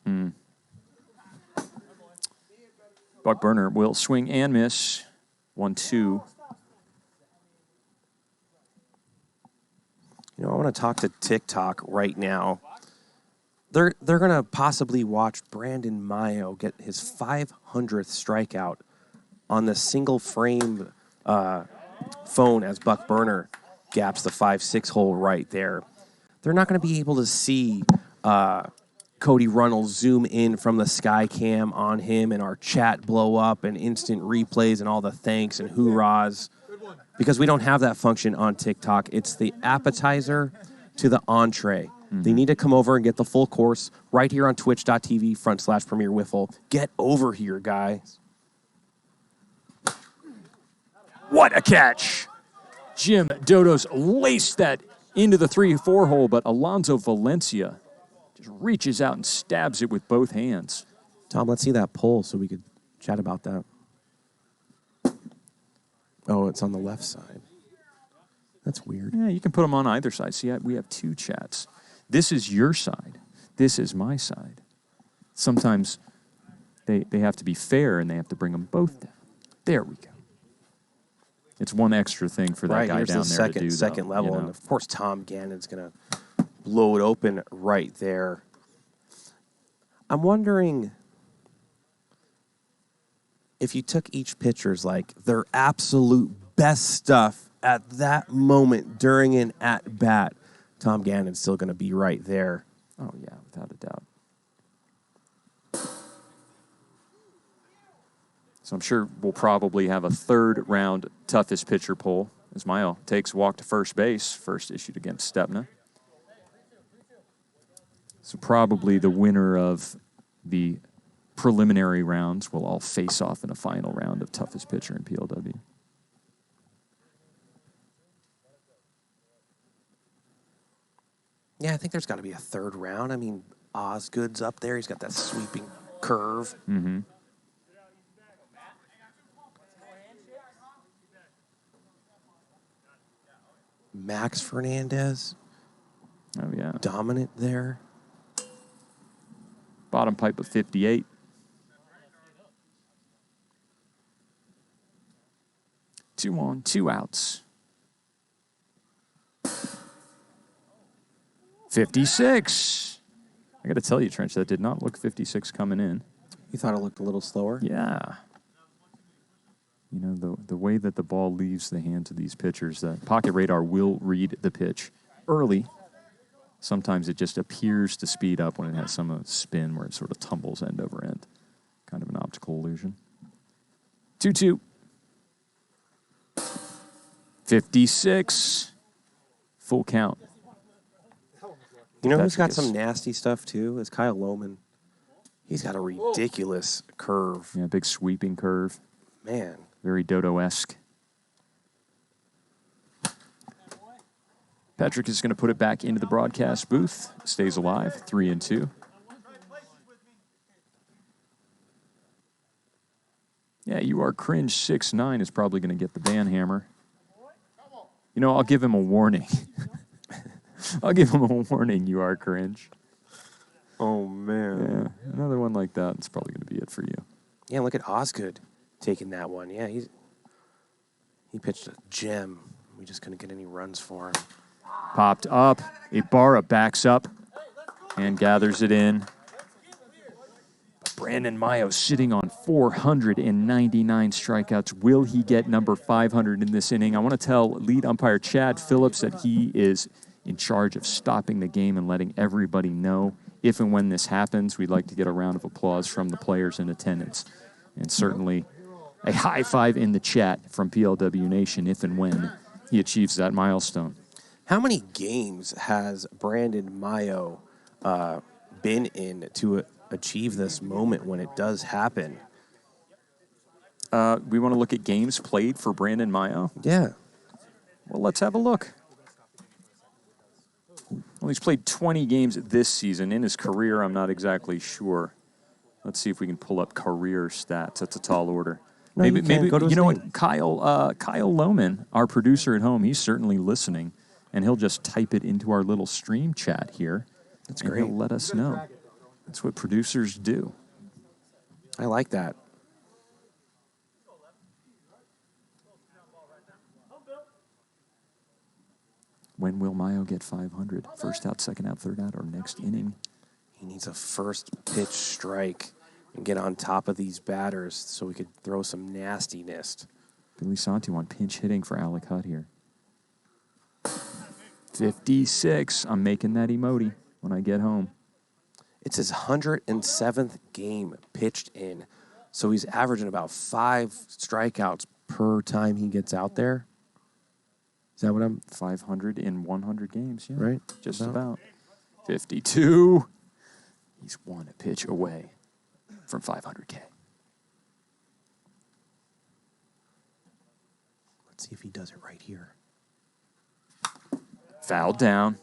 Buck Burner will swing and miss. 1-2. You know, I want to talk to TikTok right now. They're gonna possibly watch Brandon Mayo get his 500th strikeout on the single frame phone as Buck Burner gaps the 5-6 hole right there. They're not going to be able to see Cody Runnels zoom in from the sky cam on him and our chat blow up and instant replays and all the thanks and hoorahs because we don't have that function on TikTok. It's the appetizer to the entree. They need to come over and get the full course right here on twitch.tv/Premier Wiffle. Get over here, guys. What a catch! Jim Dodos laced that into the 3-4 hole, but Alonso Valencia just reaches out and stabs it with both hands. Tom, let's see that poll so we could chat about that. Oh, it's on the left side. That's weird. Yeah, you can put them on either side. See, we have two chats. This is your side. This is my side. Sometimes they have to be fair, and they have to bring them both down. There we go. It's one extra thing for that Right, guy here's down the there to do. second though, level, you know? and of course Tom Gannon's going to blow it open right there. I'm wondering if you took each pitcher's like their absolute best stuff at that moment during an at-bat, Tom Gannon's still going to be right there. Oh, yeah, without a doubt. So I'm sure we'll probably have a third round toughest pitcher poll as Mayo takes walk to first base, first issued against Stepna. So probably the winner of the preliminary rounds will all face off in a final round of toughest pitcher in PLW. Yeah, I think there's got to be a third round. I mean, Osgood's up there. He's got that sweeping curve. Mm-hmm. Max Fernandez, Oh, yeah. dominant there. Bottom pipe of 58. Two on, two outs. 56. I got to tell you, Trench, that did not look 56 coming in. You thought it looked a little slower? Yeah. You know, the way that the ball leaves the hands of these pitchers, the pocket radar will read the pitch early. Sometimes it just appears to speed up when it has some spin where it sort of tumbles end over end. Kind of an optical illusion. 2-2. 56. Full count. You know who's got Patrick some is- nasty stuff too? Is Kyle Lohman. He's got a ridiculous curve. Yeah, big sweeping curve. Man. Very Dodo-esque. Patrick is going to put it back into the broadcast booth. Stays alive, 3-2. Yeah, you are cringe 6'9" is probably going to get the ban hammer. You know, I'll give him a warning. I'll give him a warning, you are cringe. Oh, man. Yeah, another one like that is probably going to be it for you. Yeah, look at Osgood taking that one. Yeah, he pitched a gem. We just couldn't get any runs for him. Popped up. Ibarra backs up and gathers it in. Brandon Mayo sitting on 499 strikeouts. Will he get number 500 in this inning? I want to tell lead umpire Chad Phillips that he is in charge of stopping the game and letting everybody know if and when this happens. We'd like to get a round of applause from the players in attendance. And certainly a high five in the chat from PLW Nation if and when he achieves that milestone. How many games has Brandon Mayo been in to achieve this moment when it does happen? We want to look at games played for Brandon Mayo. Yeah. Well, let's have a look. Well, he's played 20 games this season. In his career, I'm not exactly sure. Let's see if we can pull up career stats. That's a tall order. No, maybe go to his you know name. what? Kyle Lohman, our producer at home, he's certainly listening, and he'll just type it into our little stream chat here. That's and great. He'll let us know. That's what producers do. I like that. When will Mayo get 500? First out, second out, third out, or next inning? He needs a first pitch strike and get on top of these batters so we could throw some nastiness. Billy Santi on pinch hitting for Alec Hutt here. 56. I'm making that emoji when I get home. It's his 107th game pitched in, so he's averaging about 5 strikeouts per time he gets out there. Is that what I'm... 500 in 100 games, yeah. Right? Just about. 52. He's one pitch away from 500K. Let's see if he does it right here. Fouled down.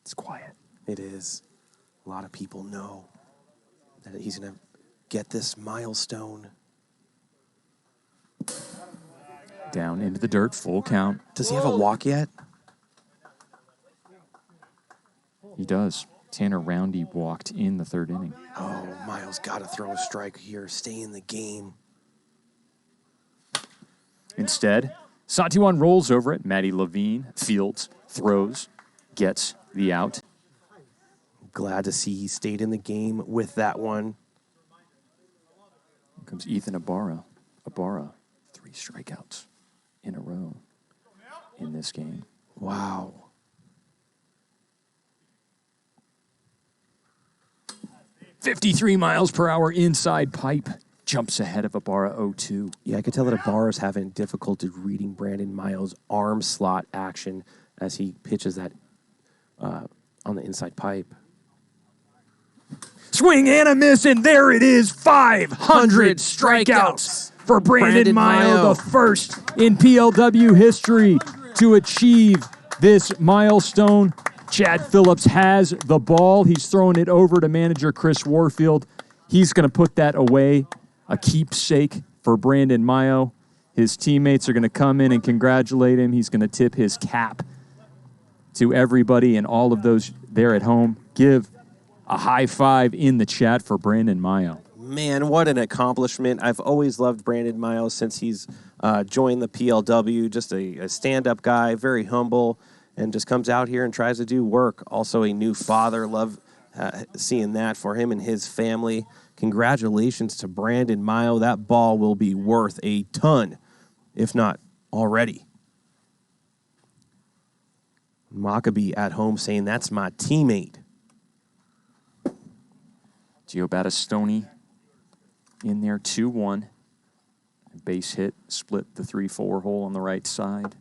It's quiet. It is. A lot of people know that he's going to get this milestone. Down into the dirt, full count. Does he have a walk yet? He does. Tanner Roundy walked in the third inning. Oh, Miles got to throw a strike here. Stay in the game. Instead, Santiwan rolls over it. Matty Levine fields, throws, gets the out. Glad to see he stayed in the game with that one. Here comes Ethan Ibarra. Ibarra, 3 strikeouts in a row in this game. Wow. .53 miles per hour inside pipe. Jumps ahead of Ibarra 0-2. Yeah, I could tell that Ibarra's having difficulty reading Brandon Miles' arm slot action as he pitches that on the inside pipe. Swing and a miss, and there it is. 500 strikeouts for Brandon Mayo, the first in PLW history to achieve this milestone. Chad Phillips has the ball. He's throwing it over to manager Chris Warfield. He's going to put that away, a keepsake for Brandon Mayo. His teammates are going to come in and congratulate him. He's going to tip his cap to everybody and all of those there at home. Give a high five in the chat for Brandon Mayo. Man, what an accomplishment. I've always loved Brandon Miles since he's joined the PLW. Just a stand-up guy, very humble, and just comes out here and tries to do work. Also a new father. Love seeing that for him and his family. Congratulations to Brandon Mayo. That ball will be worth a ton, if not already. Maccabee at home saying, that's my teammate. Gio Battistoni in there, 2-1. Base hit, split the 3-4 hole on the right side.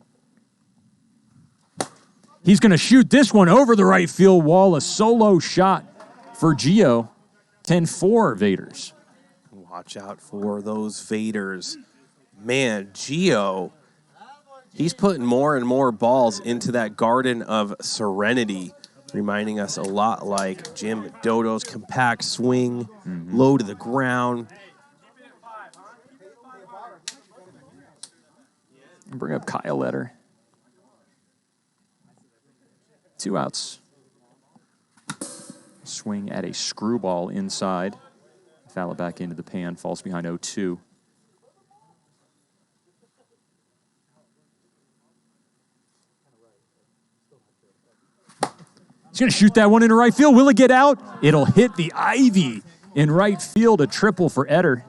He's going to shoot this one over the right field wall. A solo shot for Gio. 10-4 Vaderz. Watch out for those Vaderz. Man, Gio, he's putting more and more balls into that Garden of Serenity, reminding us a lot like Jim Dodo's compact swing, low to the ground. Bring up Kyle Letter. 2 outs. Swing at a screwball inside. Foul it back into the pan. Falls behind 0-2. He's going to shoot that one into right field. Will it get out? It'll hit the ivy in right field. A triple for Eder.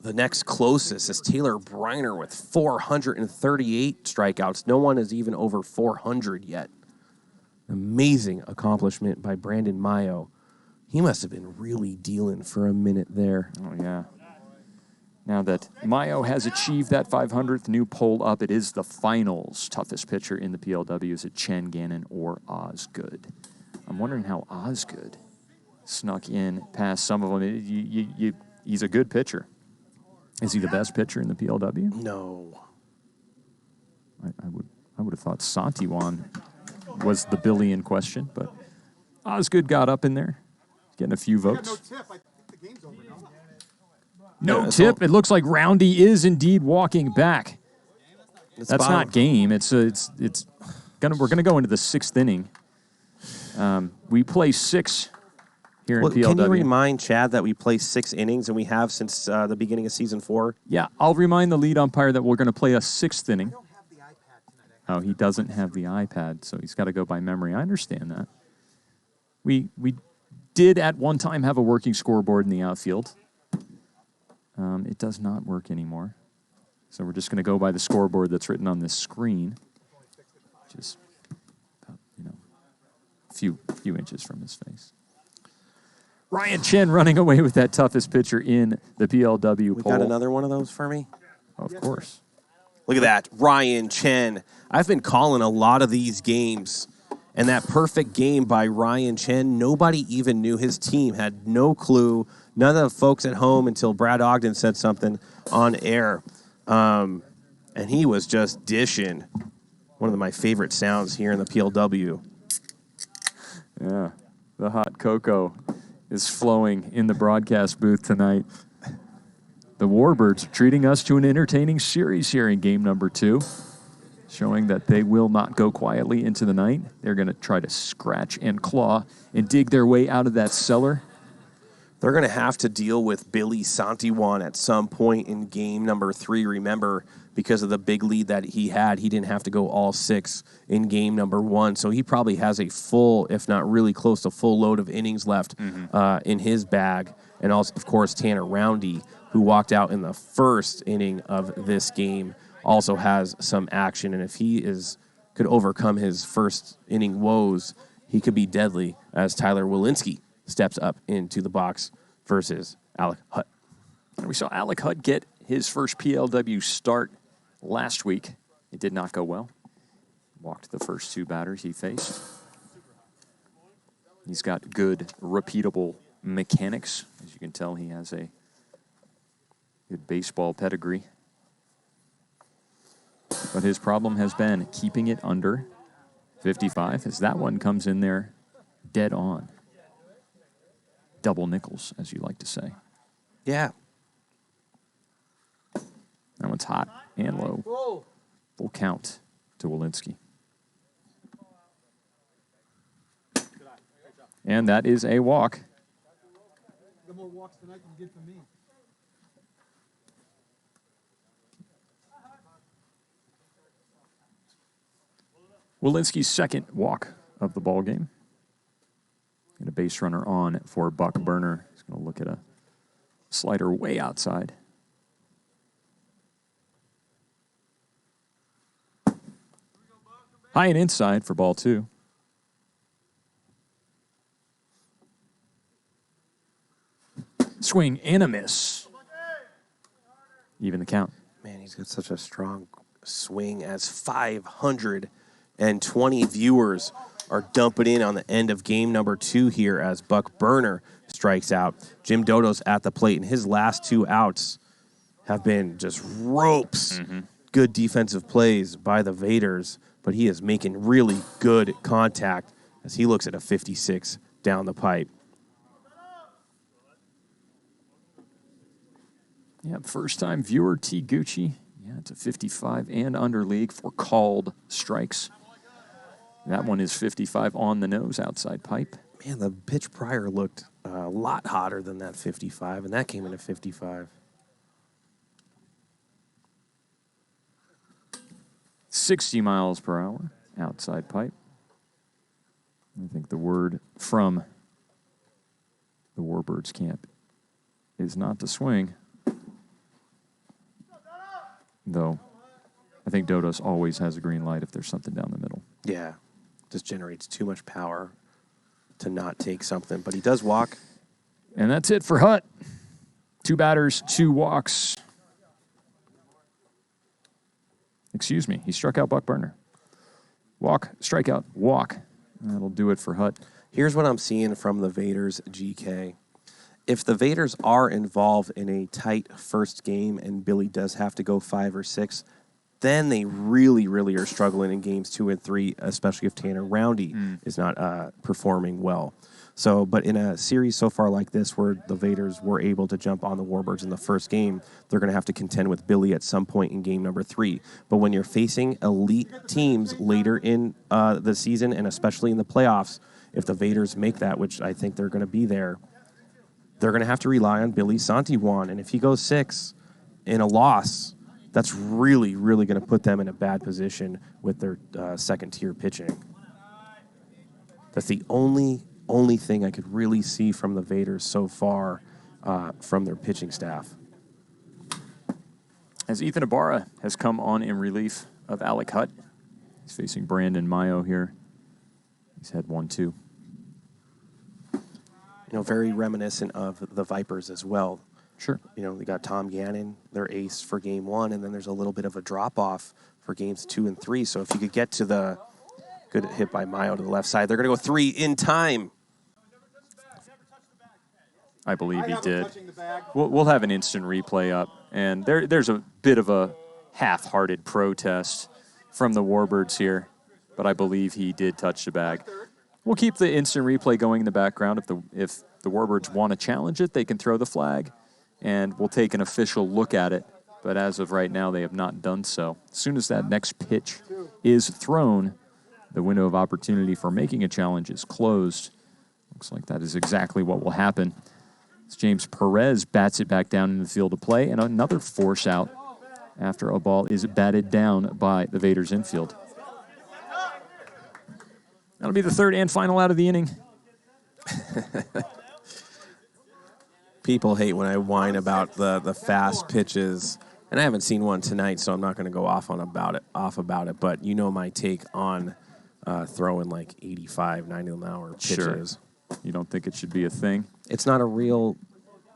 The next closest is Taylor Briner with 438 strikeouts. No one is even over 400 yet. Amazing accomplishment by Brandon Mayo. He must have been really dealing for a minute there. Oh, yeah. Now that Mayo has achieved that 500th new poll up, it is the finals. Toughest pitcher in the PLW. Is it Chen, Gannon, or Osgood? I'm wondering how Osgood snuck in past some of them. He's a good pitcher. Is he the best pitcher in the PLW? No. I would have thought Santiwan was the Billy in question, but Osgood got up in there, getting a few votes. No tip. I think the game's over now. No tip. It looks like Roundy is indeed walking back. That's not game. We're gonna go into the 6th inning. We play 6 here in PLW. Can you remind Chad that we play 6 innings and we have since the beginning of season 4? Yeah, I'll remind the lead umpire that we're going to play a 6th inning. I don't have the iPad tonight. Oh, he doesn't have the iPad, so he's got to go by memory. I understand that. We did at one time have a working scoreboard in the outfield. It does not work anymore. So we're just going to go by the scoreboard that's written on this screen, which is about, a few inches from his face. Ryan Chen running away with that toughest pitcher in the PLW We poll. got another one of those for me? Of course. Look at that, Ryan Chen. I've been calling a lot of these games, and that perfect game by Ryan Chen, nobody even knew his team, had no clue. None of the folks at home until Brad Ogden said something on air. And he was just dishing. One of my favorite sounds here in the PLW. Yeah, the hot cocoa is flowing in the broadcast booth tonight. The Warbirds are treating us to an entertaining series here in game number 2, showing that they will not go quietly into the night. They're going to try to scratch and claw and dig their way out of that cellar. They're going to have to deal with Billy Santiwan at some point in game number 3. Remember, because of the big lead that he had, he didn't have to go all 6 in game number 1. So he probably has a full, if not really close to full load of innings left in his bag. And also, of course, Tanner Roundy, who walked out in the 1st inning of this game, also has some action. And if he could overcome his 1st inning woes, he could be deadly as Tyler Walensky steps up into the box versus Alec Hutt. And we saw Alec Hutt get his first PLW start last week. It did not go well. Walked the first 2 batters he faced. He's got good, repeatable mechanics. As you can tell, he has a good baseball pedigree. But his problem has been keeping it under 55, as that one comes in there dead on. Double nickels, as you like to say. Yeah. That one's hot and low. Full count to Walensky. And that is a walk. The more walks tonight than you get from me. Walensky's 2nd walk of the ball game. And a base runner on for Buck Burner. He's going to look at a slider way outside. High and inside for ball 2. Swing and a miss. Even the count. Man, he's got such a strong swing as 520 viewers are dumping in on the end of game number 2 here as Buck Burner strikes out. Jim Dodo's at the plate, and his last 2 outs have been just ropes. Good defensive plays by the Vaderz, but he is making really good contact as he looks at a 56 down the pipe. Yeah, first-time viewer T. Gucci. Yeah, it's a 55 and under league for called strikes. That one is 55 on the nose, outside pipe. Man, the pitch prior looked a lot hotter than that 55, and that came in at 55. 60 miles per hour, outside pipe. I think the word from the Warbirds camp is not to swing. Though, I think Dodos always has a green light if there's something down the middle. Yeah, just generates too much power. to not take something. But he does walk. And that's it for Hutt. 2 batters, 2 walks. Excuse me, he struck out Buck Burner. Walk, strikeout, walk. That'll do it for Hutt. Here's what I'm seeing from the Vaderz GK. If the Vaderz are involved in a tight first game and Billy does have to go 5 or 6, then they really, really are struggling in games 2 and 3, especially if Tanner Roundy is not performing well. So, but in a series so far like this where the Vaderz were able to jump on the Warbirds in the first game, they're going to have to contend with Billy at some point in game number 3. But when you're facing elite teams later in the season and especially in the playoffs, if the Vaderz make that, which I think they're going to be there, they're going to have to rely on Billy Santijuan. And if he goes 6 in a loss, that's really, really going to put them in a bad position with their second-tier pitching. That's the only thing I could really see from the Vaderz so far from their pitching staff. As Ethan Ibarra has come on in relief of Alec Hutt. He's facing Brandon Mayo here. He's had 1-2. Very reminiscent of the Vipers as well. Sure. They got Tom Gannon, their ace for game 1, and then there's a little bit of a drop-off for games 2 and 3. So if you could get to the good hit by Mayo to the left side, they're going to go 3 in time. I believe he did. We'll have an instant replay up, and there's a bit of a half-hearted protest from the Warbirds here, but I believe he did touch the bag. We'll keep the instant replay going in the background. If the Warbirds want to challenge it, they can throw the flag, and we'll take an official look at it. But as of right now, they have not done so. As soon as that next pitch is thrown, the window of opportunity for making a challenge is closed. Looks like that is exactly what will happen. As James Perez bats it back down in the field of play, and another force out after a ball is batted down by the Vaderz infield. That'll be the third and final out of the inning. People hate when I whine about the fast pitches, and I haven't seen one tonight, so I'm not going to go off about it. But my take on throwing like 85, 90-mile-an-hour pitches. Sure. You don't think it should be a thing? It's not a real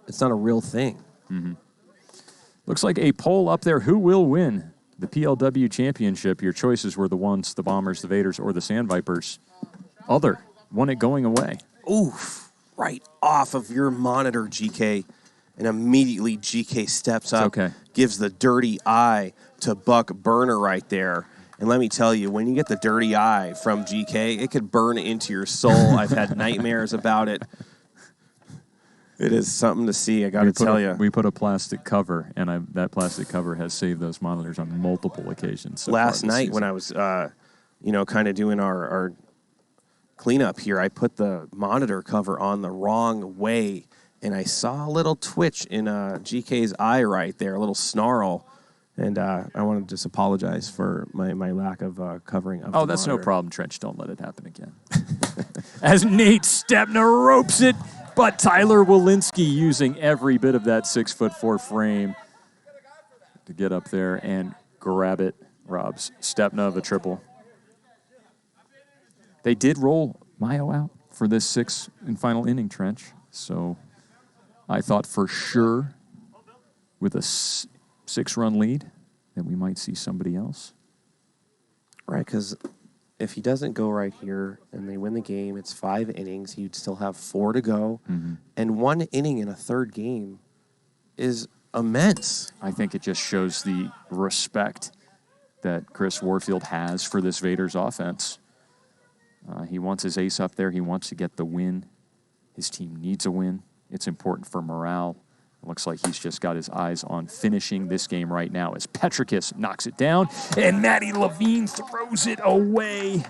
thing. Mm-hmm. Looks like a poll up there. Who will win the PLW championship? Your choices were the ones, the Bombers, the Vaderz, or the Sand Vipers. Other won it going away. Oof, right off of your monitor, GK. And immediately GK steps up, gives the dirty eye to Buck Burner right there. And let me tell you, when you get the dirty eye from GK, it could burn into your soul. I've had nightmares about it. It is something to see, I got to tell you. We put a plastic cover, and that plastic cover has saved those monitors on multiple occasions. So last night when I was, kind of doing our cleanup here, I put the monitor cover on the wrong way, and I saw a little twitch in GK's eye right there, a little snarl. And I want to just apologize for my lack of covering of the that's monitor. No problem, Trench. Don't let it happen again. As Nate Stepner ropes it, but Tyler Walensky using every bit of that 6'4" frame to get up there and grab it. Robs Stepner of a triple. They did roll Mayo out for this 6th and final inning, Trench. So I thought for sure with a 6-run lead that we might see somebody else. Right, because if he doesn't go right here and they win the game, it's 5 innings. He'd still have 4 to go. Mm-hmm. And 1 inning in a third game is immense. I think it just shows the respect that Chris Warfield has for this Vaderz offense. He wants his ace up there. He wants to get the win. His team needs a win. It's important for morale. It looks like he's just got his eyes on finishing this game right now as Petrikis knocks it down, and Matty Levine throws it away.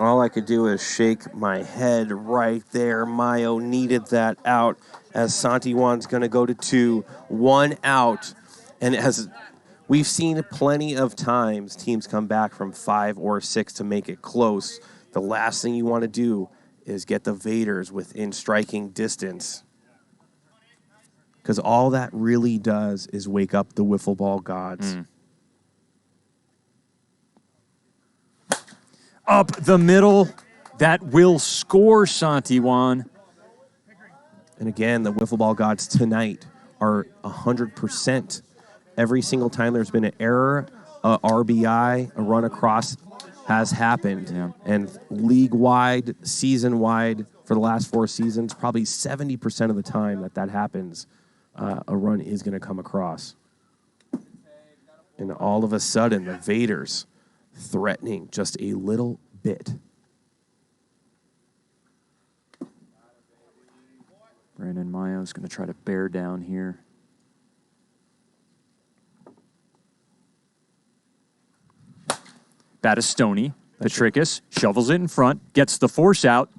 All I could do is shake my head right there. Mayo needed that out as Santijuan's going to go to 2, 1 out. And as we've seen plenty of times, teams come back from 5 or 6 to make it close. The last thing you want to do is get the Vaderz within striking distance. Because all that really does is wake up the wiffle ball gods. Up the middle, that will score, Santiwan. And again, the wiffle ball gods tonight are 100%. Every single time there's been an error, a RBI, a run across has happened. Yeah. And league-wide, season-wide, for the last 4 seasons, probably 70% of the time that happens, a run is going to come across. And all of a sudden, the Vaderz threatening just a little bit. Brandon Mayo is going to try to bear down here. Battistoni, Petricus, shovels it in front, gets the force out,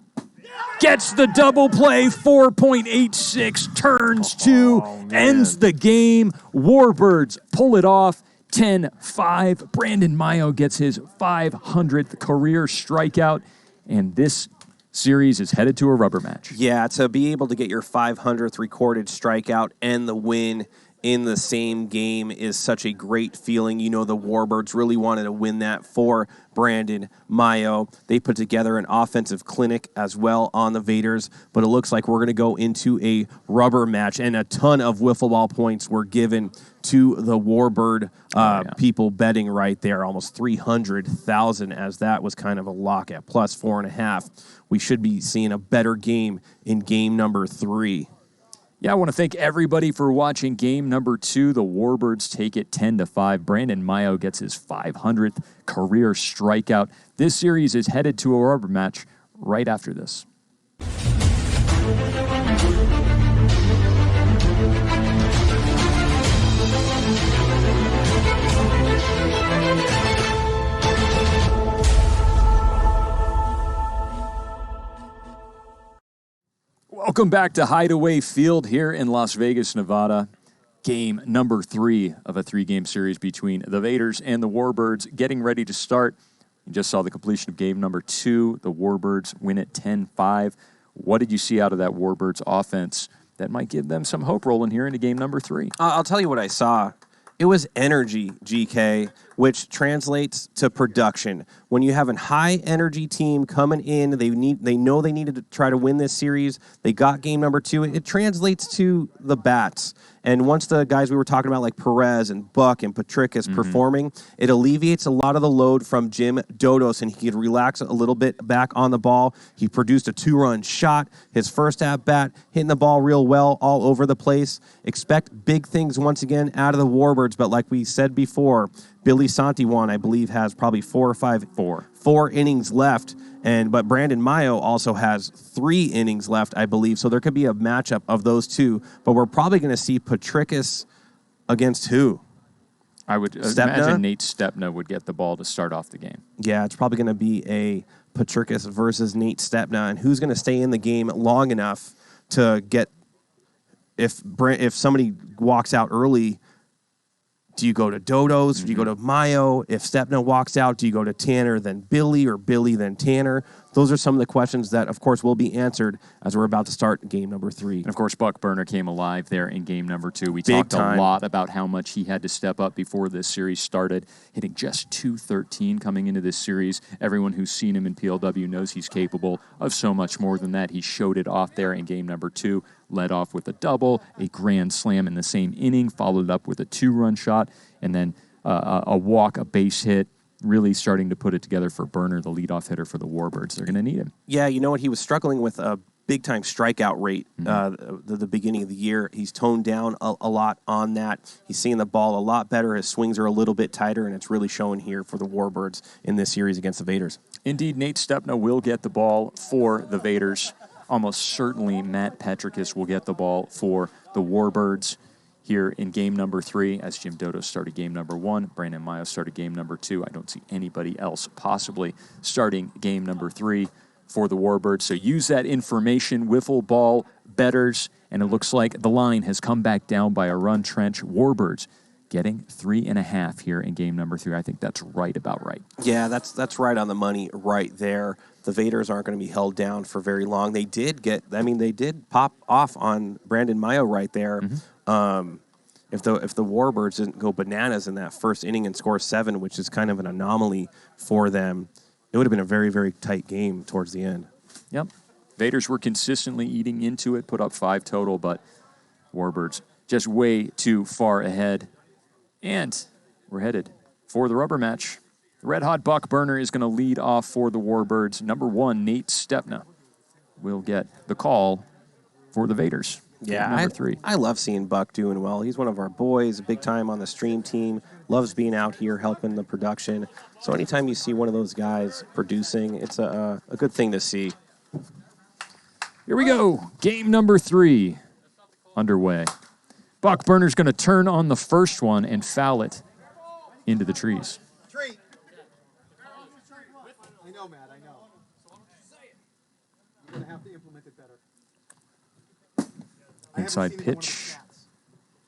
gets the double play, 4.86, turns 2, ends the game. Warbirds pull it off, 10-5. Brandon Mayo gets his 500th career strikeout, and this series is headed to a rubber match. Yeah, to be able to get your 500th recorded strikeout and the win in the same game is such a great feeling. You know, the Warbirds really wanted to win that for Brandon Mayo. They put together an offensive clinic as well on the Vaderz, but it looks like we're going to go into a rubber match, and a ton of wiffle ball points were given to the Warbird people betting right there, almost 300,000, as that was kind of a lock at plus 4.5. We should be seeing a better game in game number 3. Yeah, I want to thank everybody for watching game number 2. The Warbirds take it 10-5. Brandon Mayo gets his 500th career strikeout. This series is headed to a rubber match right after this. Welcome back to Hideaway Field here in Las Vegas, Nevada. Game number 3 of a 3-game series between the Vaderz and the Warbirds getting ready to start. You just saw the completion of game number 2. The Warbirds win it 10-5. What did you see out of that Warbirds offense that might give them some hope rolling here into game number 3? I'll tell you what I saw. It was energy, GK, which translates to production. When you have a high-energy team coming in, they know they needed to try to win this series. They got game number 2. It translates to the bats. And once the guys we were talking about, like Perez and Buck and Petricus performing, it alleviates a lot of the load from Jim Dodos, and he could relax a little bit back on the ball. He produced a 2-run shot. His first at-bat, hitting the ball real well all over the place. Expect big things once again out of the Warbirds, but like we said before, Billy Santiwan, I believe, has probably 4 innings left. But Brandon Mayo also has 3 innings left, I believe. So there could be a matchup of those two. But we're probably going to see Petricus against who? I would imagine Nate Stepna would get the ball to start off the game. Yeah, it's probably going to be a Petricus versus Nate Stepna. And who's going to stay in the game long enough to get, if somebody walks out early, do you go to Dodos? Do you go to Mayo? If Stepna walks out, do you go to Tanner, then Billy, or Billy, then Tanner? Those are some of the questions that, of course, will be answered as we're about to start game number 3. And, of course, Buck Burner came alive there in game number 2. We talked a lot about how much he had to step up before this series started, hitting just .213 coming into this series. Everyone who's seen him in PLW knows he's capable of so much more than that. He showed it off there in game number 2, led off with a double, a grand slam in the same inning, followed up with a 2-run shot, and then a walk, a base hit, really starting to put it together for Burner, the leadoff hitter for the Warbirds. They're going to need him. Yeah, you know what? He was struggling with a big-time strikeout rate the beginning of the year. He's toned down a lot on that. He's seeing the ball a lot better. His swings are a little bit tighter, and it's really showing here for the Warbirds in this series against the Vaderz. Indeed, Nate Stepna will get the ball for the Vaderz. Almost certainly Matt Petricus will get the ball for the Warbirds here in game number 3, as Jim Dodo started game number 1. Brandon Mayo started game number 2. I don't see anybody else possibly starting game number 3 for the Warbirds. So use that information, wiffle ball betters, and it looks like the line has come back down by a run. Trench. Warbirds getting 3.5 here in game number 3. I think that's right about right. Yeah, that's right on the money right there. The Vaderz aren't going to be held down for very long. They did pop off on Brandon Mayo right there. If the Warbirds didn't go bananas in that first inning and score 7, which is kind of an anomaly for them, it would have been a very, very tight game towards the end. Yep. Vaderz were consistently eating into it, put up 5 total, but Warbirds just way too far ahead. And we're headed for the rubber match. The Red Hot Buck Burner is going to lead off for the Warbirds. Number 1, Nate Stepna, will get the call for the Vaderz. Yeah, number 3. I love seeing Buck doing well. He's one of our boys, big time on the stream team, loves being out here helping the production. So anytime you see one of those guys producing, it's a good thing to see. Here we go. Game number 3 underway. Buck Burner's going to turn on the first one and foul it into the trees. Tree. I know, Matt, I know. You're going to have to implement it better. Inside pitch.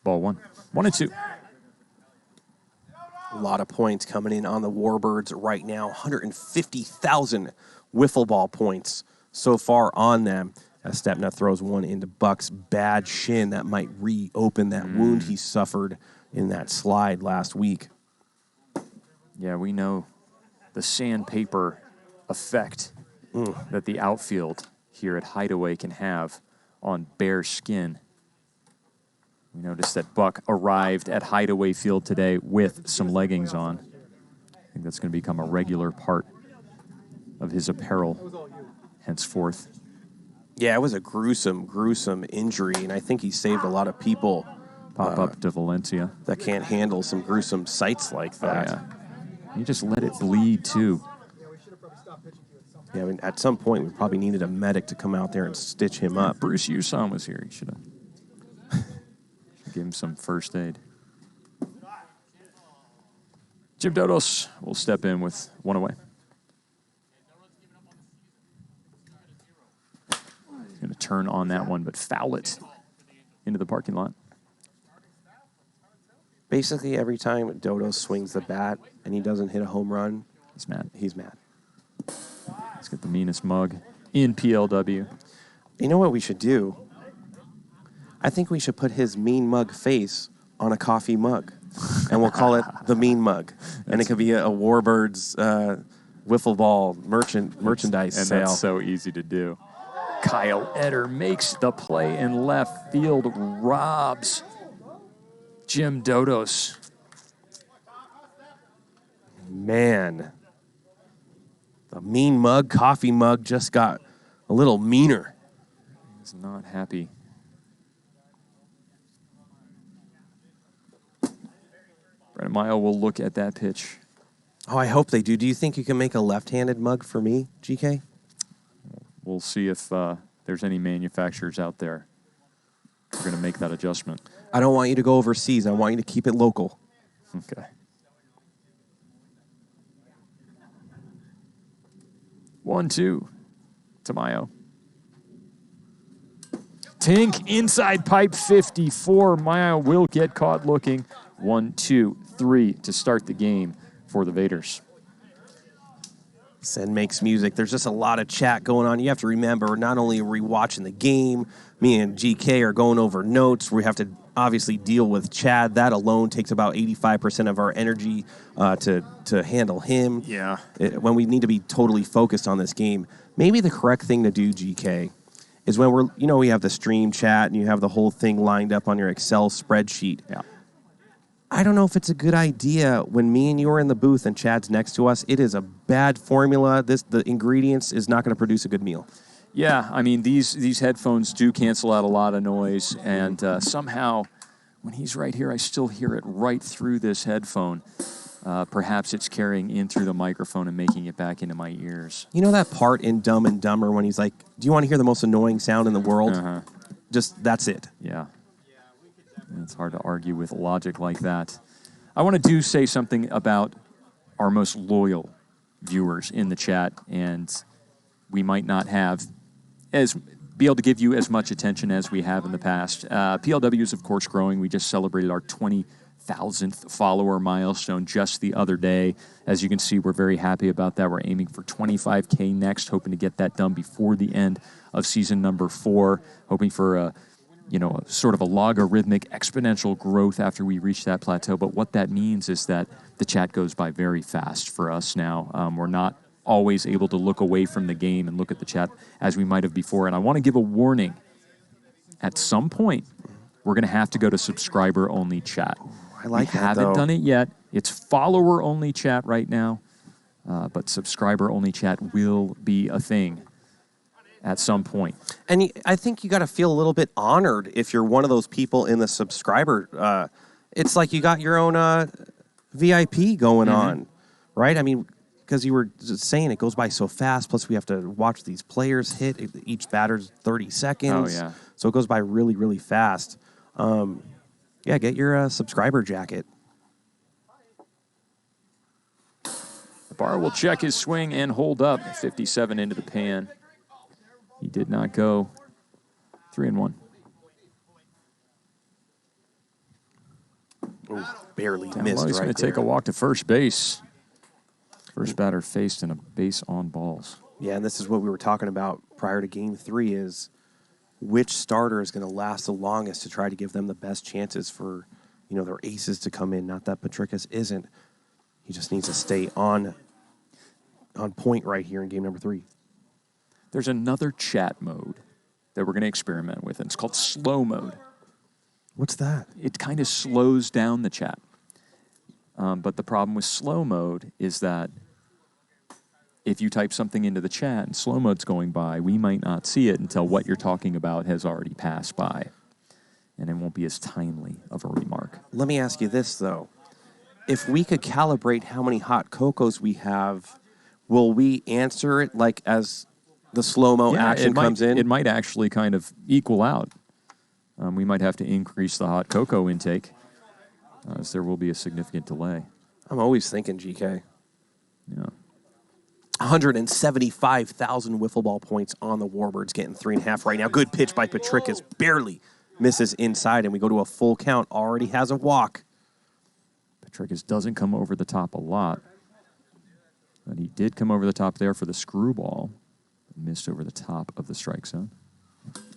Ball 1. 1 and 2. A lot of points coming in on the Warbirds right now. 150,000 wiffle ball points so far on them. As Stepna throws one into Buck's bad shin that might reopen that wound he suffered in that slide last week. Yeah, we know the sandpaper effect that the outfield here at Hideaway can have on bare skin. We noticed that Buck arrived at Hideaway Field today with some leggings on. I think that's going to become a regular part of his apparel henceforth. Yeah, it was a gruesome, gruesome injury, and I think he saved a lot of people Pop up to Valencia. that can't handle some gruesome sights like that. Yeah. You just let it bleed, too. Yeah, I mean, at some point, we probably needed a medic to come out there and stitch him up. Bruce Uson was here. He should have give him some first aid. Jim Dodos will step in with one away. He's going to turn on that one, but foul it into the parking lot. Basically, every time Dodos swings the bat and he doesn't hit a home run, He's mad. he's mad. Let's get the meanest mug in PLW. You know what we should do? I think we should put his mean mug face on a coffee mug, and we'll call it the mean mug. And it could be a Warbirds wiffle ball merchandise And sale. that's so easy to do. Kyle Eder makes the play in left field, robs Jim Dodos. Man, the mean mug, coffee mug just got a little meaner. He's not happy. Brandon Mayo will look at that pitch. Oh, I hope they do. Do you think you can make a left-handed mug for me, GK? We'll see if there's any manufacturers out there who are going to make that adjustment. I don't want you to go overseas. I want you to keep it local. Okay. 1-2 to Mayo. Tink inside pipe 54. Mayo will get caught looking. 1-2-3 to start the game for the Vaderz. Sen makes music. There's just a lot of chat going on. You have to remember, not only are we watching the game, me and GK are going over notes. We have to obviously deal with Chad. That alone takes about 85% of our energy to handle him. Yeah. When we need to be totally focused on this game. Maybe the correct thing to do, GK, is when we have the stream chat and you have the whole thing lined up on your Excel spreadsheet. Yeah. I don't know if it's a good idea when me and you are in the booth and Chad's next to us. It is a bad formula. The ingredients is not going to produce a good meal. Yeah, I mean, these headphones do cancel out a lot of noise, and somehow, when he's right here, I still hear it right through this headphone. Perhaps it's carrying in through the microphone and making it back into my ears. You know that part in Dumb and Dumber when he's like, do you want to hear the most annoying sound in the world? Uh-huh. Just, that's it. Yeah. It's hard to argue with logic like that. I want to say something about our most loyal viewers in the chat, and we might not be able to give you as much attention as we have in the past. PLW is, of course, growing. We just celebrated our 20,000th follower milestone just the other day. As you can see, we're very happy about that. We're aiming for 25K next, hoping to get that done before the end of season number 4, hoping for sort of a logarithmic exponential growth after we reach that plateau. But what that means is that the chat goes by very fast for us now. We're not always able to look away from the game and look at the chat as we might have before. And I want to give a warning. At some point, we're going to have to go to subscriber-only chat. I like we that, haven't though. done it yet. It's follower-only chat right now, but subscriber-only chat will be a thing at some point. And I think you got to feel a little bit honored if you're one of those people in the subscriber. It's like you got your own VIP going on, right? I mean, because you were just saying it goes by so fast, plus we have to watch these players hit. Each batter's 30 seconds. Oh, yeah. So it goes by really, really fast. Yeah, get your subscriber jacket. Barr will check his swing and hold up. 57 into the pan. He did not go 3-1. Ooh, barely Down missed low. He's right going to take a there. walk to first base. First batter faced in a base on balls. Yeah, and this is what we were talking about prior to Game 3 is which starter is going to last the longest to try to give them the best chances for, their aces to come in. Not that Petrickas isn't. He just needs to stay on point right here in game number 3. There's another chat mode that we're going to experiment with, and it's called slow mode. What's that? It kind of slows down the chat. But the problem with slow mode is that if you type something into the chat and slow mode's going by, we might not see it until what you're talking about has already passed by. And it won't be as timely of a remark. Let me ask you this, though. If we could calibrate how many hot cocos we have, will we answer it like as the slow-mo action comes in? It might actually kind of equal out. We might have to increase the hot cocoa intake, as there will be a significant delay. I'm always thinking, GK. Yeah. 175,000 wiffle ball points on the Warbirds, getting 3.5 right now. Good pitch by Petrickas, barely misses inside, and we go to a full count. Already has a walk. Petrickas doesn't come over the top a lot, but he did come over the top there for the screwball. Missed over the top of the strike zone.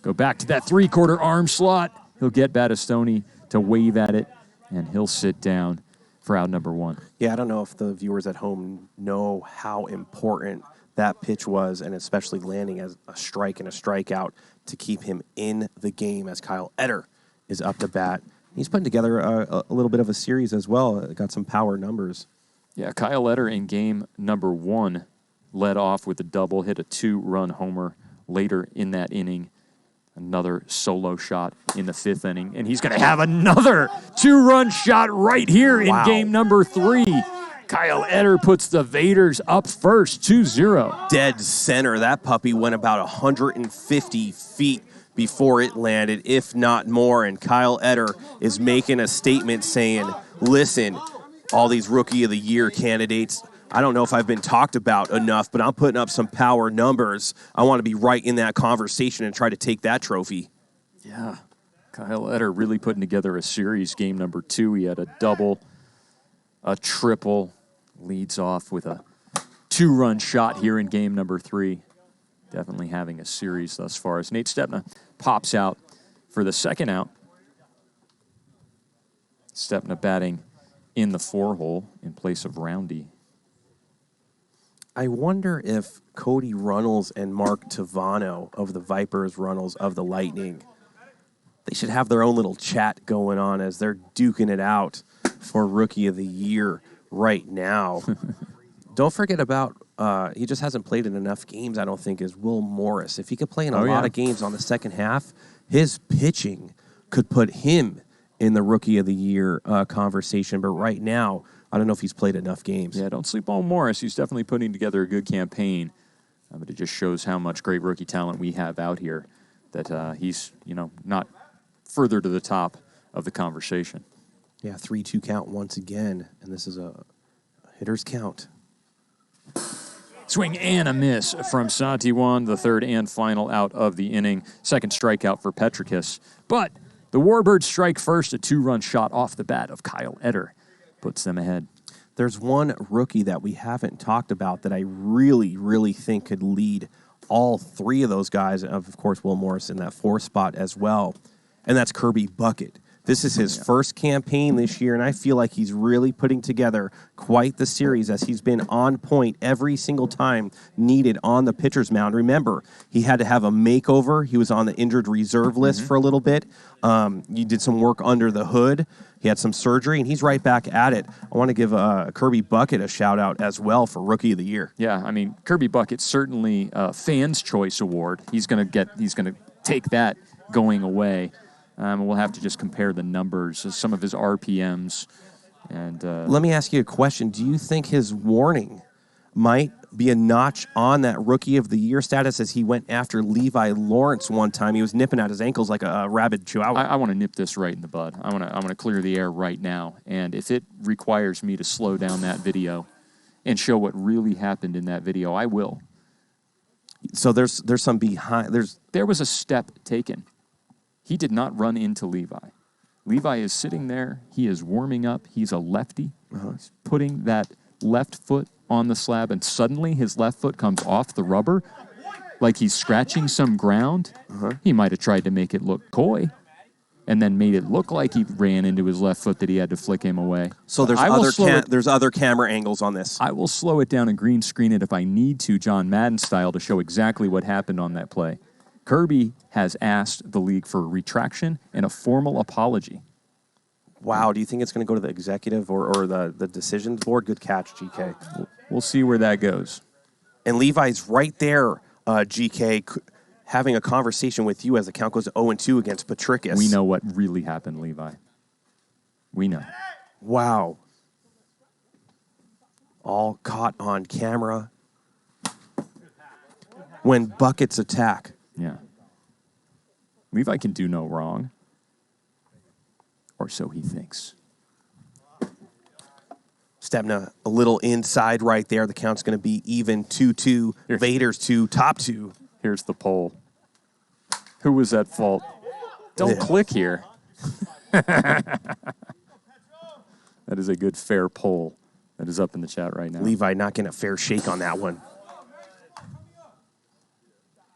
Go back to that three-quarter arm slot. He'll get Battistoni to wave at it, and he'll sit down for out number 1. Yeah, I don't know if the viewers at home know how important that pitch was, and especially landing as a strike and a strikeout to keep him in the game as Kyle Etter is up to bat. He's putting together a little bit of a series as well. Got some power numbers. Yeah, Kyle Etter in game number 1 led off with a double, hit a 2-run homer later in that inning. Another solo shot in the 5th inning, and he's going to have another 2-run shot right here in game number 3. Kyle Etter puts the Vaderz up first, 2-0. Dead center. That puppy went about 150 feet before it landed, if not more. And Kyle Etter is making a statement saying, listen, all these Rookie of the Year candidates, I don't know if I've been talked about enough, but I'm putting up some power numbers. I want to be right in that conversation and try to take that trophy. Yeah, Kyle Etter really putting together a series. Game number 2, he had a double, a triple, leads off with a 2-run shot here in game number 3. Definitely having a series thus far as Nate Stepna pops out for the second out. Stepna batting in the 4-hole in place of Roundy. I wonder if Cody Runnels and Mark Tavano of the Vipers, Runnels of the Lightning, they should have their own little chat going on as they're duking it out for Rookie of the Year right now. Don't forget about, he just hasn't played in enough games, I don't think, is Will Morris. If he could play in a lot of games on the second half, his pitching could put him in the Rookie of the Year conversation. But right now, I don't know if he's played enough games. Yeah, don't sleep on Morris. He's definitely putting together a good campaign. But it just shows how much great rookie talent we have out here that he's, not further to the top of the conversation. Yeah, 3-2 count once again. And this is a hitter's count. Swing and a miss from Santiwan, the third and final out of the inning. Second strikeout for Petrickas. But the Warbirds strike first, a 2-run shot off the bat of Kyle Etter. Puts them ahead. There's one rookie that we haven't talked about that I really, really think could lead all 3 of those guys. Of course, Will Morris in that 4 spot as well. And that's Kirby Bucket. This is his first campaign this year, and I feel like he's really putting together quite the series as he's been on point every single time needed on the pitcher's mound. Remember, he had to have a makeover. He was on the injured reserve list for a little bit. He did some work under the hood. He had some surgery, and he's right back at it. I want to give Kirby Bucket a shout-out as well for Rookie of the Year. Yeah, I mean, Kirby Bucket's certainly a Fans' Choice Award. He's going to take that going away. We'll have to just compare the numbers, some of his RPMs. And let me ask you a question. Do you think his warning might be a notch on that Rookie of the Year status as he went after Levi Lawrence one time? He was nipping at his ankles like a rabid chihuahua. I want to nip this right in the bud. I want to clear the air right now. And if it requires me to slow down that video and show what really happened in that video, I will. So there's some behind. There was a step taken. He did not run into Levi. Levi is sitting there. He is warming up. He's a lefty. He's putting that left foot on the slab, and suddenly his left foot comes off the rubber like he's scratching some ground. He might have tried to make it look coy and then made it look like he ran into his left foot that he had to flick him away. So there's other camera angles on this. I will slow it down and green screen it if I need to, John Madden style, to show exactly what happened on that play. Kirby has asked the league for a retraction and a formal apology. Wow, do you think it's going to go to the executive or the decisions board? Good catch, GK. We'll see where that goes. And Levi's right there, GK, having a conversation with you as the count goes to 0-2 against Patricus. We know what really happened, Levi. We know. Wow. All caught on camera. When Buckets attack. Yeah. Levi can do no wrong. Or so he thinks. Stepping a little inside right there. The count's going to be even 2-2. Vaderz 2, top 2. Here's the poll. Who was at fault? Don't click here. That is a good, fair poll that is up in the chat right now. Levi not getting a fair shake on that one.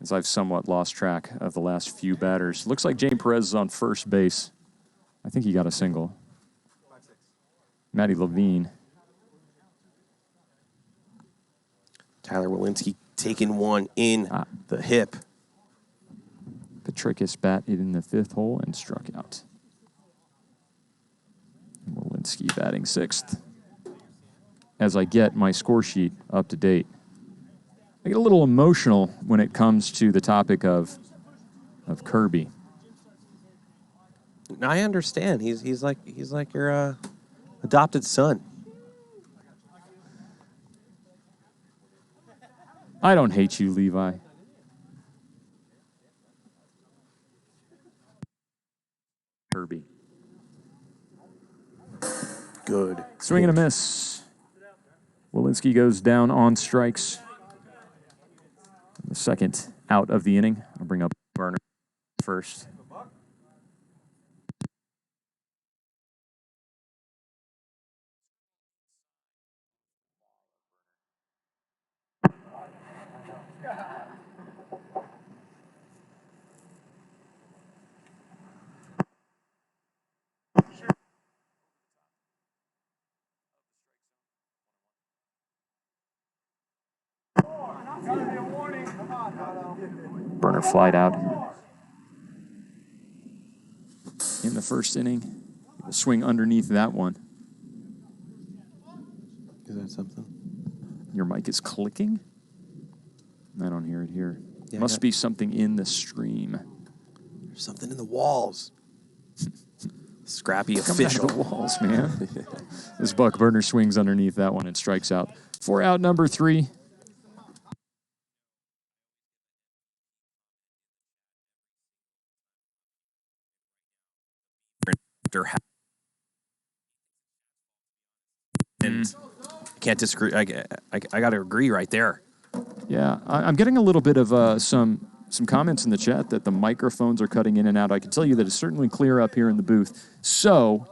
As I've somewhat lost track of the last few batters. Looks like James Perez is on first base. I think he got a single. Matty Levine. Tyler Walensky taking one in the hip. Patricus batted in the fifth hole and struck out. Walensky batting sixth. As I get my score sheet up to date, I get a little emotional when it comes to the topic of Kirby. I understand. He's like your adopted son. I don't hate you, Levi. Kirby. Good. Swing and a miss. Walensky goes down on strikes. The second out of the inning. I'll bring up Burner first. Burner flied out in the first inning. A swing underneath that one. Is that something? Your mic is clicking? I don't hear it here. Yeah, Must be something in the stream. There's something in the walls. Scrappy Coming official. out of the walls, man. This Buck Burner swings underneath that one and strikes out. 4 out, number 3. And can't disagree. I got to agree right there. Yeah, I'm getting a little bit of some comments in the chat that the microphones are cutting in and out. I can tell you that it's certainly clear up here in the booth. So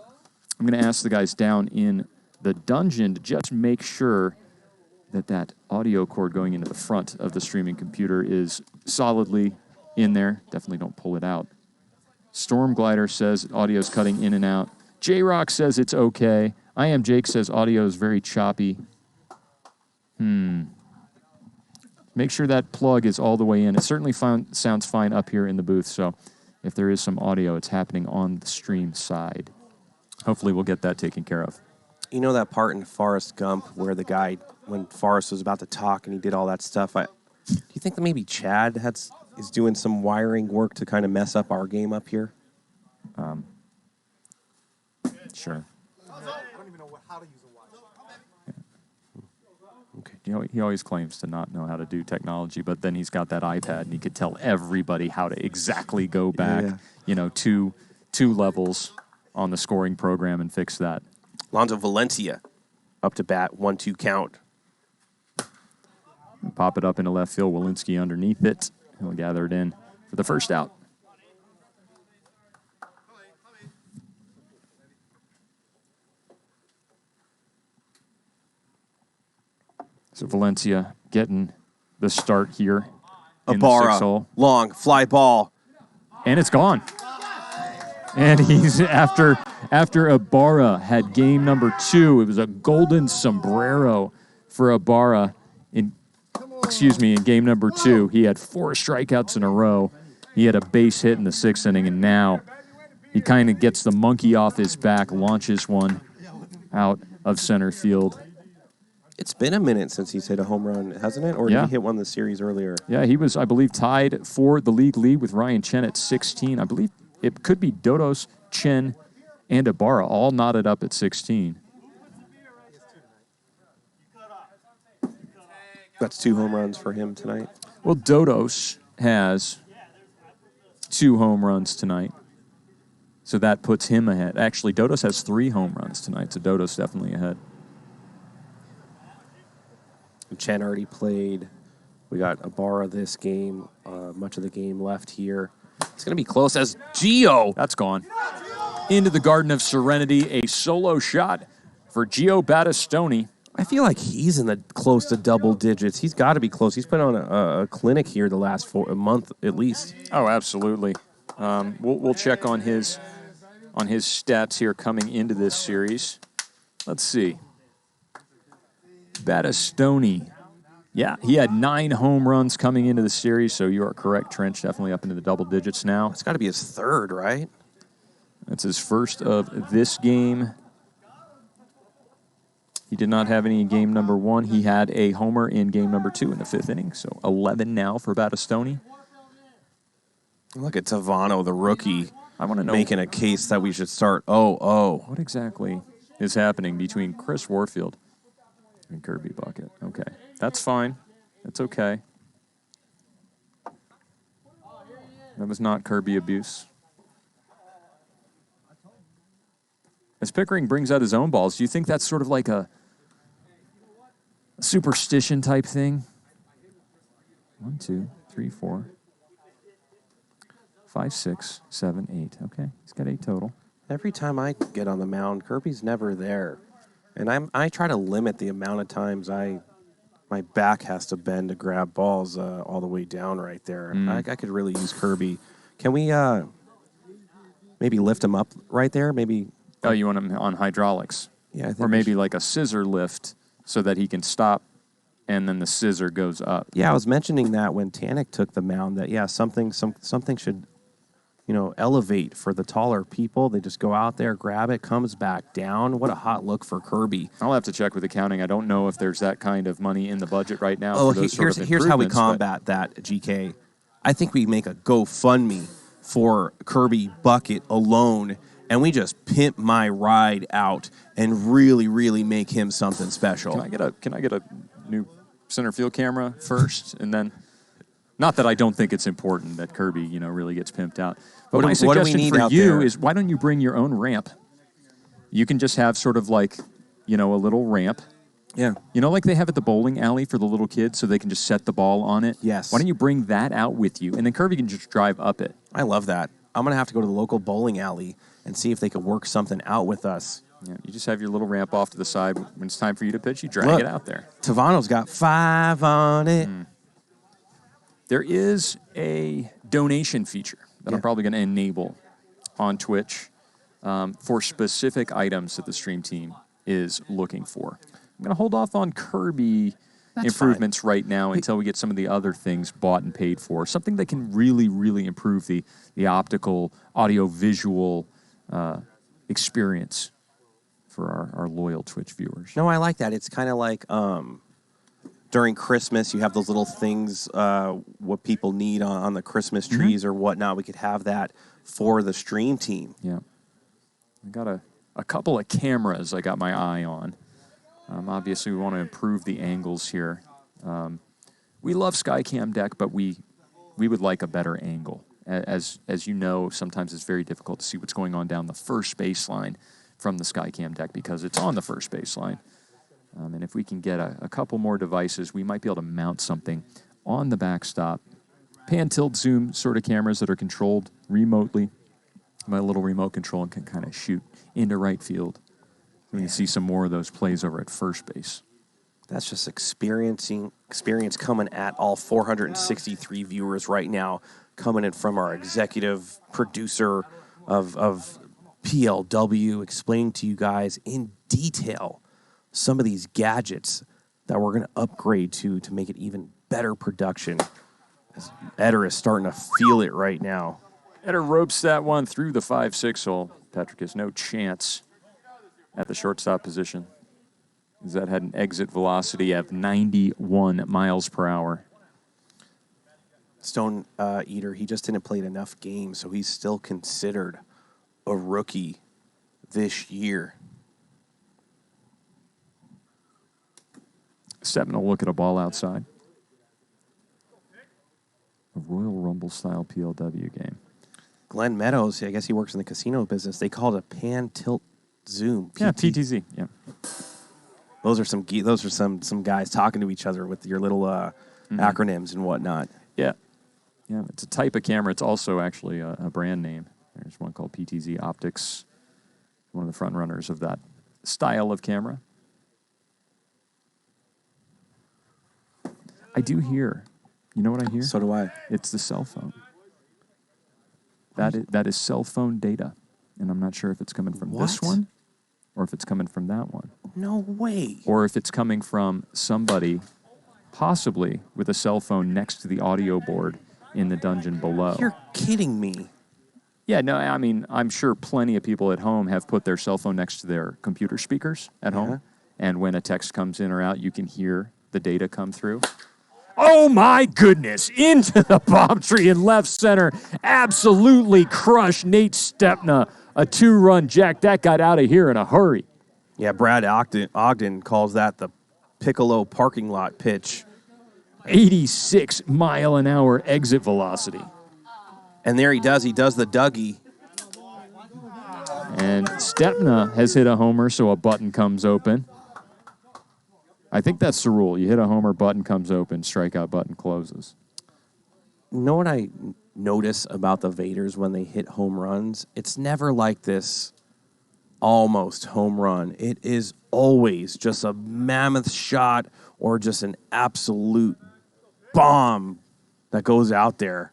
I'm going to ask the guys down in the dungeon to just make sure that audio cord going into the front of the streaming computer is solidly in there. Definitely don't pull it out. Storm Glider says audio's cutting in and out. J-Rock says it's okay. I Am Jake says audio is very choppy. Make sure that plug is all the way in. It certainly sounds fine up here in the booth, so if there is some audio, it's happening on the stream side. Hopefully we'll get that taken care of. You know that part in Forrest Gump where the guy, when Forrest was about to talk and he did all that stuff, do you think that maybe Chad is doing some wiring work to kind of mess up our game up here? Sure. I don't even know how to use a watch. Okay. You know, he always claims to not know how to do technology, but then he's got that iPad and he could tell everybody how to exactly go back, two levels on the scoring program and fix that. Lonzo Valencia up to bat, 1-2 count. Pop it up into left field. Walensky underneath it. He'll gather it in for the first out. So Valencia getting the start here in the 6 hole. Long fly ball. And it's gone. And he's after Ibarra had game number 2. It was a golden sombrero for Ibarra in game number 2. He had 4 strikeouts in a row. He had a base hit in the 6th inning, and now he kind of gets the monkey off his back, launches one out of center field. It's been a minute since he's hit a home run, hasn't it? Or did he hit one in the series earlier? Yeah, he was, I believe, tied for the league lead with Ryan Chen at 16. I believe it could be Dodos, Chen, and Ibarra all knotted up at 16. That's 2 home runs for him tonight. Well, Dodos has 2 home runs tonight, so that puts him ahead. Actually, Dodos has 3 home runs tonight, so Dodos definitely ahead. Chen already played. We got Ibarra this game. Much of the game left here. It's going to be close as Gio. That's gone. Into the Garden of Serenity, a solo shot for Gio Battistoni. I feel like he's in the close to double digits. He's got to be close. He's put on a clinic here the last a month at least. Oh, absolutely. We'll check on his stats here coming into this series. Let's see. Battistoni. Yeah, he had 9 home runs coming into the series, so you are correct, Trench. Definitely up into the double digits now. It's got to be his 3rd, right? That's his first of this game. He did not have any in game number 1. He had a homer in game number 2 in the 5th inning, so 11 now for Battistoni. Look at Tavano, the rookie, I want to know making a case that we should start 0-0. what exactly is happening between Chris Warfield and Kirby Bucket. Okay, that's fine. That's okay. That was not Kirby abuse. As Pickering brings out his own balls, do you think that's sort of like a superstition type thing? 1, 2, 3, 4, 5, 6, 7, 8. Okay, he's got 8 total. Every time I get on the mound, Kirby's never there. And I try to limit the amount of times my back has to bend to grab balls all the way down right there. I could really use Kirby. Can we maybe lift him up right there? Maybe. Oh, you want him on hydraulics? Yeah, I think or maybe like a scissor lift so that he can stop and then the scissor goes up. Yeah, I was mentioning that when Tanek took the mound that, something should, elevate for the taller people. They just go out there, grab it, comes back down. What a hot look for Kirby. I'll have to check with accounting. I don't know if there's that kind of money in the budget right now. Oh, for those here's how we combat that, GK. I think we make a GoFundMe for Kirby Bucket alone, and we just pimp my ride out and really, really make him something special. Can I get a new center field camera first, and then? Not that I don't think it's important that Kirby, really gets pimped out. But my suggestion for you is, why don't you bring your own ramp? You can just have sort of like, a little ramp. Yeah. Like they have at the bowling alley for the little kids, so they can just set the ball on it. Yes. Why don't you bring that out with you, and then Kirby can just drive up it. I love that. I'm going to have to go to the local bowling alley and see if they could work something out with us. Yeah, you just have your little ramp off to the side. When it's time for you to pitch, you drag it out there. Tavano's got 5 on it. There is a donation feature that I'm probably going to enable on Twitch for specific items that the stream team is looking for. I'm going to hold off on Kirby improvements right now until we get some of the other things bought and paid for. Something that can really, really improve the optical, audio-visual experience for our loyal Twitch viewers. No, I like that. It's kind of like during Christmas, you have those little things, what people need on the Christmas trees or whatnot. We could have that for the stream team. Yeah. I got a couple of cameras I got my eye on. Obviously, we want to improve the angles here. We love Skycam deck, but we would like a better angle. As you know, sometimes it's very difficult to see what's going on down the first baseline from the Skycam deck because it's on the first baseline. And if we can get a couple more devices, we might be able to mount something on the backstop. Pan, tilt, zoom sort of cameras that are controlled remotely by a little remote control and can kind of shoot into right field. We can see some more of those plays over at first base. That's just experience coming at all 463 viewers right now, coming in from our executive producer of PLW, explaining to you guys in detail some of these gadgets that we're going to upgrade to make it even better production. As Eder is starting to feel it right now. Eder ropes that one through the 5-6 hole. Patrick has no chance at the shortstop position. That had an exit velocity of 91 miles per hour. Stone Eater, he just didn't play enough games, so he's still considered a rookie this year. Stepping a look at a ball outside. A Royal Rumble-style PLW game. Glenn Meadows, I guess he works in the casino business. They call it a pan tilt zoom. Yeah, PTZ. Yeah. Those are some guys talking to each other with your little acronyms and whatnot. Yeah. Yeah, it's a type of camera. It's also actually a brand name. There's one called PTZ Optics, one of the front runners of that style of camera. I do hear. You know what I hear? So do I. It's the cell phone. That is cell phone data. And I'm not sure if it's coming from this one or if it's coming from that one. No way. Or if it's coming from somebody possibly with a cell phone next to the audio board in the dungeon below. You're kidding me. Yeah, no, I mean, I'm sure plenty of people at home have put their cell phone next to their computer speakers at home. And when a text comes in or out, you can hear the data come through. Oh, my goodness. Into the bomb tree in left center. Absolutely crushed Nate Stepna. A 2-run jack. That got out of here in a hurry. Yeah, Brad Ogden calls that the Piccolo parking lot pitch. 86-mile-an-hour exit velocity. And there he does the Dougie. And Stepna has hit a homer, so a button comes open. I think that's the rule. You hit a homer, button comes open, strikeout button closes. You know what I notice about the Vaders when they hit home runs? It's never like this almost home run. It is always just a mammoth shot or just an absolute bomb that goes out there.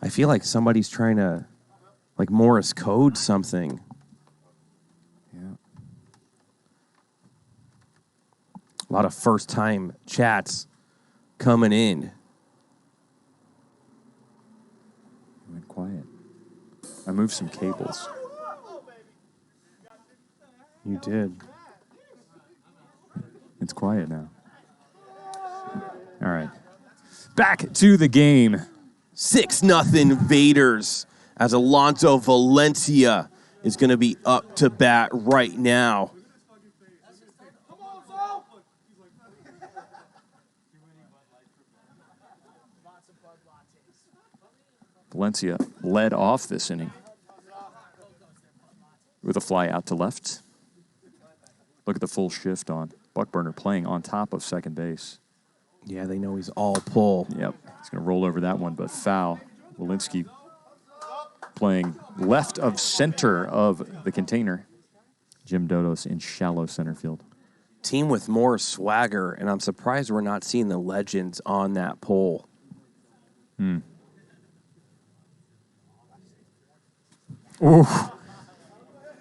I feel like somebody's trying to Morse code something. Yeah. A lot of first-time chats coming in. It went quiet. I moved some cables. You did. It's quiet now. All right. Back to the game. 6-0 Vaders as Alonso Valencia is going to be up to bat right now. Valencia led off this inning with a fly out to left. Look at the full shift on Buckburner playing on top of second base. Yeah, they know he's all pull. Yep, he's going to roll over that one, but foul. Walensky playing left of center of the container. Jim Dodos in shallow center field. Team with more swagger, and I'm surprised we're not seeing the legends on that poll. Ooh.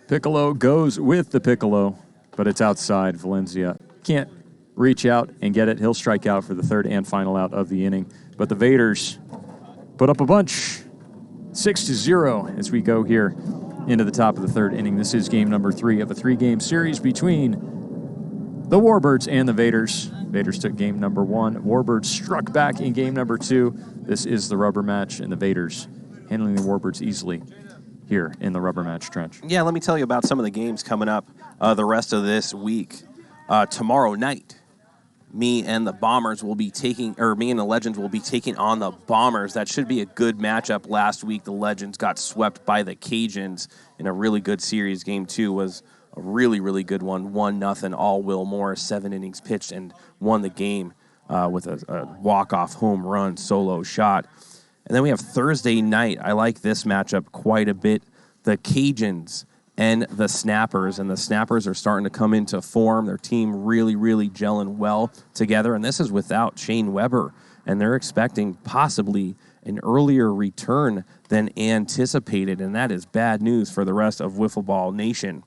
Piccolo goes with the Piccolo, but it's outside. Valencia can't reach out and get it. He'll strike out for the third and final out of the inning. But the Vaders put up a bunch, 6-0 as we go here into the top of the third inning. This is game number 3 of a 3-game series between the Warbirds and the Vaders. Vaders took game number 1. Warbirds struck back in game number 2. This is the rubber match, and the Vaders handling the Warbirds easily here in the rubber match trench. Yeah, let me tell you about some of the games coming up the rest of this week. Tomorrow night, me and the Legends will be taking on the Bombers. That should be a good matchup. Last week, the Legends got swept by the Cajuns in a really good series. Game 2 was a really, really good one. 1-0, all Will Morris, 7 innings pitched, and won the game with a walk-off home run solo shot. And then we have Thursday night. I like this matchup quite a bit. The Cajuns and the Snappers. And the Snappers are starting to come into form. Their team really, really gelling well together. And this is without Shane Weber. And they're expecting possibly an earlier return than anticipated. And that is bad news for the rest of Wiffle Ball Nation.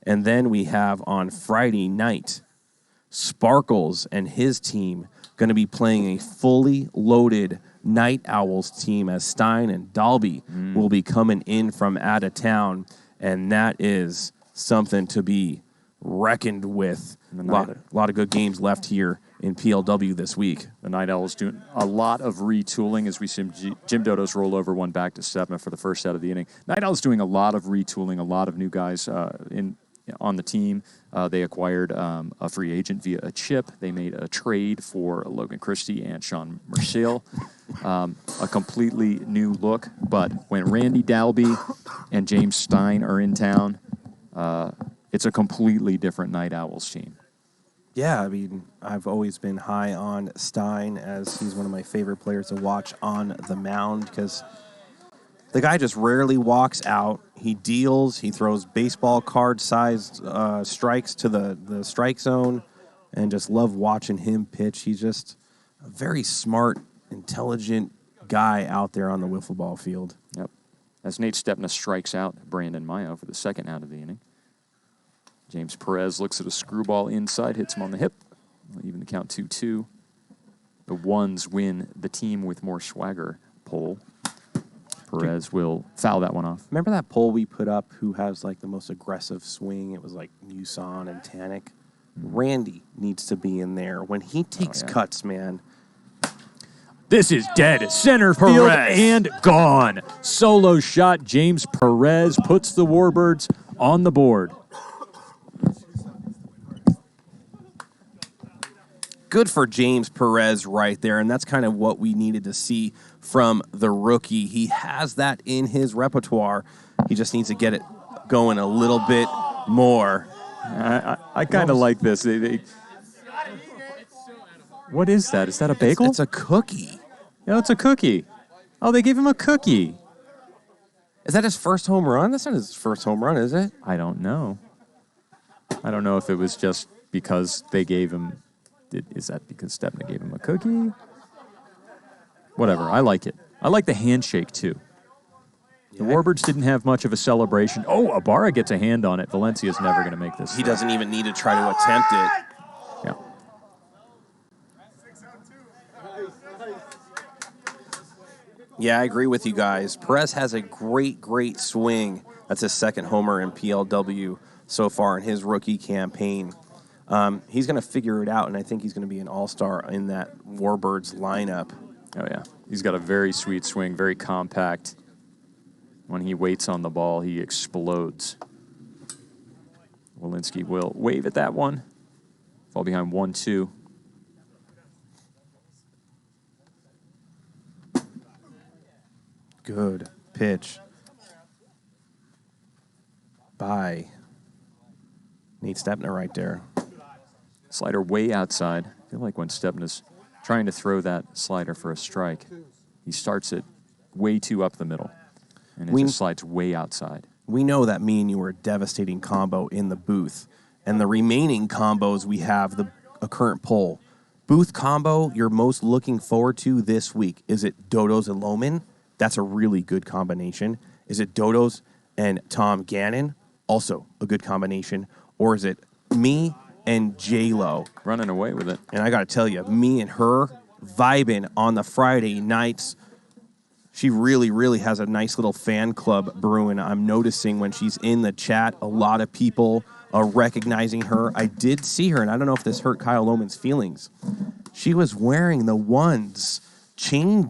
And then we have on Friday night, Sparkles and his team going to be playing a fully loaded Night Owls team as Stein and Dalby will be coming in from out of town, and that is something to be reckoned with. A lot of good games left here in PLW this week. The Night Owls doing a lot of retooling as we see Jim Dodo's roll over one back to Stepna for the first out of the inning. Night Owls doing a lot of retooling, a lot of new guys on the team. They acquired a free agent via a chip. They made a trade for Logan Christie and Sean Merciel. A completely new look. But when Randy Dalby and James Stein are in town, it's a completely different Night Owls team. Yeah, I mean, I've always been high on Stein as he's one of my favorite players to watch on the mound because the guy just rarely walks out. He deals. He throws baseball card-sized strikes to the strike zone, and just love watching him pitch. He's just a very smart, intelligent guy out there on the wiffle ball field. Yep. As Nate Stepna strikes out Brandon Mayo for the second out of the inning. James Perez looks at a screwball inside, hits him on the hip. Even the count 2-2. The ones win the team with more swagger poll. Perez will foul that one off. Remember that poll we put up, who has like the most aggressive swing? It was like Muson and Tanik. Randy needs to be in there. When he takes cuts, man. This is dead. Center field and gone. Solo shot. James Perez puts the Warbirds on the board. Good for James Perez right there, and that's kind of what we needed to see from the rookie. He has that in his repertoire. He just needs to get it going a little bit more. I kind of like this. What is that? Is that a bagel? It's a cookie. No, it's a cookie. Oh, they gave him a cookie. Is that his first home run? That's not his first home run, is it? I don't know. I don't know if it was just because they gave him... Is that because Stepna gave him a cookie? Whatever. I like it. I like the handshake, too. The Warbirds didn't have much of a celebration. Oh, Ibarra gets a hand on it. Valencia's never going to make this. He doesn't even need to try to attempt it. Yeah. Yeah, I agree with you guys. Perez has a great, great swing. That's his second homer in PLW so far in his rookie campaign. He's going to figure it out, and I think he's going to be an all-star in that Warbirds lineup. Oh, yeah. He's got a very sweet swing, very compact. When he waits on the ball, he explodes. Walensky will wave at that one. Fall behind 1-2. Good pitch by Nate Stepna right there. Slider way outside. I feel like when Stepna's trying to throw that slider for a strike, he starts it way too up the middle, and it just slides way outside. We know that me and you were a devastating combo in the booth, And the remaining combos we have a current poll. Booth combo you're most looking forward to this week. Is it Dodos and Loman? That's a really good combination. Is it Dodos and Tom Gannon? Also a good combination. Or is it me and J-Lo? Running away with it. And I got to tell you, me and her vibing on the Friday nights. She really, really has a nice little fan club brewing. I'm noticing when she's in the chat, a lot of people are recognizing her. I did see her, and I don't know if this hurt Kyle Loman's feelings. She was wearing the Ones chain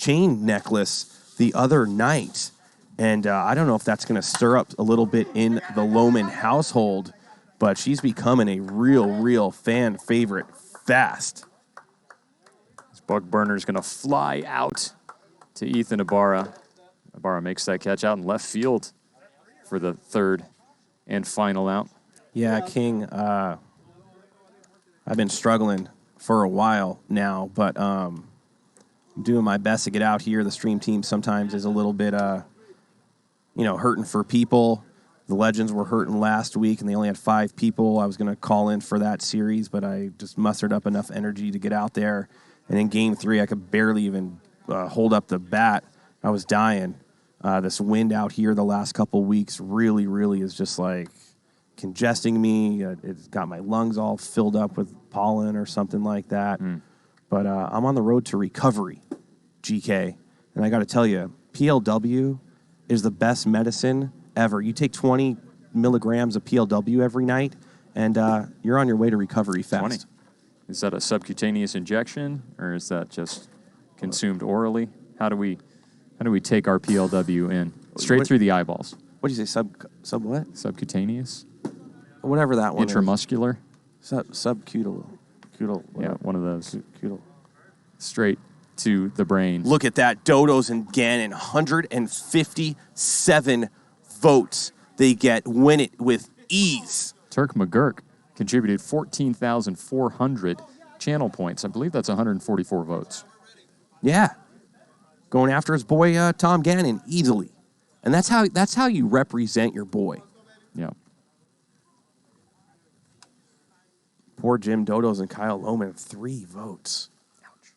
necklace the other night. And I don't know if that's going to stir up a little bit in the Loman household, but she's becoming a real fan favorite fast. This bug burner is going to fly out to Ethan Ibarra. Ibarra makes that catch out in left field for the third and final out. Yeah, King, I've been struggling for a while now, but I'm doing my best to get out here. The stream team sometimes is a little bit, hurting for people. The Legends were hurting last week, and they only had 5 people. I was going to call in for that series, but I just mustered up enough energy to get out there. And in Game 3, I could barely even hold up the bat. I was dying. This wind out here the last couple weeks really is just like congesting me. It's got my lungs all filled up with pollen or something like that. But I'm on the road to recovery, GK. And I got to tell you, PLW is the best medicine ever. You take 20 milligrams of PLW every night, and you're on your way to recovery fast. 20. Is that a subcutaneous injection, or is that just consumed orally? How do we take our PLW in? Straight through the eyeballs. What do you say, sub what? Subcutaneous? Whatever that one Intramuscular? is. Subcutal. Yeah, one of those. Cutal. Straight to the brain. Look at that. Dodos and Gannon, 157 votes they get. Win it with ease. Turk McGurk contributed 14,400 channel points. I believe that's 144 votes. Yeah. Going after his boy Tom Gannon easily. And that's how you represent your boy. Yeah. Poor Jim Dodos and Kyle Loman, 3 votes. Ouch.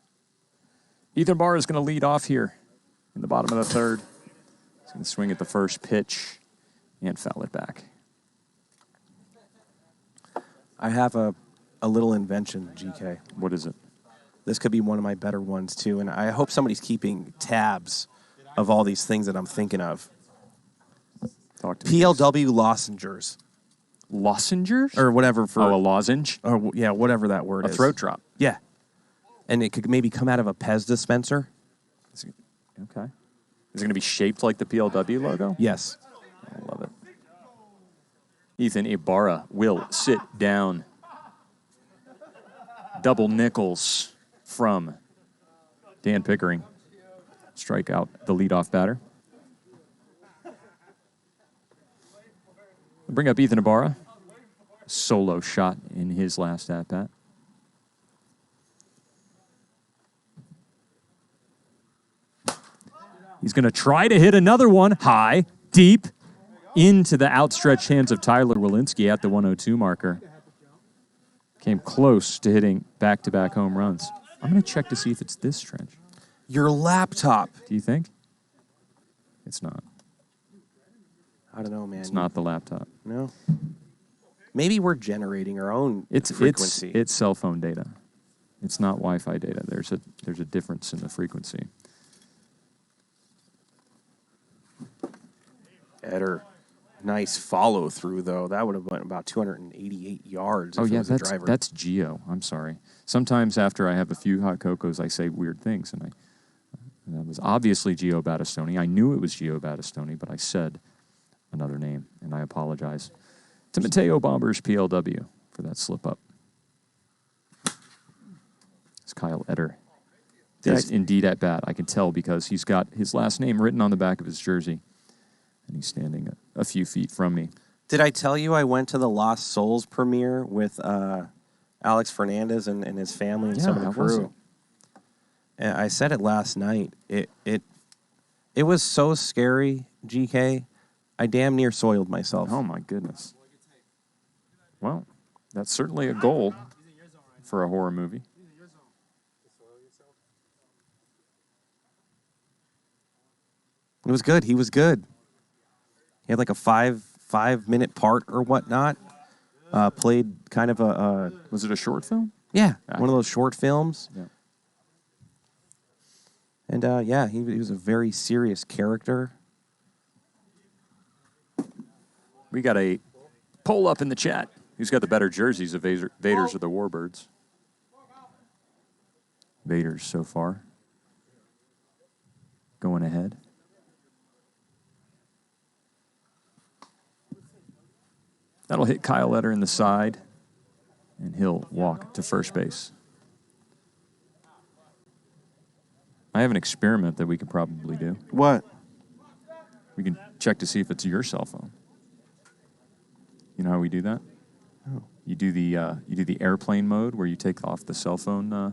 Ethan Barr is going to lead off here in the bottom of the third. He's going to swing at the first pitch and foul it back. I have a little invention, GK. What is it? This could be one of my better ones, too. And I hope somebody's keeping tabs of all these things that I'm thinking of. Talk to me. PLW lozengers. Lozengers? Or whatever for... Oh, a lozenge? Or, yeah, whatever that word A is. throat drop. Yeah. And it could maybe come out of a Pez dispenser. Okay. Is it going to be shaped like the PLW logo? Yes. I love it. Ethan Ibarra will sit down. Double nickels from Dan Pickering. Strike out the leadoff batter. We'll bring up Ethan Ibarra. Solo shot in his last at-bat. He's going to try to hit another one high, deep, into the outstretched hands of Tyler Walensky at the 102 marker. Came close to hitting back-to-back home runs. I'm going to check to see if it's this stretch. Your laptop. Do you think? It's not. I don't know, man. It's not the laptop. No. Maybe we're generating our own It's frequency. It's cell phone data. It's not Wi-Fi data. There's a difference in the frequency. Eder. Nice follow through, though. That would have went about 288 yards. Oh, if it yeah, was a driver. that's Geo. I'm sorry. Sometimes after I have a few hot cocos, I say weird things, and that was obviously Gio Battistoni. I knew it was Gio Battistoni, but I said another name, and I apologize to Mateo Bombers PLW for that slip-up. It's Kyle Eder. Is indeed at bat. I can tell because he's got his last name written on the back of his jersey, and he's standing a few feet from me. Did I tell you I went to the Lost Souls premiere with Alex Fernandez and his family and some of the crew? And I said it last night. It was so scary, GK. I damn near soiled myself. Oh, my goodness. Well, that's certainly a goal for a horror movie. It was good. He was good. He had like a five-minute part or whatnot. Played kind of a... Was it a short film? Yeah, one of those short films. Yeah. And, yeah, he was a very serious character. We got a poll up in the chat. Who's got the better jerseys of Vaderz or the Warbirds? Vaderz so far. Going ahead. That'll hit Kyle Letter in the side, and he'll walk to first base. I have an experiment that we could probably do. What? We can check to see if it's your cell phone. You know how we do that? Oh. You do the airplane mode where you take off the cell phone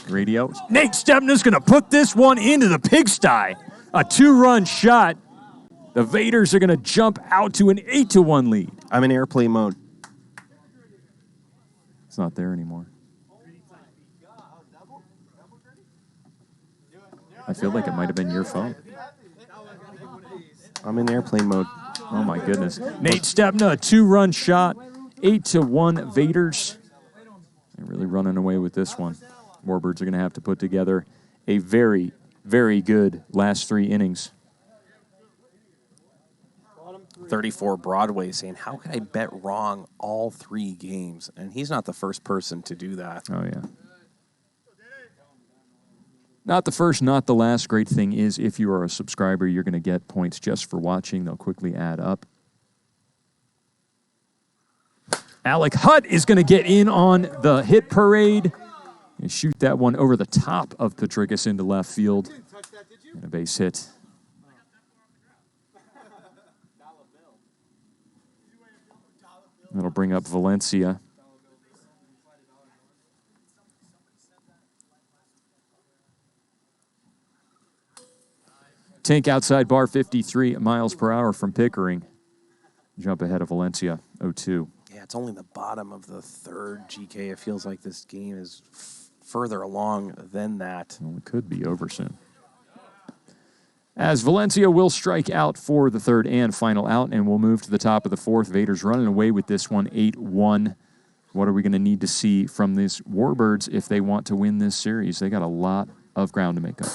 radio. Nate Stepna's going to put this one into the pigsty. A 2-run shot. The Vaderz are going to jump out to an 8-1 lead. I'm in airplane mode. It's not there anymore. I feel like it might have been your phone. I'm in airplane mode. Oh, my goodness. Nate Stepna, a 2-run shot. 8-1 Vaderz. They're really running away with this one. Warbirds are going to have to put together a very, very good last 3 innings. 34 Broadway saying, how could I bet wrong all 3 games? And he's not the first person to do that. Oh, yeah. Not the first, not the last. Great thing is, if you are a subscriber, you're going to get points just for watching. They'll quickly add up. Alec Hutt is going to get in on the hit parade and shoot that one over the top of Petricus into left field. And a base hit. That'll bring up Valencia. Tank outside bar 53 miles per hour from Pickering. Jump ahead of Valencia, 0-2. Yeah, it's only the bottom of the third, GK. It feels like this game is further along than that. Well, it could be over soon. As Valencia will strike out for the third and final out, and we'll move to the top of the fourth. Vaderz running away with this one, 8-1. What are we going to need to see from these Warbirds if they want to win this series? They got a lot of ground to make up.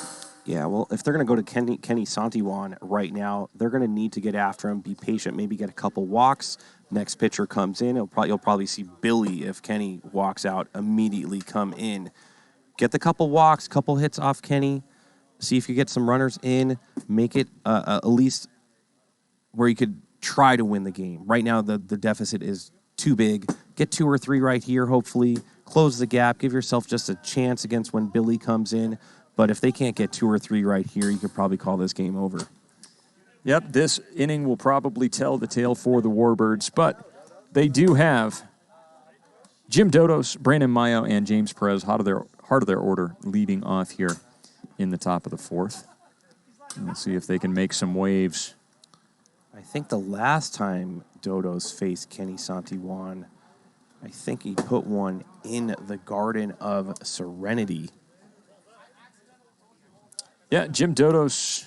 Yeah, well, if they're going to go to Kenny Santiwan right now, they're going to need to get after him, be patient, maybe get a couple walks. Next pitcher comes in, you'll probably see Billy, if Kenny walks out, immediately come in. Get the couple walks, couple hits off Kenny. See if you get some runners in. Make it at least where you could try to win the game. Right now, the deficit is too big. Get 2 or 3 right here, hopefully. Close the gap. Give yourself just a chance against when Billy comes in. But if they can't get 2 or 3 right here, you could probably call this game over. Yep, this inning will probably tell the tale for the Warbirds, but they do have Jim Dodos, Brandon Mayo, and James Perez, heart of their order, leading off here in the top of the fourth. And we'll see if they can make some waves. I think the last time Dodos faced Kenny Santiwan, I think he put one in the Garden of Serenity. Yeah, Jim Dodos.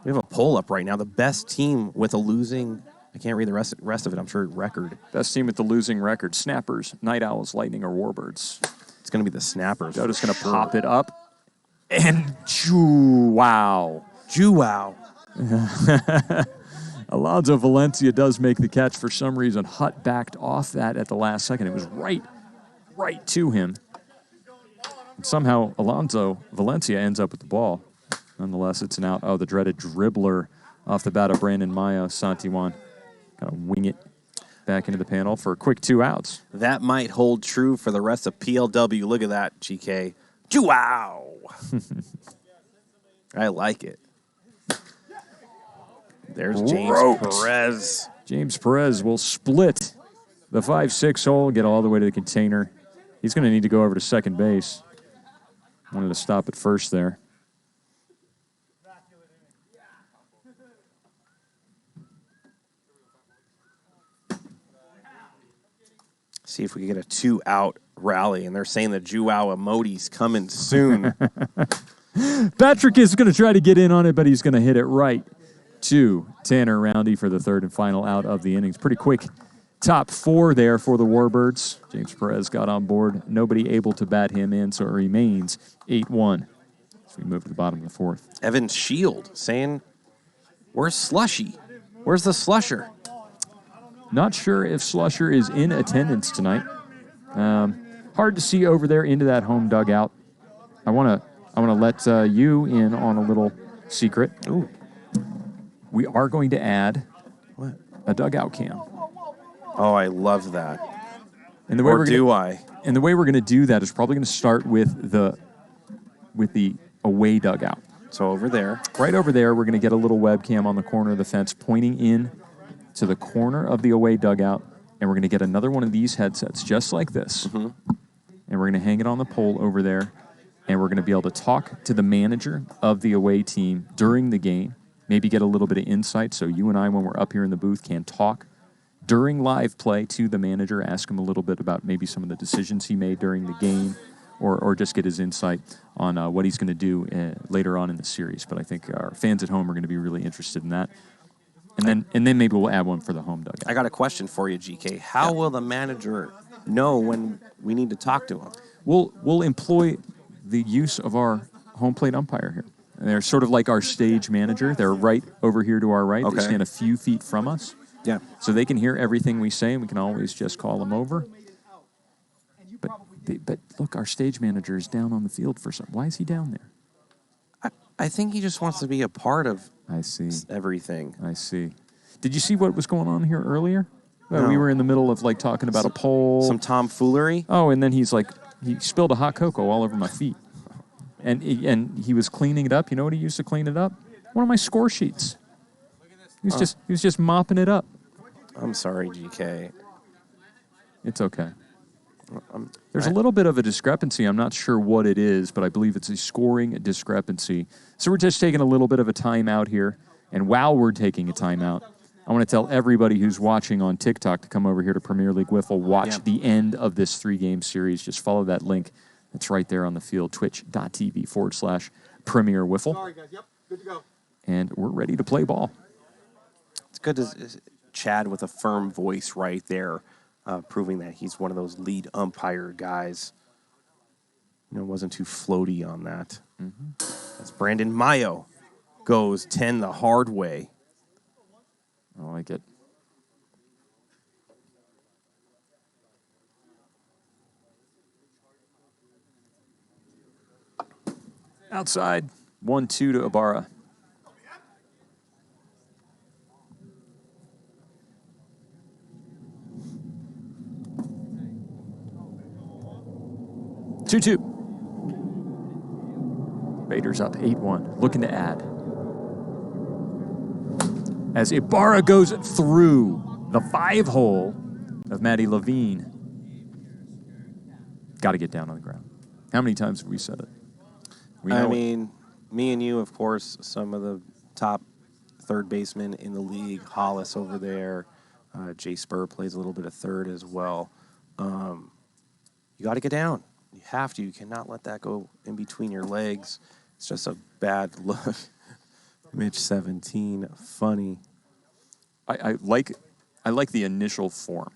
We have a poll up right now. The best team with a losing, I can't read the rest of it, I'm sure, record. Best team with the losing record. Snappers, Night Owls, Lightning, or Warbirds. It's going to be the Snappers. Dodos going to pop it up. And wow. Wow. Alonso Valencia does make the catch. For some reason, Hutt backed off that at the last second. It was right to him. And somehow, Alonso Valencia ends up with the ball. Nonetheless, it's an out. Oh, the dreaded dribbler off the bat of Brandon Maya. Santiwan kind of wing it back into the panel for a quick 2 outs. That might hold true for the rest of PLW. Look at that, GK. Wow. I like it. There's James Perez. James Perez will split the 5-6 hole, get all the way to the container. He's going to need to go over to second base. Wanted to stop at first there. See if we can get a 2-out rally. And they're saying the Juwao emoji's coming soon. Patrick is going to try to get in on it, but he's going to hit it right to Tanner Roundy for the third and final out of the innings. Pretty quick top 4 there for the Warbirds. James Perez got on board. Nobody able to bat him in, so it remains 8-1 as we move to the bottom of the 4th. Evan Shield saying, where's Slushy? Where's the Slusher? Not sure if Slusher is in attendance tonight. Hard to see over there into that home dugout. I want to let you in on a little secret. Ooh. We are going to add a dugout cam. Oh, I love that. And the way Or do I? And the way we're going to do that is probably going to start with the away dugout. So over there. Right over there, we're going to get a little webcam on the corner of the fence pointing in to the corner of the away dugout, and we're going to get another one of these headsets just like this. Mm-hmm. And we're going to hang it on the pole over there, and we're going to be able to talk to the manager of the away team during the game, maybe get a little bit of insight so you and I, when we're up here in the booth, can talk during live play to the manager, ask him a little bit about maybe some of the decisions he made during the game, or just get his insight on what he's going to do later on in the series. But I think our fans at home are going to be really interested in that. And then maybe we'll add one for the home dugout. I got a question for you, GK. How will the manager know when we need to talk to him? We'll employ the use of our home plate umpire here. And they're sort of like our stage manager. They're right over here to our right. Okay. They stand a few feet from us. Yeah. So they can hear everything we say, and we can always just call them over. But look, our stage manager is down on the field for some. Why is he down there? I think he just wants to be a part of I see. everything. I see. Did you see what was going on here earlier? No. We were in the middle of talking about a poll. Some tomfoolery? Oh, and then he spilled a hot cocoa all over my feet. And he was cleaning it up. You know what he used to clean it up? One of my score sheets. He was just mopping it up. I'm sorry, GK. It's okay. There's a little bit of a discrepancy. I'm not sure what it is, but I believe it's a scoring discrepancy. So we're just taking a little bit of a timeout here. And while we're taking a timeout, I want to tell everybody who's watching on TikTok to come over here to Premier League Wiffle, watch the end of this 3-game series. Just follow that link. That's right there on the field, twitch.tv/Premier Wiffle. Sorry, guys. Yep, good to go. And we're ready to play ball. It's good to Chad with a firm voice right there, proving that he's one of those lead umpire guys. Wasn't too floaty on that. Mm-hmm. As Brandon Mayo goes 10 the hard way. I like it. Outside, 1-2 to Ibarra. Two. Vaderz up 8-1, looking to add. As Ibarra goes through the 5-hole of Matty Levine. Got to get down on the ground. How many times have we said it? Me and you, of course, some of the top third basemen in the league. Hollis over there. Jay Spur plays a little bit of third as well. You got to get down. You have to. You cannot let that go in between your legs. It's just a bad look. Mitch 17, funny. I like the initial form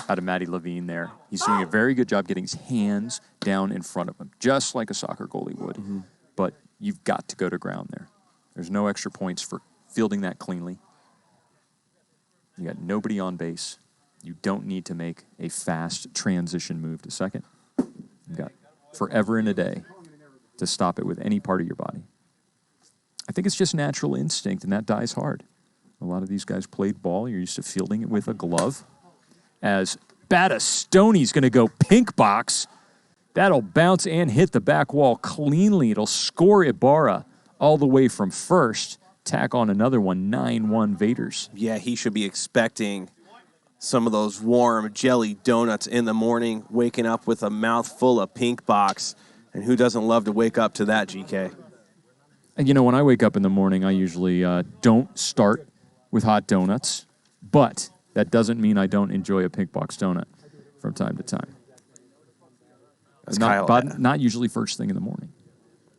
out of Matty Levine there. He's doing a very good job getting his hands down in front of him, just like a soccer goalie would. Mm-hmm. But you've got to go to ground there. There's no extra points for fielding that cleanly. You got nobody on base. You don't need to make a fast transition move to second. You've got forever and a day to stop it with any part of your body. I think it's just natural instinct, and that dies hard. A lot of these guys played ball. You're used to fielding it with a glove. As Battistoni's going to go pink box. That'll bounce and hit the back wall cleanly. It'll score Ibarra all the way from first. Tack on another one, 9-1 Vaderz. Yeah, he should be expecting some of those warm jelly donuts in the morning, waking up with a mouthful of pink box. And who doesn't love to wake up to that, GK? And when I wake up in the morning, I usually don't start with hot donuts, but that doesn't mean I don't enjoy a pink box donut. from time to time. That's Kyle. But not usually first thing in the morning.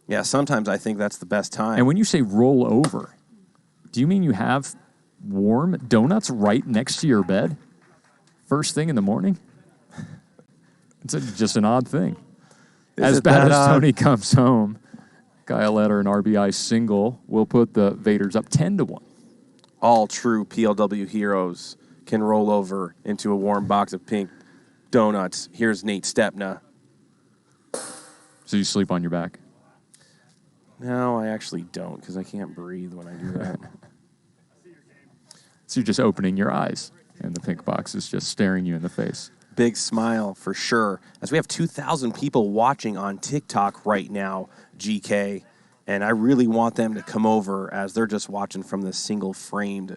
Yeah, sometimes I think that's the best time. And when you say roll over, do you mean you have warm donuts right next to your bed first thing in the morning? It's just an odd thing. As bad as Tony comes home, Kyle Letter, an RBI single, will put the Vaderz up 10-1. All true PLW heroes can roll over into a warm box of pink donuts. Here's Nate Stepna. So you sleep on your back? No, I actually don't because I can't breathe when I do that. So you're just opening your eyes, and the pink box is just staring you in the face. Big smile for sure. As we have 2,000 people watching on TikTok right now, GK, and I really want them to come over as they're just watching from this single framed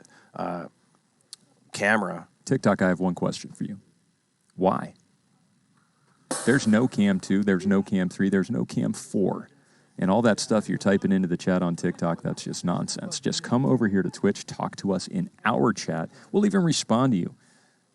camera. TikTok, I have one question for you. Why? There's no Cam 2, there's no Cam 3, there's no Cam 4. And all that stuff you're typing into the chat on TikTok, that's just nonsense. Just come over here to Twitch, talk to us in our chat. We'll even respond to you.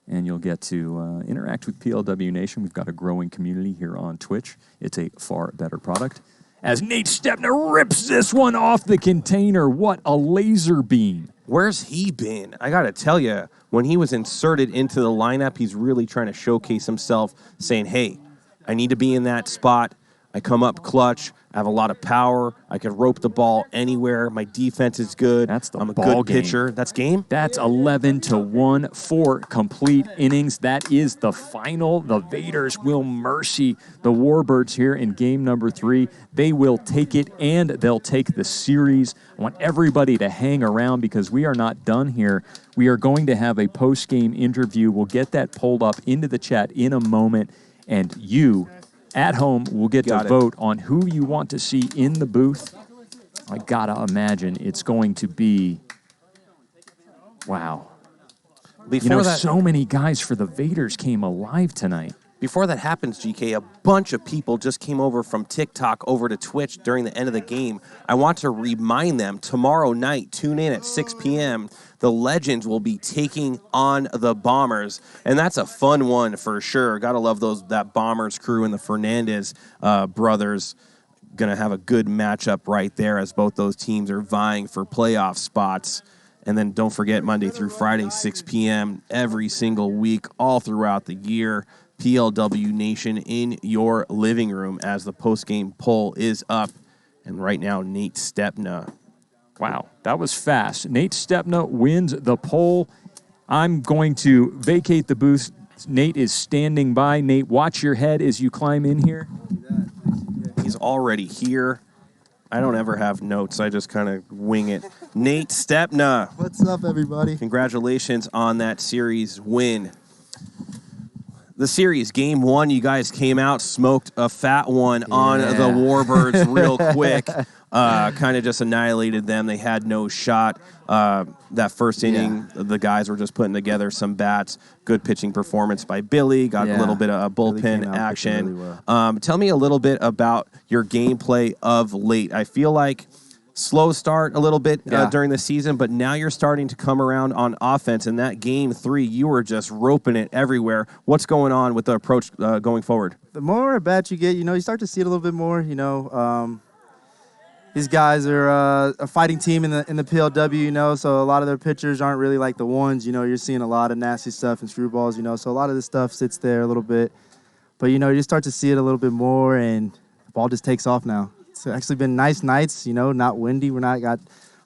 And you'll get to interact with PLW Nation. We've got a growing community here on Twitch. It's a far better product. As Nate Stepna rips this one off the container. What a laser beam. Where's he been? I got to tell you, when he was inserted into the lineup, he's really trying to showcase himself, saying, hey, I need to be in that spot. I come up clutch. I have a lot of power. I can rope the ball anywhere. My defense is good. I'm a good pitcher. That's game? That's 11-1 for complete innings. That is the final. The Vaderz will mercy the Warbirds here in game number 3. They will take it, and they'll take the series. I want everybody to hang around because we are not done here. We are going to have a post-game interview. We'll get that pulled up into the chat in a moment, and you at home will get to vote on who you want to see in the booth. I gotta imagine it's going to be, wow. So many guys for the Vaderz came alive tonight. Before that happens, GK, a bunch of people just came over from TikTok over to Twitch during the end of the game. I want to remind them, tomorrow night, tune in at 6 p.m., the Legends will be taking on the Bombers, and that's a fun one for sure. Gotta love that Bombers crew and the Fernandez brothers. Gonna have a good matchup right there as both those teams are vying for playoff spots. And then don't forget, Monday through Friday, 6 p.m. every single week, all throughout the year. PLW Nation in your living room as the post-game poll is up. And right now, Nate Stepna. Wow, that was fast. Nate Stepna wins the poll. I'm going to vacate the booth. Nate is standing by. Nate, watch your head as you climb in here. He's already here. I don't ever have notes. I just kind of wing it. Nate Stepna. What's up, everybody? Congratulations on that series win. The series, game 1, you guys came out, smoked a fat one on the Warbirds real quick. Kind of just annihilated them. They had no shot. That first inning, the guys were just putting together some bats. Good pitching performance by Billy. Got a little bit of bullpen action. Really well. Tell me a little bit about your gameplay of late. I feel like slow start a little bit during the season, but now you're starting to come around on offense. In that game 3, you were just roping it everywhere. What's going on with the approach going forward? The more at bats you get, you start to see it a little bit more. These guys are a fighting team in the PLW, so a lot of their pitchers aren't really like the ones. You're seeing a lot of nasty stuff and screwballs, so a lot of this stuff sits there a little bit. But, you start to see it a little bit more, and the ball just takes off now. It's actually been nice nights, not windy. We're not got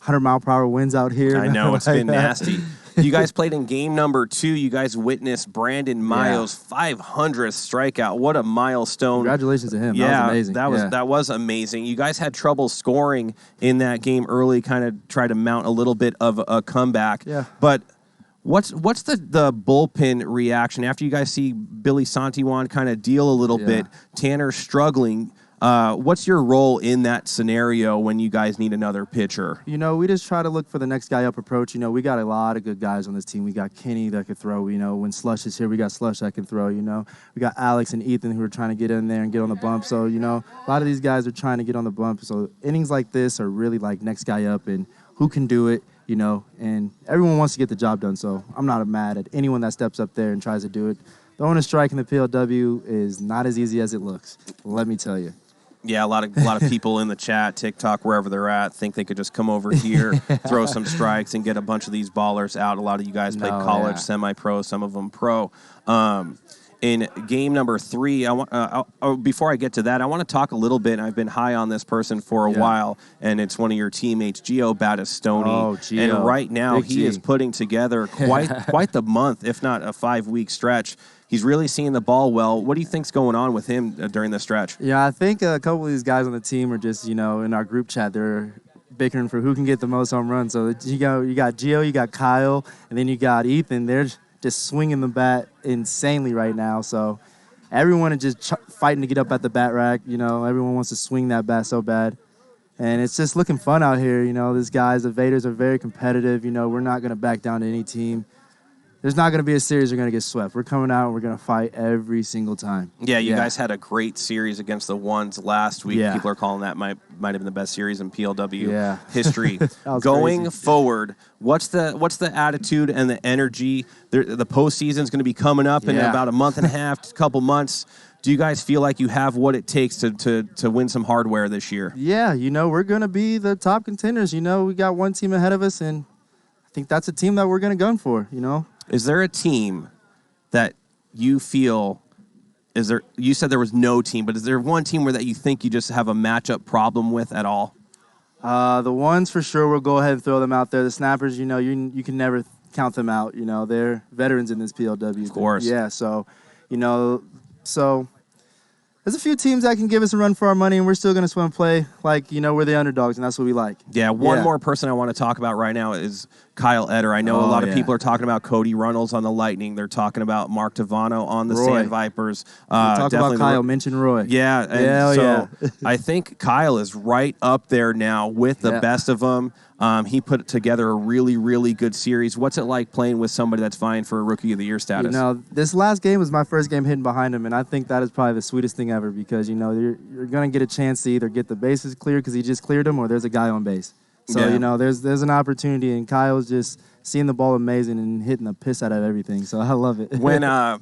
100-mile-per-hour winds out here. I know, it's been nasty. You guys played in game number 2. You guys witnessed Brandon Mayo's 500th strikeout. What a milestone. Congratulations to him. Yeah, that was amazing. That was amazing. You guys had trouble scoring in that game early, kind of tried to mount a little bit of a comeback. Yeah. But what's the bullpen reaction after you guys see Billy Santiwan kind of deal a little bit, Tanner struggling? What's your role in that scenario when you guys need another pitcher? We just try to look for the next guy up approach. We got a lot of good guys on this team. We got Kenny that could throw. When Slush is here, we got Slush that can throw. We got Alex and Ethan who are trying to get in there and get on the bump. So, a lot of these guys are trying to get on the bump. So innings like this are really like next guy up and who can do it, and everyone wants to get the job done. So I'm not mad at anyone that steps up there and tries to do it. throwing a strike in the PLW is not as easy as it looks. Let me tell you. Yeah, a lot of people in the chat, TikTok, wherever they're at, think they could just come over here, throw some strikes, and get a bunch of these ballers out. A lot of you guys played college, semi-pro, some of them pro. In game number 3, before I get to that, I want to talk a little bit. I've been high on this person for a while, and it's one of your teammates, Gio Battistoni. Oh, Gio. And right now, Big he G. is putting together quite the month, if not a 5-week stretch. He's really seeing the ball well. What do you think's going on with him during this stretch? Yeah, I think a couple of these guys on the team are just, in our group chat, they're bickering for who can get the most home runs. So you got Gio, you got Kyle, and then you got Ethan. They're just swinging the bat insanely right now. So everyone is just fighting to get up at the bat rack. Everyone wants to swing that bat so bad. And it's just looking fun out here. These guys, the Vaderz, are very competitive. We're not going to back down to any team. There's not going to be a series we're going to get swept. We're coming out and we're going to fight every single time. Yeah, you guys had a great series against the Ones last week. Yeah. People are calling that might have been the best series in PLW history. Going crazy. Forward, what's the attitude and the energy? The postseason is going to be coming up in about a month and a half, couple months. Do you guys feel like you have what it takes to win some hardware this year? Yeah, we're going to be the top contenders. We got one team ahead of us, and I think that's a team that we're going to gun for, Is there a team that you feel you said there was no team, but is there one team that you think you just have a matchup problem with at all? The Ones, for sure, we'll go ahead and throw them out there. The Snappers, you can never count them out. They're veterans in this PLW. Of course. Yeah, so there's a few teams that can give us a run for our money, and we're still going to swim play like, we're the underdogs, and that's what we like. Yeah, one more person I want to talk about right now is Kyle Eder. I know a lot of people are talking about Cody Runnels on the Lightning. They're talking about Mark Devano on the Sand Vipers. Talk about Kyle, mention Roy. Yeah, and I think Kyle is right up there now with the best of them. He put together a really, really good series. What's it like playing with somebody that's vying for a Rookie of the Year status? This last game was my first game hitting behind him, and I think that is probably the sweetest thing ever because, you're going to get a chance to either get the bases cleared because he just cleared them or there's a guy on base. So, there's an opportunity, and Kyle's just seeing the ball amazing and hitting the piss out of everything. So I love it. When I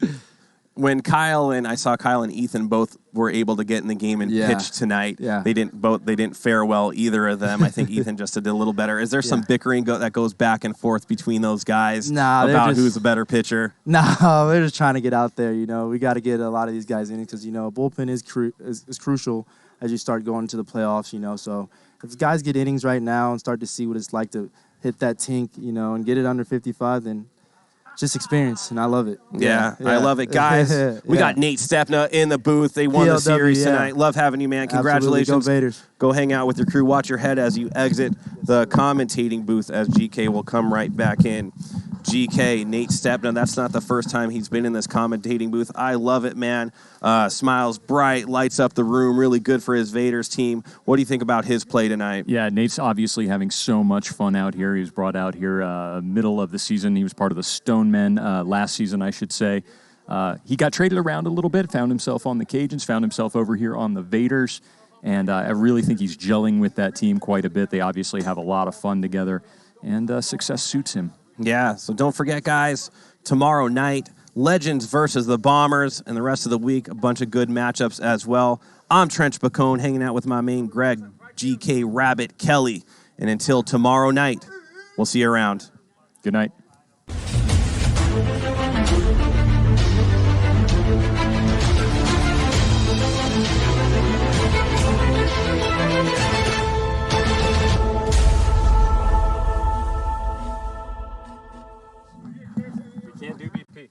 saw Kyle and Ethan both were able to get in the game and pitch tonight. Yeah. They didn't fare well, either of them. I think Ethan just did a little better. Is there some bickering that goes back and forth between those guys about who's a better pitcher? No, they're just trying to get out there. We got to get a lot of these guys in because a bullpen is crucial as you start going to the playoffs. So if guys get innings right now and start to see what it's like to hit that tink, and get it under 55, then just experience, and I love it. Yeah. I love it. Guys, we got Nate Stepna in the booth. They won the series tonight. Love having you, man. Congratulations. Go Vaderz. Go hang out with your crew. Watch your head as you exit the commentating booth as GK will come right back in. GK, Nate Stepna, that's not the first time he's been in this commentating booth. I love it, man. Smiles bright, lights up the room, really good for his Vaderz team. What do you think about his play tonight? Yeah, Nate's obviously having so much fun out here. He was brought out here middle of the season. He was part of the Stonemen last season, I should say. He got traded around a little bit, found himself on the Cajuns, found himself over here on the Vaderz, and I really think he's gelling with that team quite a bit. They obviously have a lot of fun together, and success suits him. Yeah, so don't forget, guys, tomorrow night, Legends versus the Bombers, and the rest of the week, a bunch of good matchups as well. I'm Trench Bacone, hanging out with my main Greg, GK, Rabbit, Kelly, and until tomorrow night, we'll see you around. Good night. We can't do BP.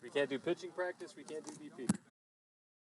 We can't do pitching practice. We can't do BP.